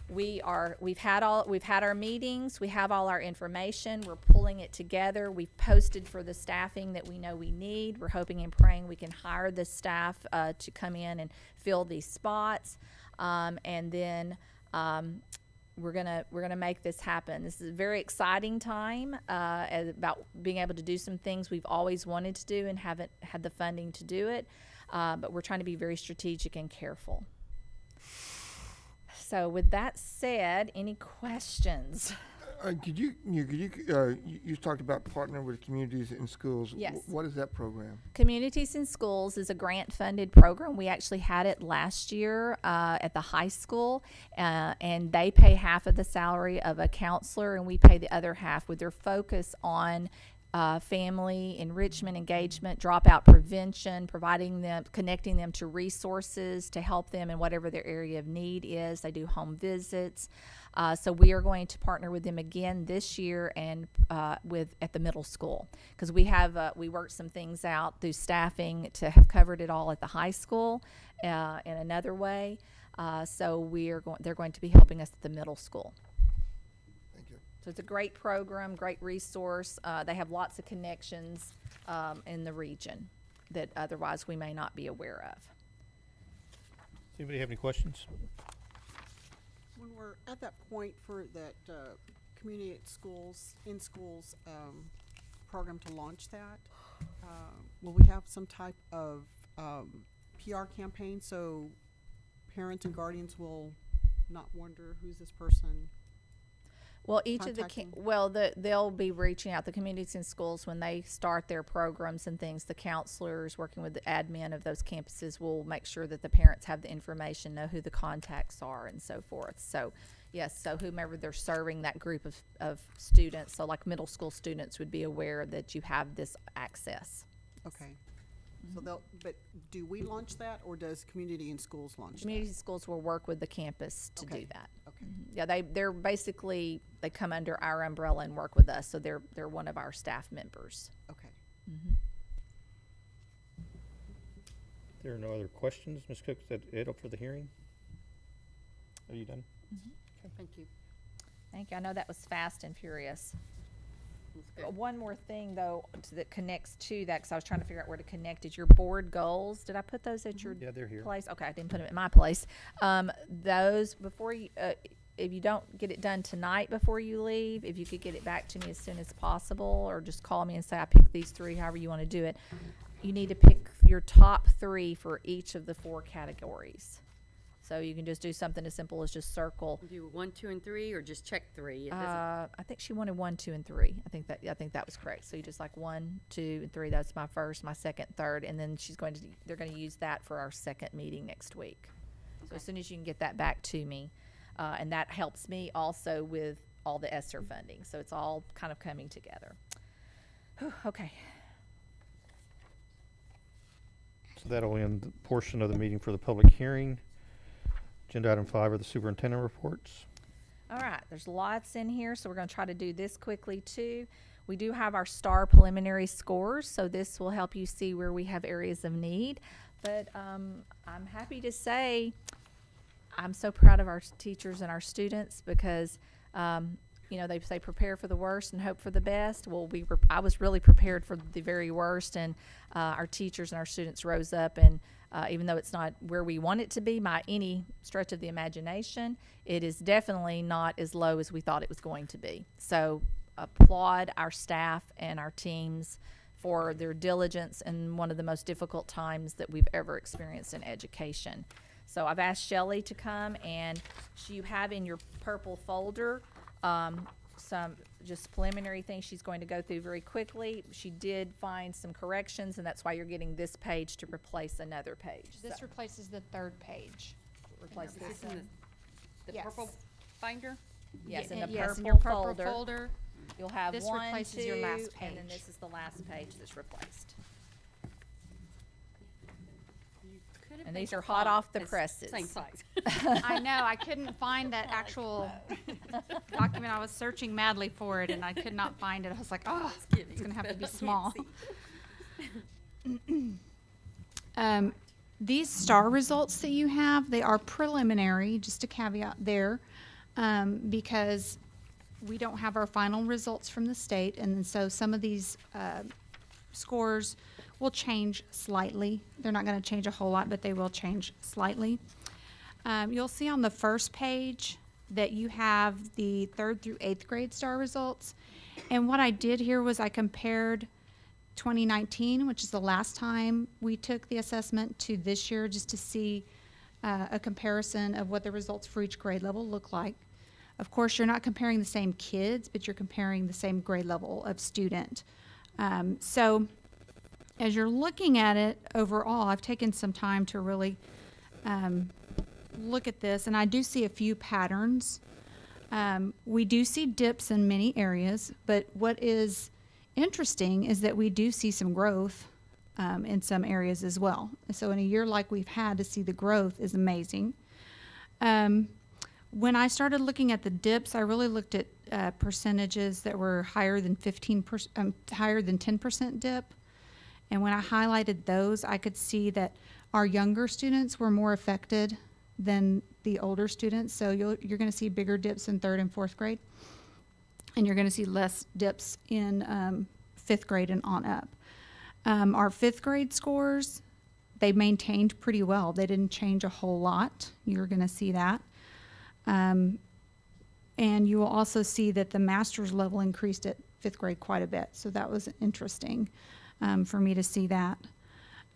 we've had our meetings, we have all our information, we're pulling it together, we've posted for the staffing that we know we need. We're hoping and praying we can hire the staff to come in and fill these spots, and then we're gonna make this happen. This is a very exciting time about being able to do some things we've always wanted to do and haven't had the funding to do it, but we're trying to be very strategic and careful. So with that said, any questions? You talked about partnering with communities in schools. Yes. What is that program? Communities in Schools is a grant-funded program. We actually had it last year at the high school, and they pay half of the salary of a counselor, and we pay the other half, with their focus on family enrichment, engagement, dropout prevention, connecting them to resources to help them in whatever their area of need is. They do home visits. So we are going to partner with them again this year and at the middle school, because we worked some things out through staffing to have covered it all at the high school in another way. So they're going to be helping us at the middle school. So it's a great program, great resource. They have lots of connections in the region that otherwise we may not be aware of. Does anybody have any questions? When we're at that point for that community in schools program to launch that, will we have some type of PR campaign so parents and guardians will not wonder who's this person? Well, they'll be reaching out, the communities in schools, when they start their programs and things. The counselors working with the admin of those campuses will make sure that the parents have the information, know who the contacts are, and so forth. So yes, so whomever they're serving, that group of students, so like middle school students, would be aware that you have this access. Okay. So but do we launch that, or does Community in Schools launch Community schools will work with the campus to do that. Okay. Yeah, they're basically, they come under our umbrella and work with us, so they're one of our staff members. Okay. There are no other questions. Ms. Cook, is that it for the hearing? Are you done? Thank you. Thank you. I know that was fast and furious. That's good. One more thing, though, that connects to that, because I was trying to figure out where to connect, is your board goals. Did I put those at your Yeah, they're here. place? Okay, I didn't put them at my place. Those, before you, if you don't get it done tonight before you leave, if you could get it back to me as soon as possible, or just call me and say, I picked these three, however you want to do it. You need to pick your top three for each of the 4 categories. So you can just do something as simple as just circle. Do 1, 2, and 3, or just check 3? It doesn't- I think she wanted 1, 2, and 3. I think that was correct. So you just like 1, 2, and 3. That's my first, my second, third, and then they're going to use that for our second meeting next week. So as soon as you can get that back to me, and that helps me also with all the ESSER funding. So it's all kind of coming together. Whew, okay. So that'll end the portion of the meeting for the public hearing. Agenda item 5 are the superintendent reports. All right, there's lots in here, so we're going to try to do this quickly too. We do have our STAR preliminary scores, so this will help you see where we have areas of need. But I'm happy to say I'm so proud of our teachers and our students because, you know, they say prepare for the worst and hope for the best. Well, I was really prepared for the very worst, and our teachers and our students rose up. And even though it's not where we want it to be by any stretch of the imagination, it is definitely not as low as we thought it was going to be. So applaud our staff and our teams for their diligence in one of the most difficult times that we've ever experienced in education. So I've asked Shelley to come, and you have in your purple folder some just preliminary things she's going to go through very quickly. She did find some corrections, and that's why you're getting this page to replace another page. This So, replaces the third page. replace Is this this in one. the Yes. purple binder? Yes, Ye- in the yes, purple your purple folder. folder. You'll have This one, replaces two, your last and then page. this is the last page that's replaced. Could've And made these the are hot font off the as presses. Same size. I know, I couldn't find that actual document. I was searching madly for it and I could not find it. I was like, oh, it's gonna have to be small. These star results that you have, they are preliminary, just a caveat there, because we don't have our final results from the state, and then so some of these scores will change slightly. They're not going to change a whole lot, but they will change slightly. You'll see on the first page that you have the 3rd through 8th grade star results, and what I did here was I compared 2019, which is the last time we took the assessment, to this year, just to see a comparison of what the results for each grade level look like. Of course, you're not comparing the same kids, but you're comparing the same grade level of student. So as you're looking at it overall, I've taken some time to really look at this, and I do see a few patterns. We do see dips in many areas, but what is interesting is that we do see some growth in some areas as well. So in a year like we've had, to see the growth is amazing. When I started looking at the dips, I really looked at percentages that were higher than 15%, higher than 10% dip. And when I highlighted those, I could see that our younger students were more affected than the older students. So you're going to see bigger dips in 3rd and 4th grade, and you're going to see less dips in 5th grade and on up. Our 5th grade scores, they maintained pretty well. They didn't change a whole lot. You're going to see that. And you will also see that the master's level increased at 5th grade quite a bit. So that was interesting for me to see that.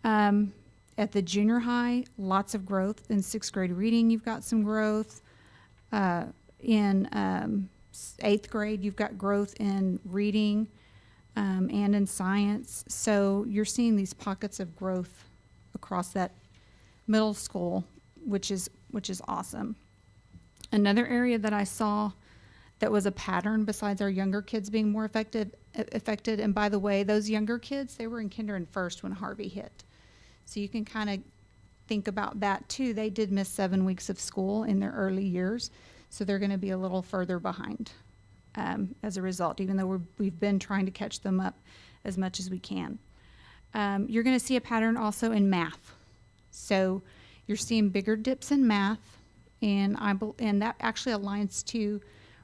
At the junior high, lots of growth. In 6th grade reading, you've got some growth. In 8th grade, you've got growth in reading and in science. So you're seeing these pockets of growth across that middle school, which is awesome. Another area that I saw that was a pattern besides our younger kids being more affected, and by the way, those younger kids, they were in kinder and first when Harvey hit. So you can kind of think about that too. They did miss 7 weeks of school in their early years, so they're going to be a little further behind as a result, even though we've been trying to catch them up as much as we can. You're going to see a pattern also in math. So you're seeing bigger dips in math, and that actually aligns to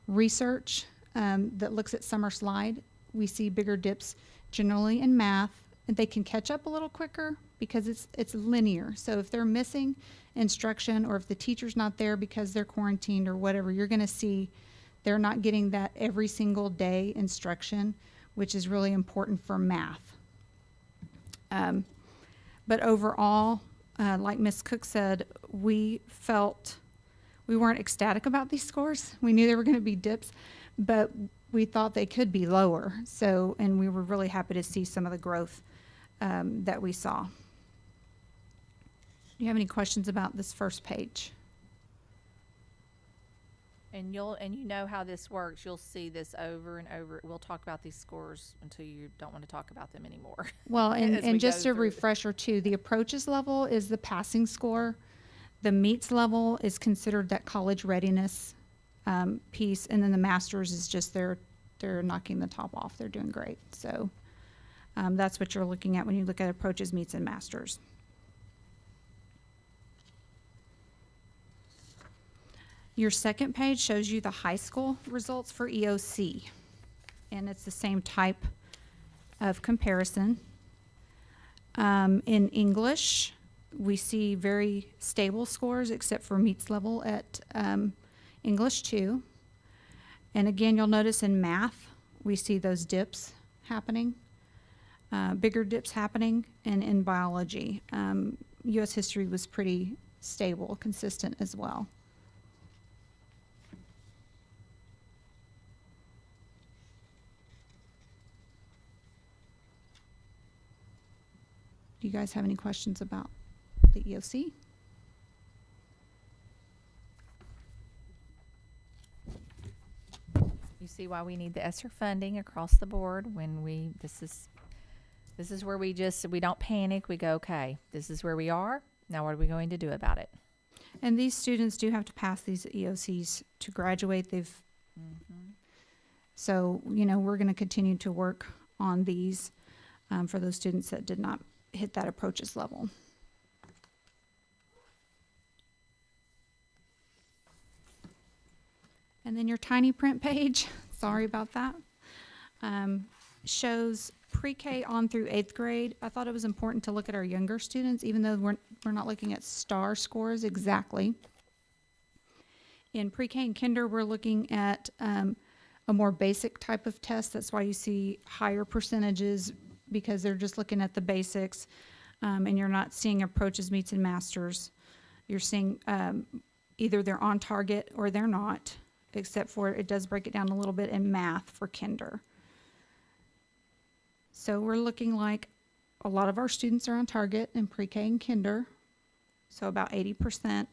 research that looks at summer slide. We see bigger dips generally in math, and they can catch up a little quicker because it's linear. So if they're missing instruction, or if the teacher's not there because they're quarantined or whatever, you're going to see they're not getting that every single day instruction, which is really important for math. But overall, like Ms. Cook said, we felt we weren't ecstatic about these scores. We knew there were going to be dips, but we thought they could be lower. So, and we were really happy to see some of the growth that we saw. Do you have any questions about this first page? And you know how this works. You'll see this over and over. We'll talk about these scores until you don't want to talk about them anymore. Well, as we and just go a through. refresher too, the approaches level is the passing score. The meets level is considered that college readiness piece, and then the masters is just they're knocking the top off. They're doing great. So that's what you're looking at when you look at approaches, meets, and masters. Your second page shows you the high school results for EOC. And it's the same type of comparison. In English, we see very stable scores except for meets level at English 2. And again, you'll notice in math, we see those dips happening, bigger dips happening, and in biology. U.S. history was pretty stable, consistent as well. Do you guys have any questions about the EOC? You see why we need the ESSER funding across the board when this is where we don't panic. We go, okay, this is where we are. Now what are we going to do about it? And these students do have to pass these EOCs to graduate. So, we're going to continue to work on these for those students that did not hit that approaches level. And then your tiny print page, sorry about that, shows pre-K on through 8th grade. I thought it was important to look at our younger students, even though we're not looking at star scores exactly. In pre-K and kinder, we're looking at a more basic type of test. That's why you see higher percentages, because they're just looking at the basics, and you're not seeing approaches, meets, and masters. You're seeing either they're on target or they're not, except for it does break it down a little bit in math for kinder. So we're looking like a lot of our students are on target in pre-K and kinder, so about 80%.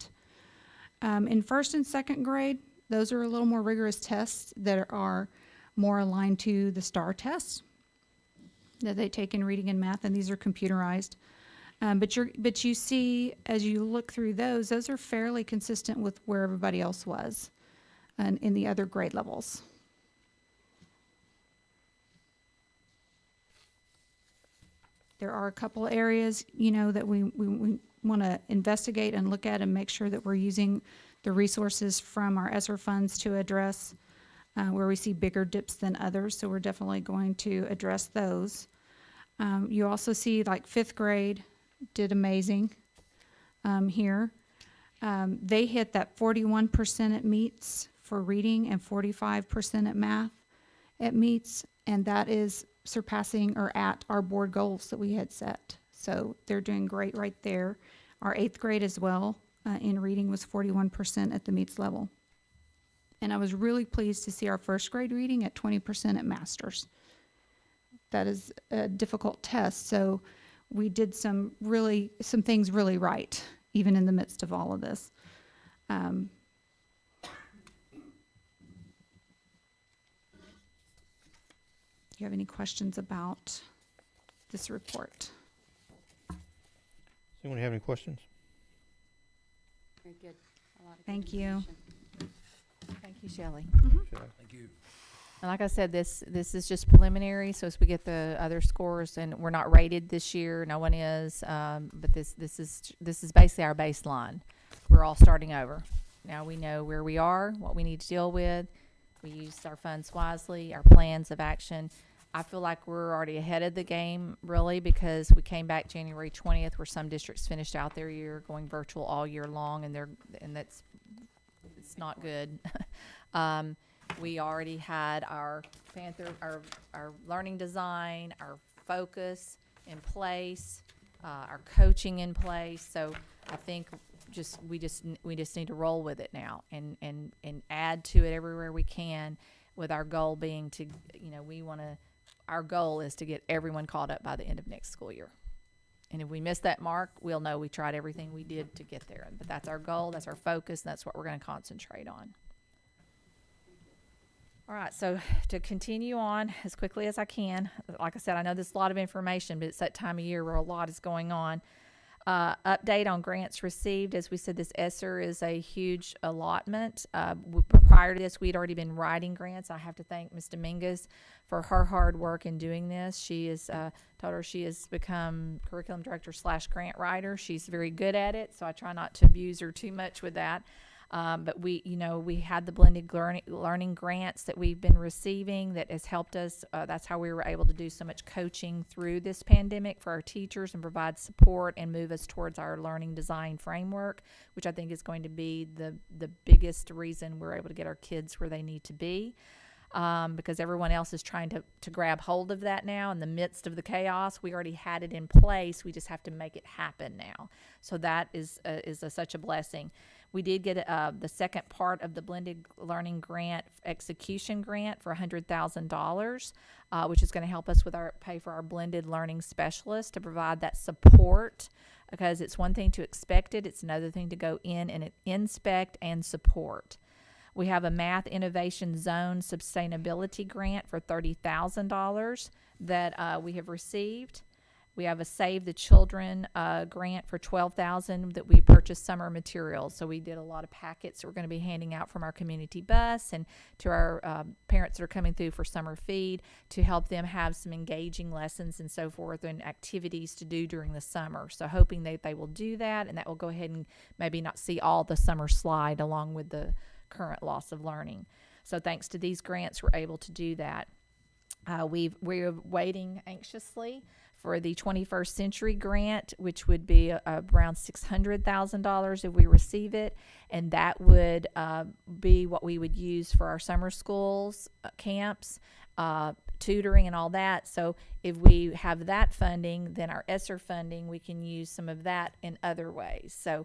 In first and second grade, those are a little more rigorous tests that are more aligned to the STAR tests that they take in reading and math, and these are computerized. But you see, as you look through those are fairly consistent with where everybody else was in the other grade levels. There are a couple areas, that we want to investigate and look at and make sure that we're using the resources from our ESSER funds to address where we see bigger dips than others. So we're definitely going to address those. You also see like 5th grade did amazing here. They hit that 41% at meets for reading and 45% at math at meets, and that is surpassing or at our board goals that we had set. So they're doing great right there. Our 8th grade as well in reading was 41% at the meets level. And I was really pleased to see our 1st grade reading at 20% at masters. That is a difficult test, so we did some things really right, even in the midst of all of this. Do you have any questions about this report? Does anyone have any questions? Very good. A lot of good Thank you. information. Thank you, Shelley. Thank you. And like I said, this is just preliminary, so as we get the other scores, and we're not rated this year, no one is, but this is basically our baseline. We're all starting over. Now we know where we are, what we need to deal with. We used our funds wisely, our plans of action. I feel like we're already ahead of the game, really, because we came back January 20th, where some districts finished out their year going virtual all year long, and it's not good. We already had our learning design, our focus in place, our coaching in place. So I think we just need to roll with it now and add to it everywhere we can, with our goal being to, our goal is to get everyone caught up by the end of next school year. And if we miss that mark, we'll know we tried everything we did to get there. But that's our goal, that's our focus, and that's what we're going to concentrate on. All right, so to continue on as quickly as I can, like I said, I know there's a lot of information, but it's that time of year where a lot is going on. Update on grants received. As we said, this ESSER is a huge allotment. Prior to this, we'd already been writing grants. I have to thank Ms. Dominguez for her hard work in doing this. She is, told her she has become curriculum director / grant writer. She's very good at it, so I try not to abuse her too much with that. But we had the blended learning grants that we've been receiving that has helped us. That's how we were able to do so much coaching through this pandemic for our teachers and provide support and move us towards our learning design framework, which I think is going to be the biggest reason we're able to get our kids where they need to be. Because everyone else is trying to grab hold of that now in the midst of the chaos. We already had it in place. We just have to make it happen now. So that is such a blessing. We did get the second part of the blended learning grant execution grant for $100,000, which is going to help us with pay for our blended learning specialist to provide that support. Because it's one thing to expect it, it's another thing to go in and inspect and support. We have a Math Innovation Zone Sustainability Grant for $30,000 that we have received. We have a Save the Children grant for $12,000 that we purchased summer materials. So we did a lot of packets that we're going to be handing out from our community bus and to our parents that are coming through for summer feed to help them have some engaging lessons and so forth and activities to do during the summer. So hoping that they will do that, and that will go ahead and maybe not see all the summer slide along with the current loss of learning. So thanks to these grants, we're able to do that. We're waiting anxiously for the 21st Century Grant, which would be around $600,000 if we receive it, and that would be what we would use for our summer schools, camps, tutoring and all that. So if we have that funding, then our ESSER funding, we can use some of that in other ways. So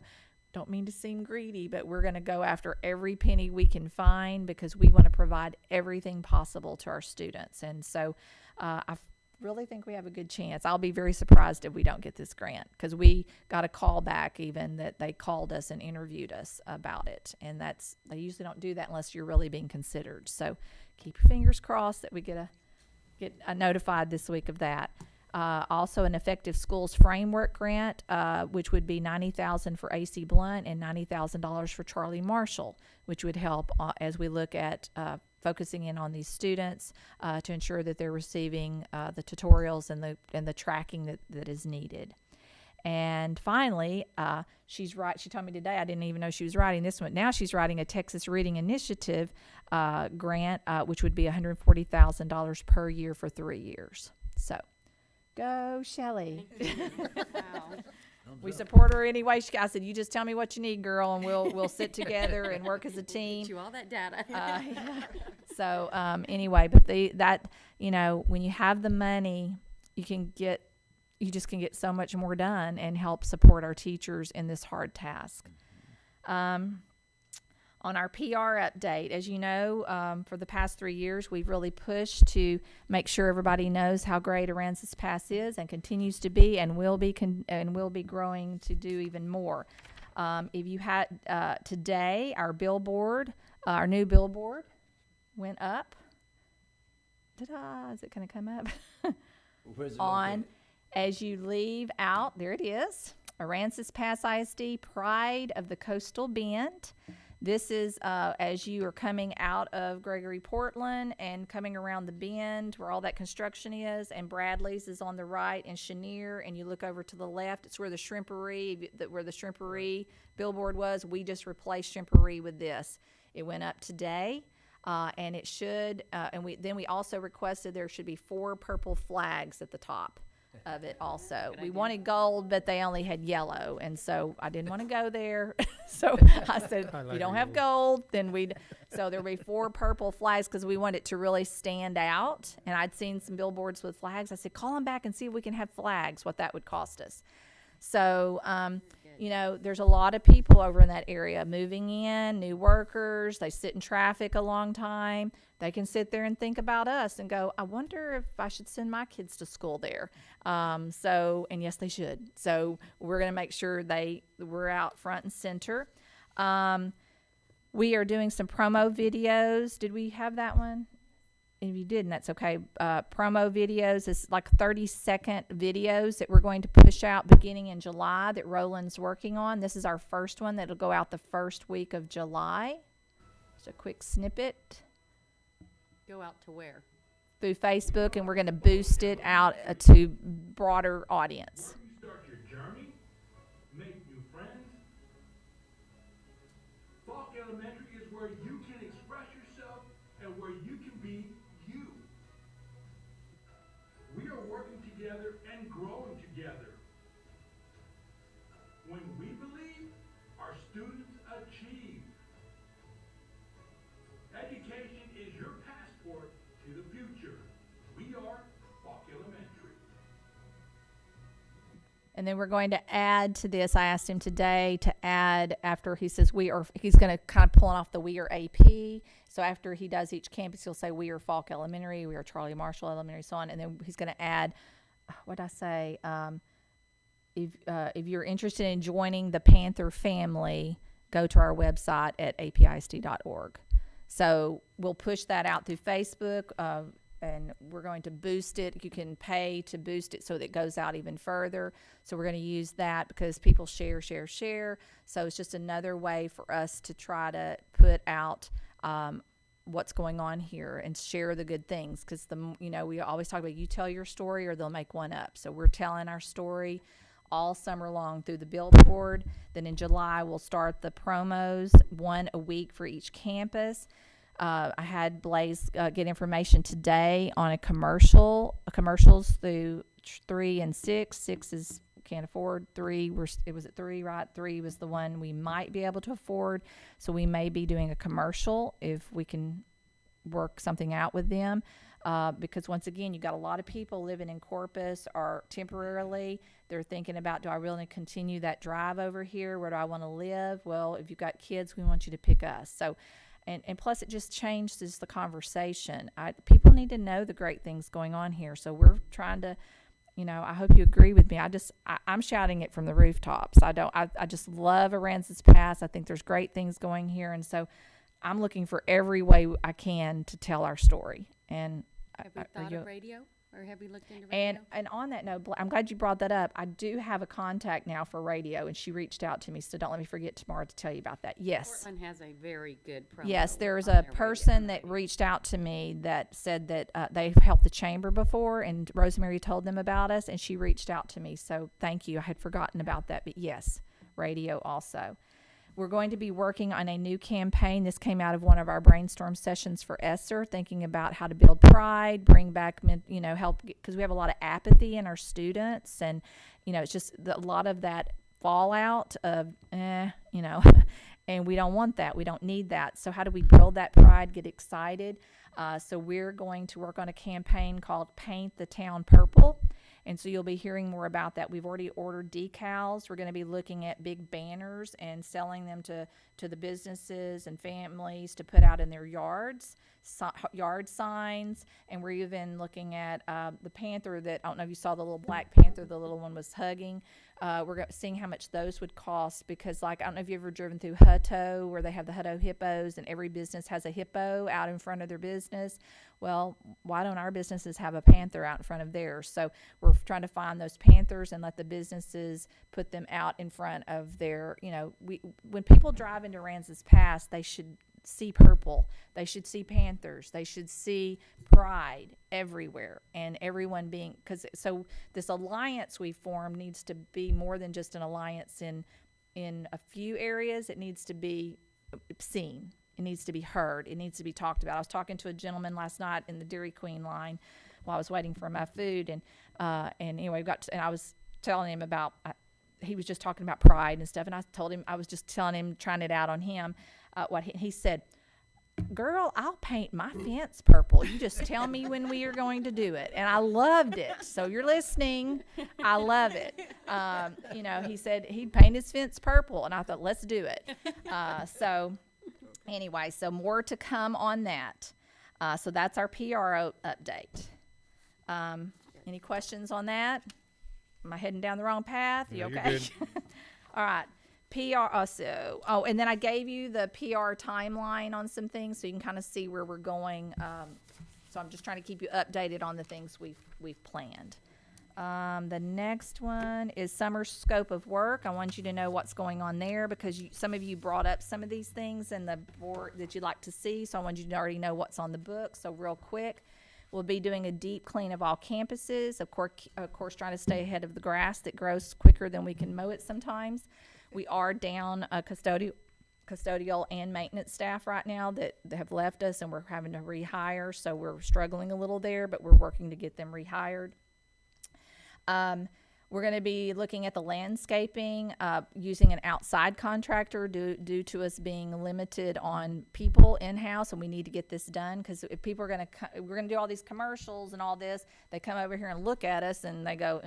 don't mean to seem greedy, but we're going to go after every penny we can find because we want to provide everything possible to our students. And so I really think we have a good chance. I'll be very surprised if we don't get this grant because we got a call back even that they called us and interviewed us about it. And they usually don't do that unless you're really being considered. So keep your fingers crossed that we get notified this week of that. Also an Effective Schools Framework grant, which would be $90,000 for AC Blunt and $90,000 for Charlie Marshall, which would help as we look at focusing in on these students to ensure that they're receiving the tutorials and the tracking that is needed. And finally, she told me today, I didn't even know she was writing this one. Now she's writing a Texas Reading Initiative grant, which would be $140,000 per year for 3 years. So go, Shelley. Wow. We support her anyway. I said, you just tell me what you need, girl, and we'll sit together and work as a team. Get you all that data. So anyway, but when you have the money, you just can get so much more done and help support our teachers in this hard task. On our PR update, as you know, for the past 3 years, we've really pushed to make sure everybody knows how great Aransas Pass is and continues to be and will be growing to do even more. If you had today, our new billboard went up. Ta-da! Is it going to come up? As you leave out, there it is. Aransas Pass ISD, Pride of the Coastal Bend. This is as you are coming out of Gregory Portland and coming around the bend where all that construction is, and Bradley's is on the right, and Chenier, and you look over to the left, it's where the Shrimpery billboard was. We just replaced Shrimpery with this. It went up today, and it should, and we also requested there should be 4 purple flags at the top of it also. We wanted gold, but they only had yellow, and so I didn't want to go there. So I said, if you don't have gold, then so there'll be 4 purple flags because we want it to really stand out. And I'd seen some billboards with flags. I said, call them back and see if we can have flags, what that would cost us. So, there's a lot of people over in that area moving in, new workers. They sit in traffic a long time. They can sit there and think about us and go, I wonder if I should send my kids to school there. And yes, they should. So we're going to make sure we're out front and center. We are doing some promo videos. Did we have that one? If you didn't, that's okay. Promo videos is like 30-second videos that we're going to push out beginning in July that Roland's working on. This is our first one that'll go out the first week of July. Just a quick snippet. Go out to where? Through Facebook, and we're going to boost it out to broader audience. Where you start your journey, make new friends, talk And then we're going to add to this, I asked him today to add after he says he's going to kind of pulling off the we are AP. So after he does each campus, he'll say we are Falk Elementary, we are Charlie Marshall Elementary, so on. And then he's going to add, what did I say? If you're interested in joining the Panther family, go to our website at APISD.org. So we'll push that out through Facebook, and we're going to boost it. You can pay to boost it so that it goes out even further. So we're going to use that because people share. So it's just another way for us to try to put out what's going on here and share the good things. Because we always talk about you tell your story or they'll make one up. So we're telling our story all summer long through the billboard. Then in July we'll start the promos, one a week for each campus. I had Blaze get information today on commercials through 3 and 6. 6 is can't afford. 3 it was at 3, right? 3 was the one we might be able to afford. So we may be doing a commercial if we can work something out with them. Because once again, you got a lot of people living in Corpus or temporarily. They're thinking about, do I really continue that drive over here? Where do I want to live? Well, if you've got kids, we want you to pick us. So. And plus, it just changes the conversation. People need to know the great things going on here. So we're trying to, I hope you agree with me. I'm shouting it from the rooftops. I just love Aransas Pass. I think there's great things going here. And so I'm looking for every way I can to tell our story. And Have we thought of radio? Or have we looked into radio? And on that note, I'm glad you brought that up. I do have a contact now for radio, and she reached out to me, so don't let me forget tomorrow to tell you about that. Yes. Portland has a very good promo. Yes, there's on a their person radio. that reached out to me that said that they've helped the chamber before, and Rosemary told them about us, and she reached out to me. So thank you. I had forgotten about that, but yes, radio also. We're going to be working on a new campaign. This came out of one of our brainstorm sessions for ESSER, thinking about how to build pride, bring back, help, because we have a lot of apathy in our students. And, it's just a lot of that fallout of, and we don't want that. We don't need that. So how do we build that pride, get excited? So we're going to work on a campaign called Paint the Town Purple. And so you'll be hearing more about that. We've already ordered decals. We're going to be looking at big banners and selling them to the businesses and families to put out in their yards, yard signs. And we're even looking at the panther that, I don't know if you saw the little black panther the little one was hugging. We're seeing how much those would cost because, I don't know if you've ever driven through Hutto where they have the Hutto hippos and every business has a hippo out in front of their business. Well, why don't our businesses have a panther out in front of theirs? So we're trying to find those panthers and let the businesses put them out in front of their, when people drive into Aransas Pass, they should see purple. They should see panthers. They should see pride everywhere and everyone being, so this alliance we formed needs to be more than just an alliance in a few areas. It needs to be seen. It needs to be heard. It needs to be talked about. I was talking to a gentleman last night in the Dairy Queen line while I was waiting for my food, and anyway, I was telling him about. He was just talking about pride and stuff, and I told him I was just telling him, trying it out on him. What he said, "Girl, I'll paint my fence purple. You just tell me when we are going to do it." And I loved it. So you're listening. I love it. He said he'd paint his fence purple, and I thought, let's do it. Anyway, so more to come on that. So that's our PRO update. Any questions on that? Am I heading down the wrong path? You No, okay? you're good. All right. And then I gave you the PR timeline on some things so you can kind of see where we're going. So I'm just trying to keep you updated on the things we've planned. The next one is summer scope of work. I want you to know what's going on there because some of you brought up some of these things in the board that you'd like to see. So I want you to already know what's on the book. So real quick, we'll be doing a deep clean of all campuses. Of course, trying to stay ahead of the grass that grows quicker than we can mow it sometimes. We are down a custodial and maintenance staff right now that have left us, and we're having to rehire. So we're struggling a little there, but we're working to get them rehired. We're going to be looking at the landscaping, using an outside contractor due to us being limited on people in-house, and we need to get this done, because if people are going to, we're going to do all these commercials and all this, they come over here and look at us and they go,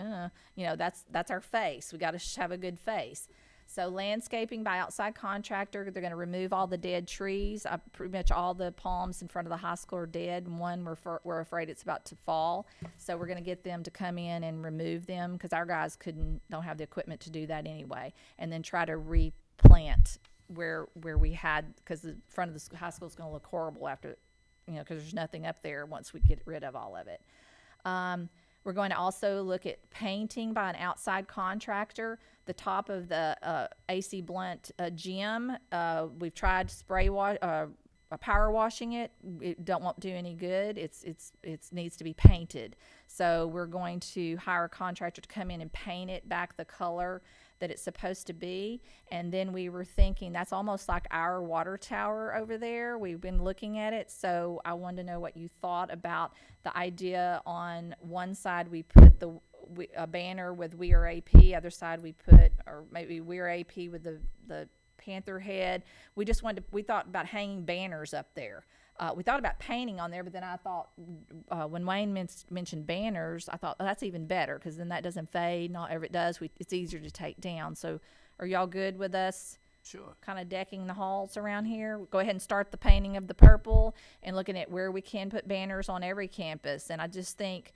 that's our face. We got to have a good face. So landscaping by outside contractor, they're going to remove all the dead trees. Pretty much all the palms in front of the high school are dead, and one we're afraid it's about to fall. So we're going to get them to come in and remove them, because our guys don't have the equipment to do that anyway. And then try to replant where we had, because the front of the high school is going to look horrible after, because there's nothing up there once we get rid of all of it. We're going to also look at painting by an outside contractor. The top of the AC Blunt gym, we've tried power washing it. It won't do any good. It needs to be painted. So we're going to hire a contractor to come in and paint it back the color that it's supposed to be. And then we were thinking that's almost like our water tower over there. We've been looking at it, so I wanted to know what you thought about the idea. On one side we put a banner with "We Are AP," other side we put, or maybe "We Are AP" with the panther head. We thought about hanging banners up there. We thought about painting on there, but then I thought, when Wayne mentioned banners, I thought, that's even better, because then that doesn't fade. Not ever it does. It's easier to take down. So are y'all good with us kind of decking the halls around here? Go ahead and start the painting of the purple and looking at where we can put banners on every campus. And I just think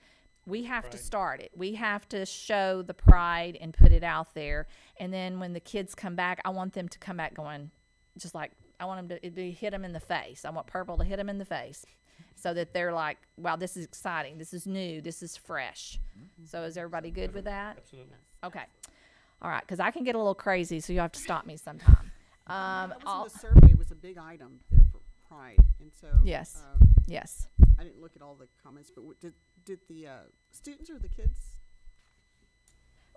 we have to start it. We have to show the pride and put it out there. And then when the kids come back, I want them to come back going, just like, I want them to hit them in the face. I want purple to hit them in the face, so that they're like, wow, this is exciting. This is new. This is fresh. So is everybody good with that? Absolutely. Okay. All right, because I can get a little crazy, so you'll have to stop me sometime. That was in the survey, was a big item there for pride, and so. Yes. Yes. I didn't look at all the comments, but did the students or the kids?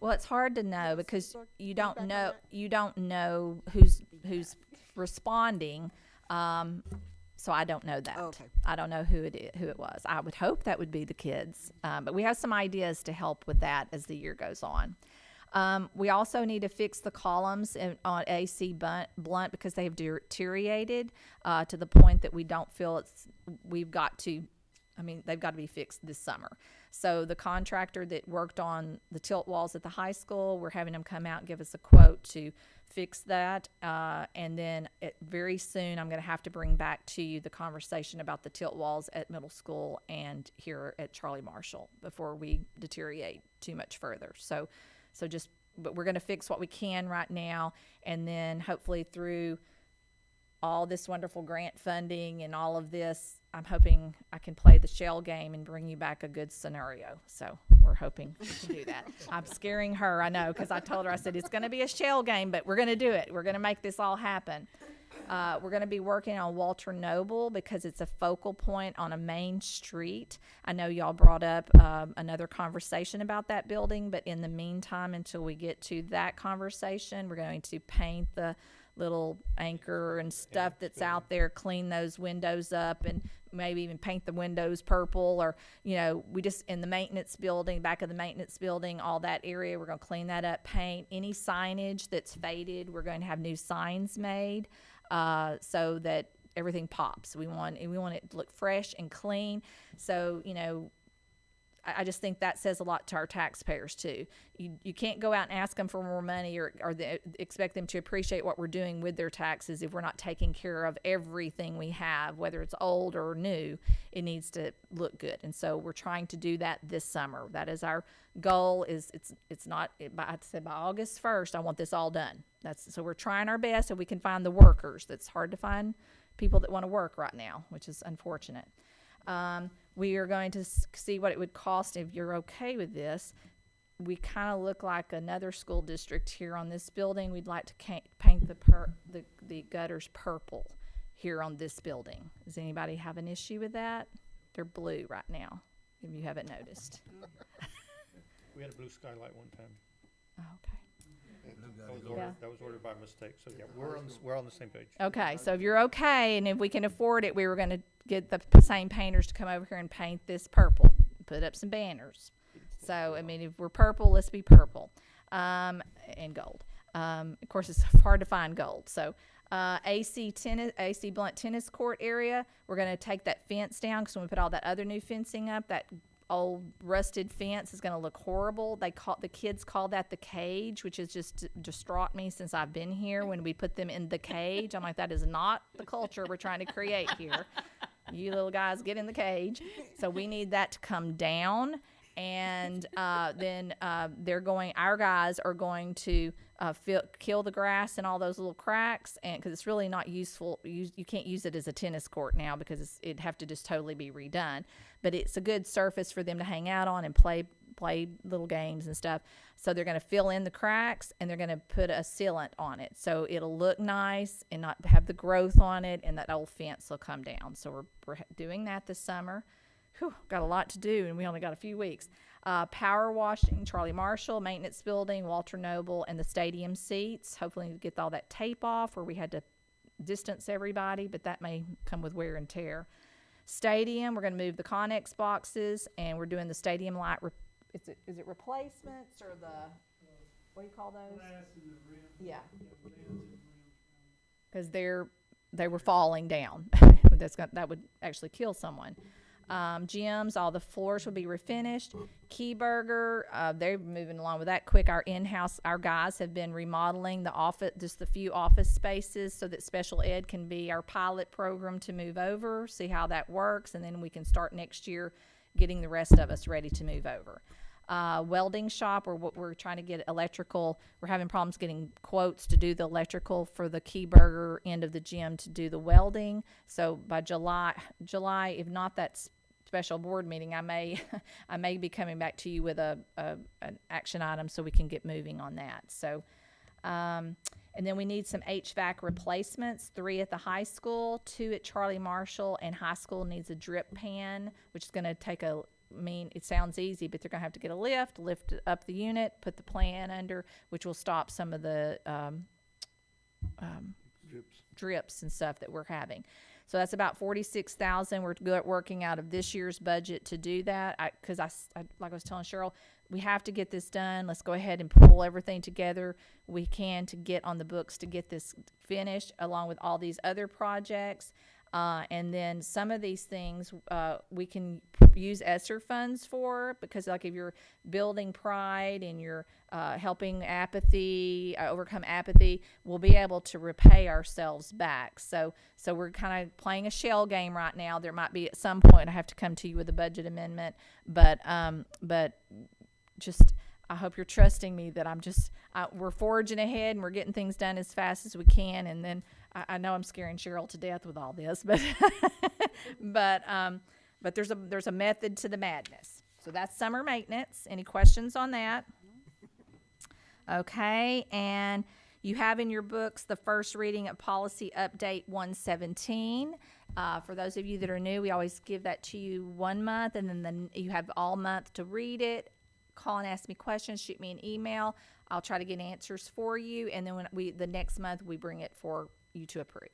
Well, it's hard to know, because Feedback you don't on know that? who's responding. So I don't know that. Oh, okay. I don't know who it was. I would hope that would be the kids, but we have some ideas to help with that as the year goes on. We also need to fix the columns on AC Blunt, because they have deteriorated to the point that we don't feel they've got to be fixed this summer. So the contractor that worked on the tilt walls at the high school, we're having them come out and give us a quote to fix that. And then very soon I'm going to have to bring back to you the conversation about the tilt walls at middle school and here at Charlie Marshall before we deteriorate too much further. But we're going to fix what we can right now, and then hopefully through all this wonderful grant funding and all of this, I'm hoping I can play the shell game and bring you back a good scenario. So we're hoping to do that. I'm scaring her, I know, because I told her, I said, it's going to be a shell game, but we're going to do it. We're going to make this all happen. We're going to be working on Walter Noble, because it's a focal point on a main street. I know y'all brought up another conversation about that building, but in the meantime, until we get to that conversation, we're going to paint the little anchor and stuff that's out there, clean those windows up, and maybe even paint the windows purple, or we just, in the maintenance building, back of the maintenance building, all that area, we're going to clean that up, paint any signage that's faded. We're going to have new signs made so that everything pops. We want it to look fresh and clean. So I just think that says a lot to our taxpayers too. You can't go out and ask them for more money or expect them to appreciate what we're doing with their taxes if we're not taking care of everything we have, whether it's old or new. It needs to look good, and so we're trying to do that this summer. That is our goal. I said by August 1st, I want this all done. So we're trying our best, so we can find the workers. That's hard to find people that want to work right now, which is unfortunate. We are going to see what it would cost if you're okay with this. We kind of look like another school district here on this building. We'd like to paint the gutters purple here on this building. Does anybody have an issue with that? They're blue right now, if you haven't noticed. We had a blue skylight one time. Oh, okay. That was ordered by mistake. So yeah, we're on the same page. Okay, so if you're okay, and if we can afford it, we were going to get the same painters to come over here and paint this purple, put up some banners. So, I mean, if we're purple, let's be purple, and gold. Of course, it's hard to find gold. So, AC Blunt tennis court area, we're going to take that fence down because when we put all that other new fencing up, that old rusted fence is going to look horrible. The kids call that the cage, which has just distraught me since I've been here. When we put them in the cage, I'm like, that is not the culture we're trying to create here. You little guys, get in the cage. So we need that to come down. And then our guys are going to kill the grass and all those little cracks, and because it's really not useful. You can't use it as a tennis court now because it'd have to just totally be redone. But it's a good surface for them to hang out on and play little games and stuff. So they're going to fill in the cracks, and they're going to put a sealant on it. So it'll look nice and not have the growth on it, and that old fence will come down. So we're doing that this summer. Whew, got a lot to do, and we only got a few weeks. Power washing, Charlie Marshall, maintenance building, Walter Noble, and the stadium seats. Hopefully we get all that tape off where we had to distance everybody, but that may come with wear and tear. Stadium, we're going to move the Connex boxes, and we're doing the stadium light. Is it replacements or what do you call those? Yeah. Because they were falling down. That would actually kill someone. Gyms, all the floors will be refinished. Keyburger, they're moving along with that quick. Our guys have been remodeling the office, just the few office spaces, so that special ed can be our pilot program to move over, see how that works, and then we can start next year getting the rest of us ready to move over. Welding shop, or what we're trying to get electrical. We're having problems getting quotes to do the electrical for the Keyburger end of the gym to do the welding. So by July, if not that special board meeting, I may be coming back to you with an action item so we can get moving on that. So, and then we need some HVAC replacements, 3 at the high school, 2 at Charlie Marshall, and high school needs a drip pan, which is going to take it sounds easy, but they're going to have to get a lift up the unit, put the plan under, which will stop some of the drips and stuff that we're having. So that's about $46,000. We're working out of this year's budget to do that. Because like I was telling Cheryl, we have to get this done. Let's go ahead and pull everything together we can to get on the books to get this finished, along with all these other projects. And then some of these things we can use ESSER funds for, because like if you're building pride and you're helping overcome apathy, we'll be able to repay ourselves back. So we're kind of playing a shell game right now. There might be at some point I have to come to you with a budget amendment, but just I hope you're trusting me that we're forging ahead and we're getting things done as fast as we can. And then I know I'm scaring Cheryl to death with all this, but but there's a method to the madness. So that's summer maintenance. Any questions on that? Okay, and you have in your books the first reading of Policy Update 117. For those of you that are new, we always give that to you 1 month, and then you have all month to read it. Call and ask me questions, shoot me an email. I'll try to get answers for you, and then the next month we bring it for you to approve.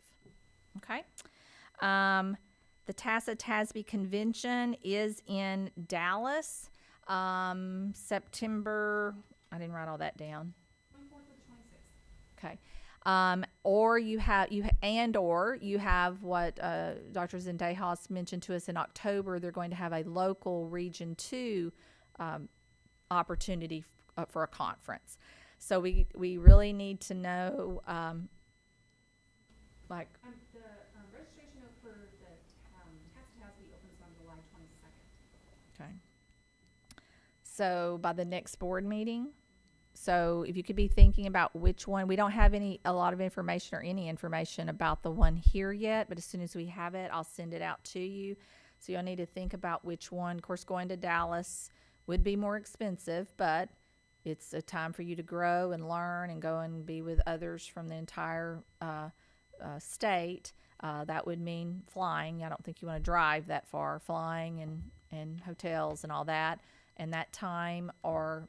Okay? The TASA-TASB convention is in Dallas, September. I didn't write all that down. 24th to the 26th. Okay. Or you have what Dr. Zendejas mentioned to us in October. They're going to have a local Region 2 opportunity for a conference. So we really need to know, The registration for the TASB opens on July 22nd. okay. So by the next board meeting. So if you could be thinking about which one, we don't have a lot of information or any information about the one here yet, but as soon as we have it, I'll send it out to you. So you'll need to think about which one. Of course, going to Dallas would be more expensive, but it's a time for you to grow and learn and go and be with others from the entire state. That would mean flying. I don't think you want to drive that far, flying and hotels and all that, and that time or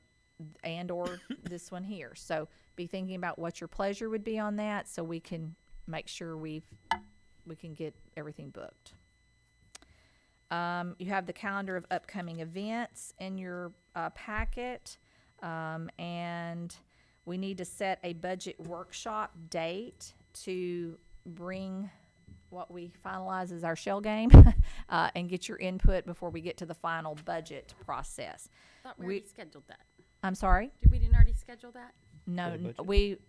this one here. So be thinking about what your pleasure would be on that, so we can make sure we can get everything booked. You have the calendar of upcoming events in your packet. And we need to set a budget workshop date to bring what we finalize as our shell game and get your input before we get to the final budget process. Thought we already scheduled that. I'm sorry? We didn't already schedule that? No, For the budget?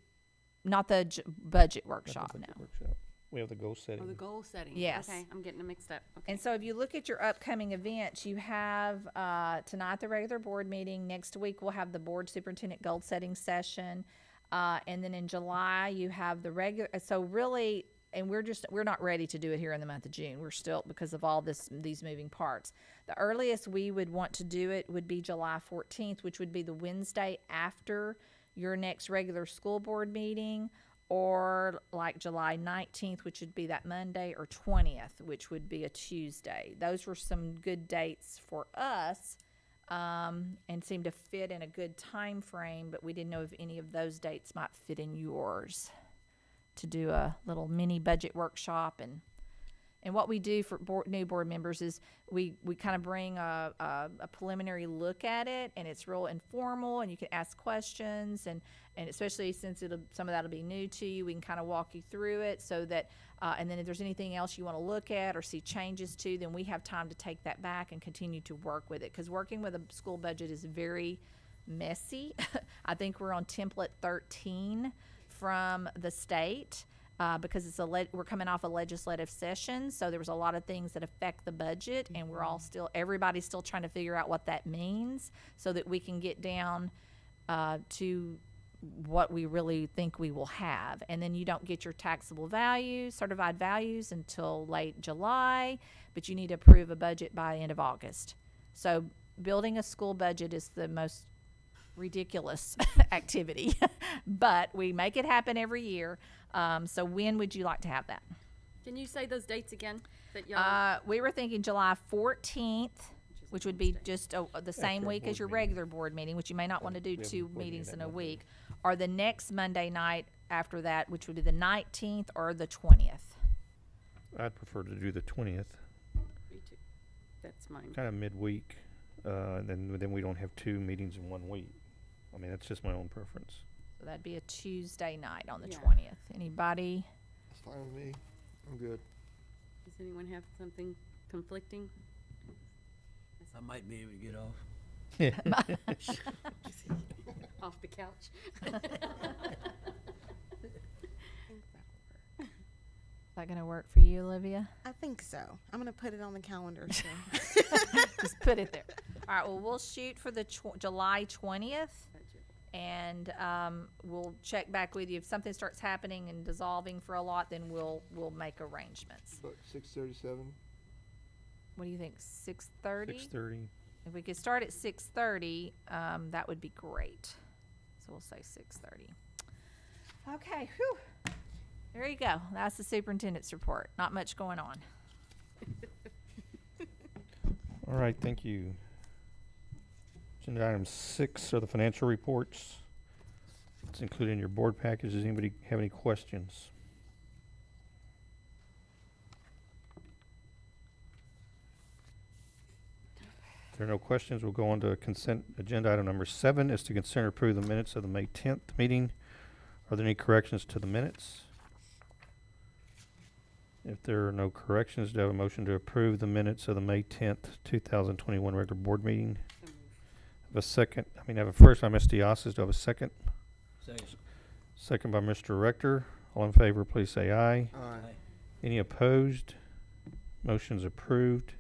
not the budget workshop, no. Workshop. We have the goal setting. Oh, the goal setting. Yes. Okay, I'm getting them mixed up. Okay. And so if you look at your upcoming events, you have tonight the regular board meeting. Next week we'll have the board superintendent goal setting session. And then in July you have the regular, so really, and we're not ready to do it here in the month of June. We're still, because of all these moving parts. The earliest we would want to do it would be July 14th, which would be the Wednesday after your next regular school board meeting, or like July 19th, which would be that Monday, or 20th, which would be a Tuesday. Those were some good dates for us, and seemed to fit in a good time frame, but we didn't know if any of those dates might fit in yours to do a little mini budget workshop. And what we do for new board members is we kind of bring a preliminary look at it, and it's real informal, and you can ask questions, and especially since some of that will be new to you, we can kind of walk you through it so that, and then if there's anything else you want to look at or see changes to, then we have time to take that back and continue to work with it. Because working with a school budget is very messy. I think we're on template 13 from the state. Because we're coming off a legislative session, so there was a lot of things that affect the budget, and everybody's still trying to figure out what that means so that we can get down to what we really think we will have. And then you don't get your taxable values, certified values, until late July, but you need to approve a budget by the end of August. So building a school budget is the most ridiculous activity, but we make it happen every year. So when would you like to have that? Can you say those dates again? That y'all, We were thinking July 14th, which would be just the same our week as board your meeting. regular board meeting, which you may not want to do We have a two board meeting meetings that in a Monday. week, or the next Monday night after that, which would be the 19th or the 20th. I'd prefer to do the 20th, me too. That's mine. kind of midweek, and then we don't have two meetings in 1 week. I mean, that's just my own preference. So that'd be a Tuesday night on the Yeah. 20th. Anybody? That's fine with me. I'm good. Does anyone have something conflicting? I might be able to get off. Off the couch? Is that gonna work for you, Olivia? I think so. I'm gonna put it on the calendar. So. Just put it there. All right, well, we'll shoot for the July 20th, and we'll check back with you. If something starts happening and dissolving for a lot, then we'll make arrangements. But 6:37. What do you think, 6:30? 6:30. If we could start at 6:30, that would be great. So we'll say 6:30. Okay, whew. There you go. That's the superintendent's report. Not much going on. All right, thank you. Agenda item 6 are the financial reports. It's included in your board package. Does anybody have any questions? If there are no questions, we'll go on to consent agenda item number 7 is to consider and approve the minutes of the May 10th meeting. Are there any corrections to the minutes? If there are no corrections, do I have a motion to approve the minutes of the May 10th, 2021 regular board meeting? Have a second, I have a first by Ms. Diasas. Do I have a second? Second. Second by Mr. Rector. All in favor, please say aye. Aye. Any opposed? Motion's approved.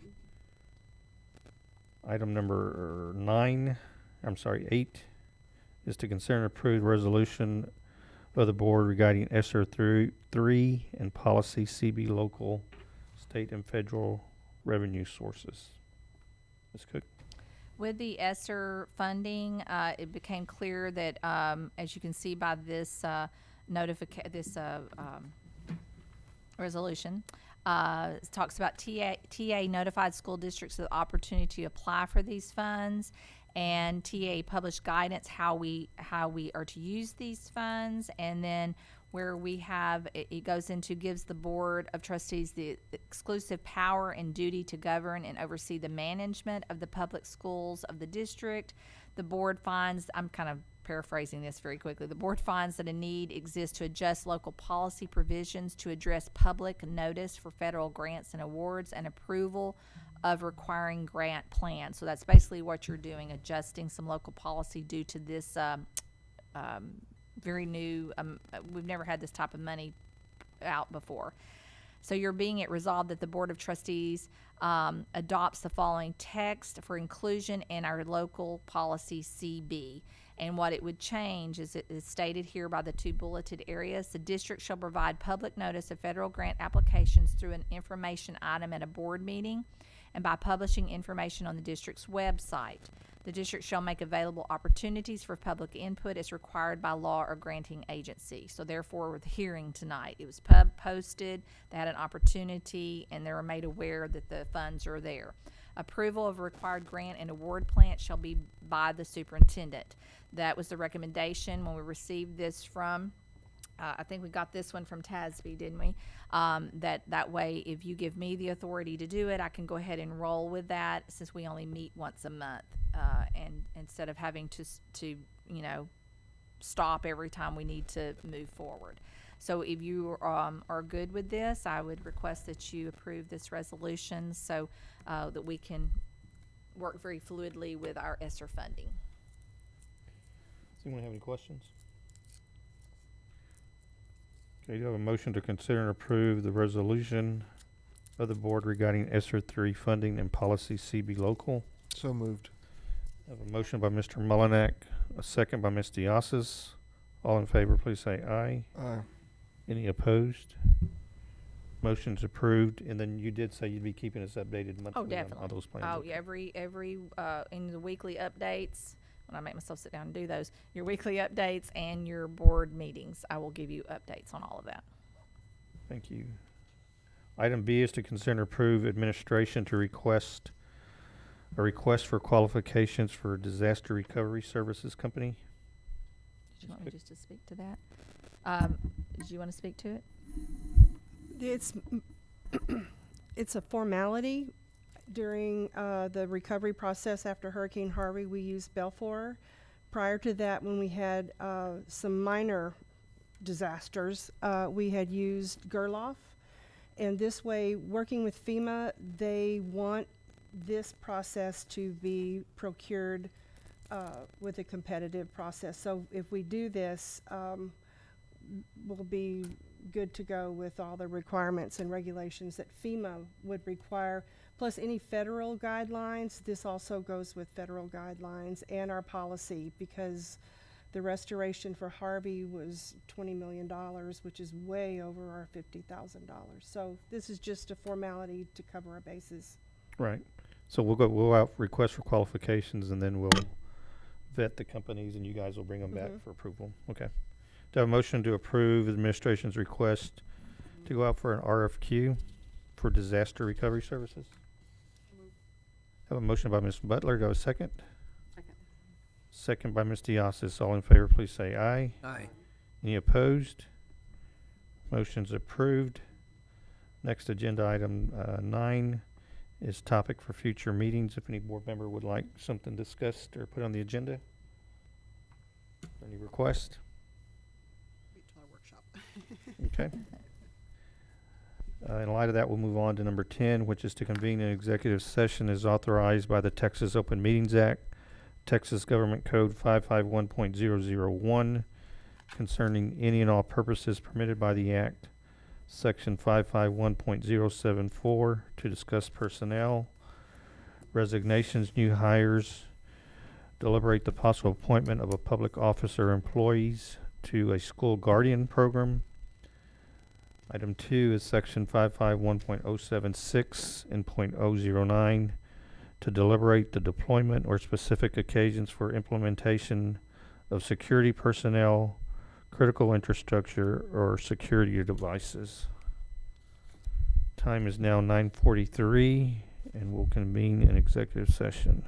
Item number 8 is to consider and approve resolution of the board regarding ESSER 3 and policy CB local, state, and federal revenue sources. Ms. Cook? With the ESSER funding, it became clear that, as you can see by this resolution, it talks about TA notified school districts of the opportunity to apply for these funds, and TA published guidance how we are to use these funds, and then where we have, it goes into, gives the Board of Trustees the exclusive power and duty to govern and oversee the management of the public schools of the district. The board finds, I'm kind of paraphrasing this very quickly, the board finds that a need exists to adjust local policy provisions to address public notice for federal grants and awards and approval of requiring grant plans. So that's basically what you're doing, adjusting some local policy due to this very new, we've never had this type of money out before. So you're being it resolved that the Board of Trustees adopts the following text for inclusion in our local policy CB. And what it would change is, it is stated here by the two bulleted areas. The district shall provide public notice of federal grant applications through an information item at a board meeting and by publishing information on the district's website. The district shall make available opportunities for public input as required by law or granting agency. So therefore, with the hearing tonight, it was posted, they had an opportunity, and they were made aware that the funds are there. Approval of required grant and award plan shall be by the superintendent. That was the recommendation when we received this from, I think we got this one from TASB, didn't we? That way, if you give me the authority to do it, I can go ahead and roll with that, since we only meet once a month. And instead of having to stop every time we need to move forward. So if you are good with this, I would request that you approve this resolution so that we can work very fluidly with our ESSER funding. Does anyone have any questions? Okay, do you have a motion to consider and approve the resolution of the board regarding ESSER 3 funding and policy CB local? So moved. I have a motion by Mr. Mullinack, a second by Ms. Diossis. All in favor, please say aye. Aye. Any opposed? Motion's approved. And then you did say you'd be keeping us updated monthly Definitely. on those plans. Oh, okay. yeah, every in the weekly updates, when I make myself sit down and do those, your weekly updates and your board meetings, I will give you updates on all of that. Thank you. Item B is to consider and approve administration to request a request for qualifications for disaster recovery services company. Did you want me just to speak to that? Did you want to speak to it? It's a formality. During the recovery process after Hurricane Harvey, we used Belfour. Prior to that, when we had some minor disasters, we had used Gerloff. And this way, working with FEMA, they want this process to be procured with a competitive process. So if we do this, we'll be good to go with all the requirements and regulations that FEMA would require, plus any federal guidelines. This also goes with federal guidelines and our policy, because the restoration for Harvey was $20 million, which is way over our $50,000. So this is just a formality to cover our bases. Right. So we'll out request for qualifications, and then we'll vet the companies, and you guys will bring them back for approval. Okay. Do I have a motion to approve administration's request to go out for an RFQ for disaster recovery services? Have a motion by Ms. Butler. Do I have a second? Second. Second by Ms. Diossis. All in favor, please say aye. Aye. Any opposed? Motion's approved. Next agenda item 9 is topic for future meetings. If any board member would like something discussed or put on the agenda. Any request? Wait till our workshop. Okay. In light of that, we'll move on to number 10, which is to convene an executive session as authorized by the Texas Open Meetings Act, Texas Government Code 551.001, concerning any and all purposes permitted by the Act, Section 551.074, to discuss personnel, resignations, new hires, deliberate the possible appointment of a public officer or employees to a school guardian program. Item 2 is Section 551.076 and .009, to deliberate the deployment or specific occasions for implementation of security personnel, critical infrastructure, or security devices. Time is now 9:43, and we'll convene an executive session.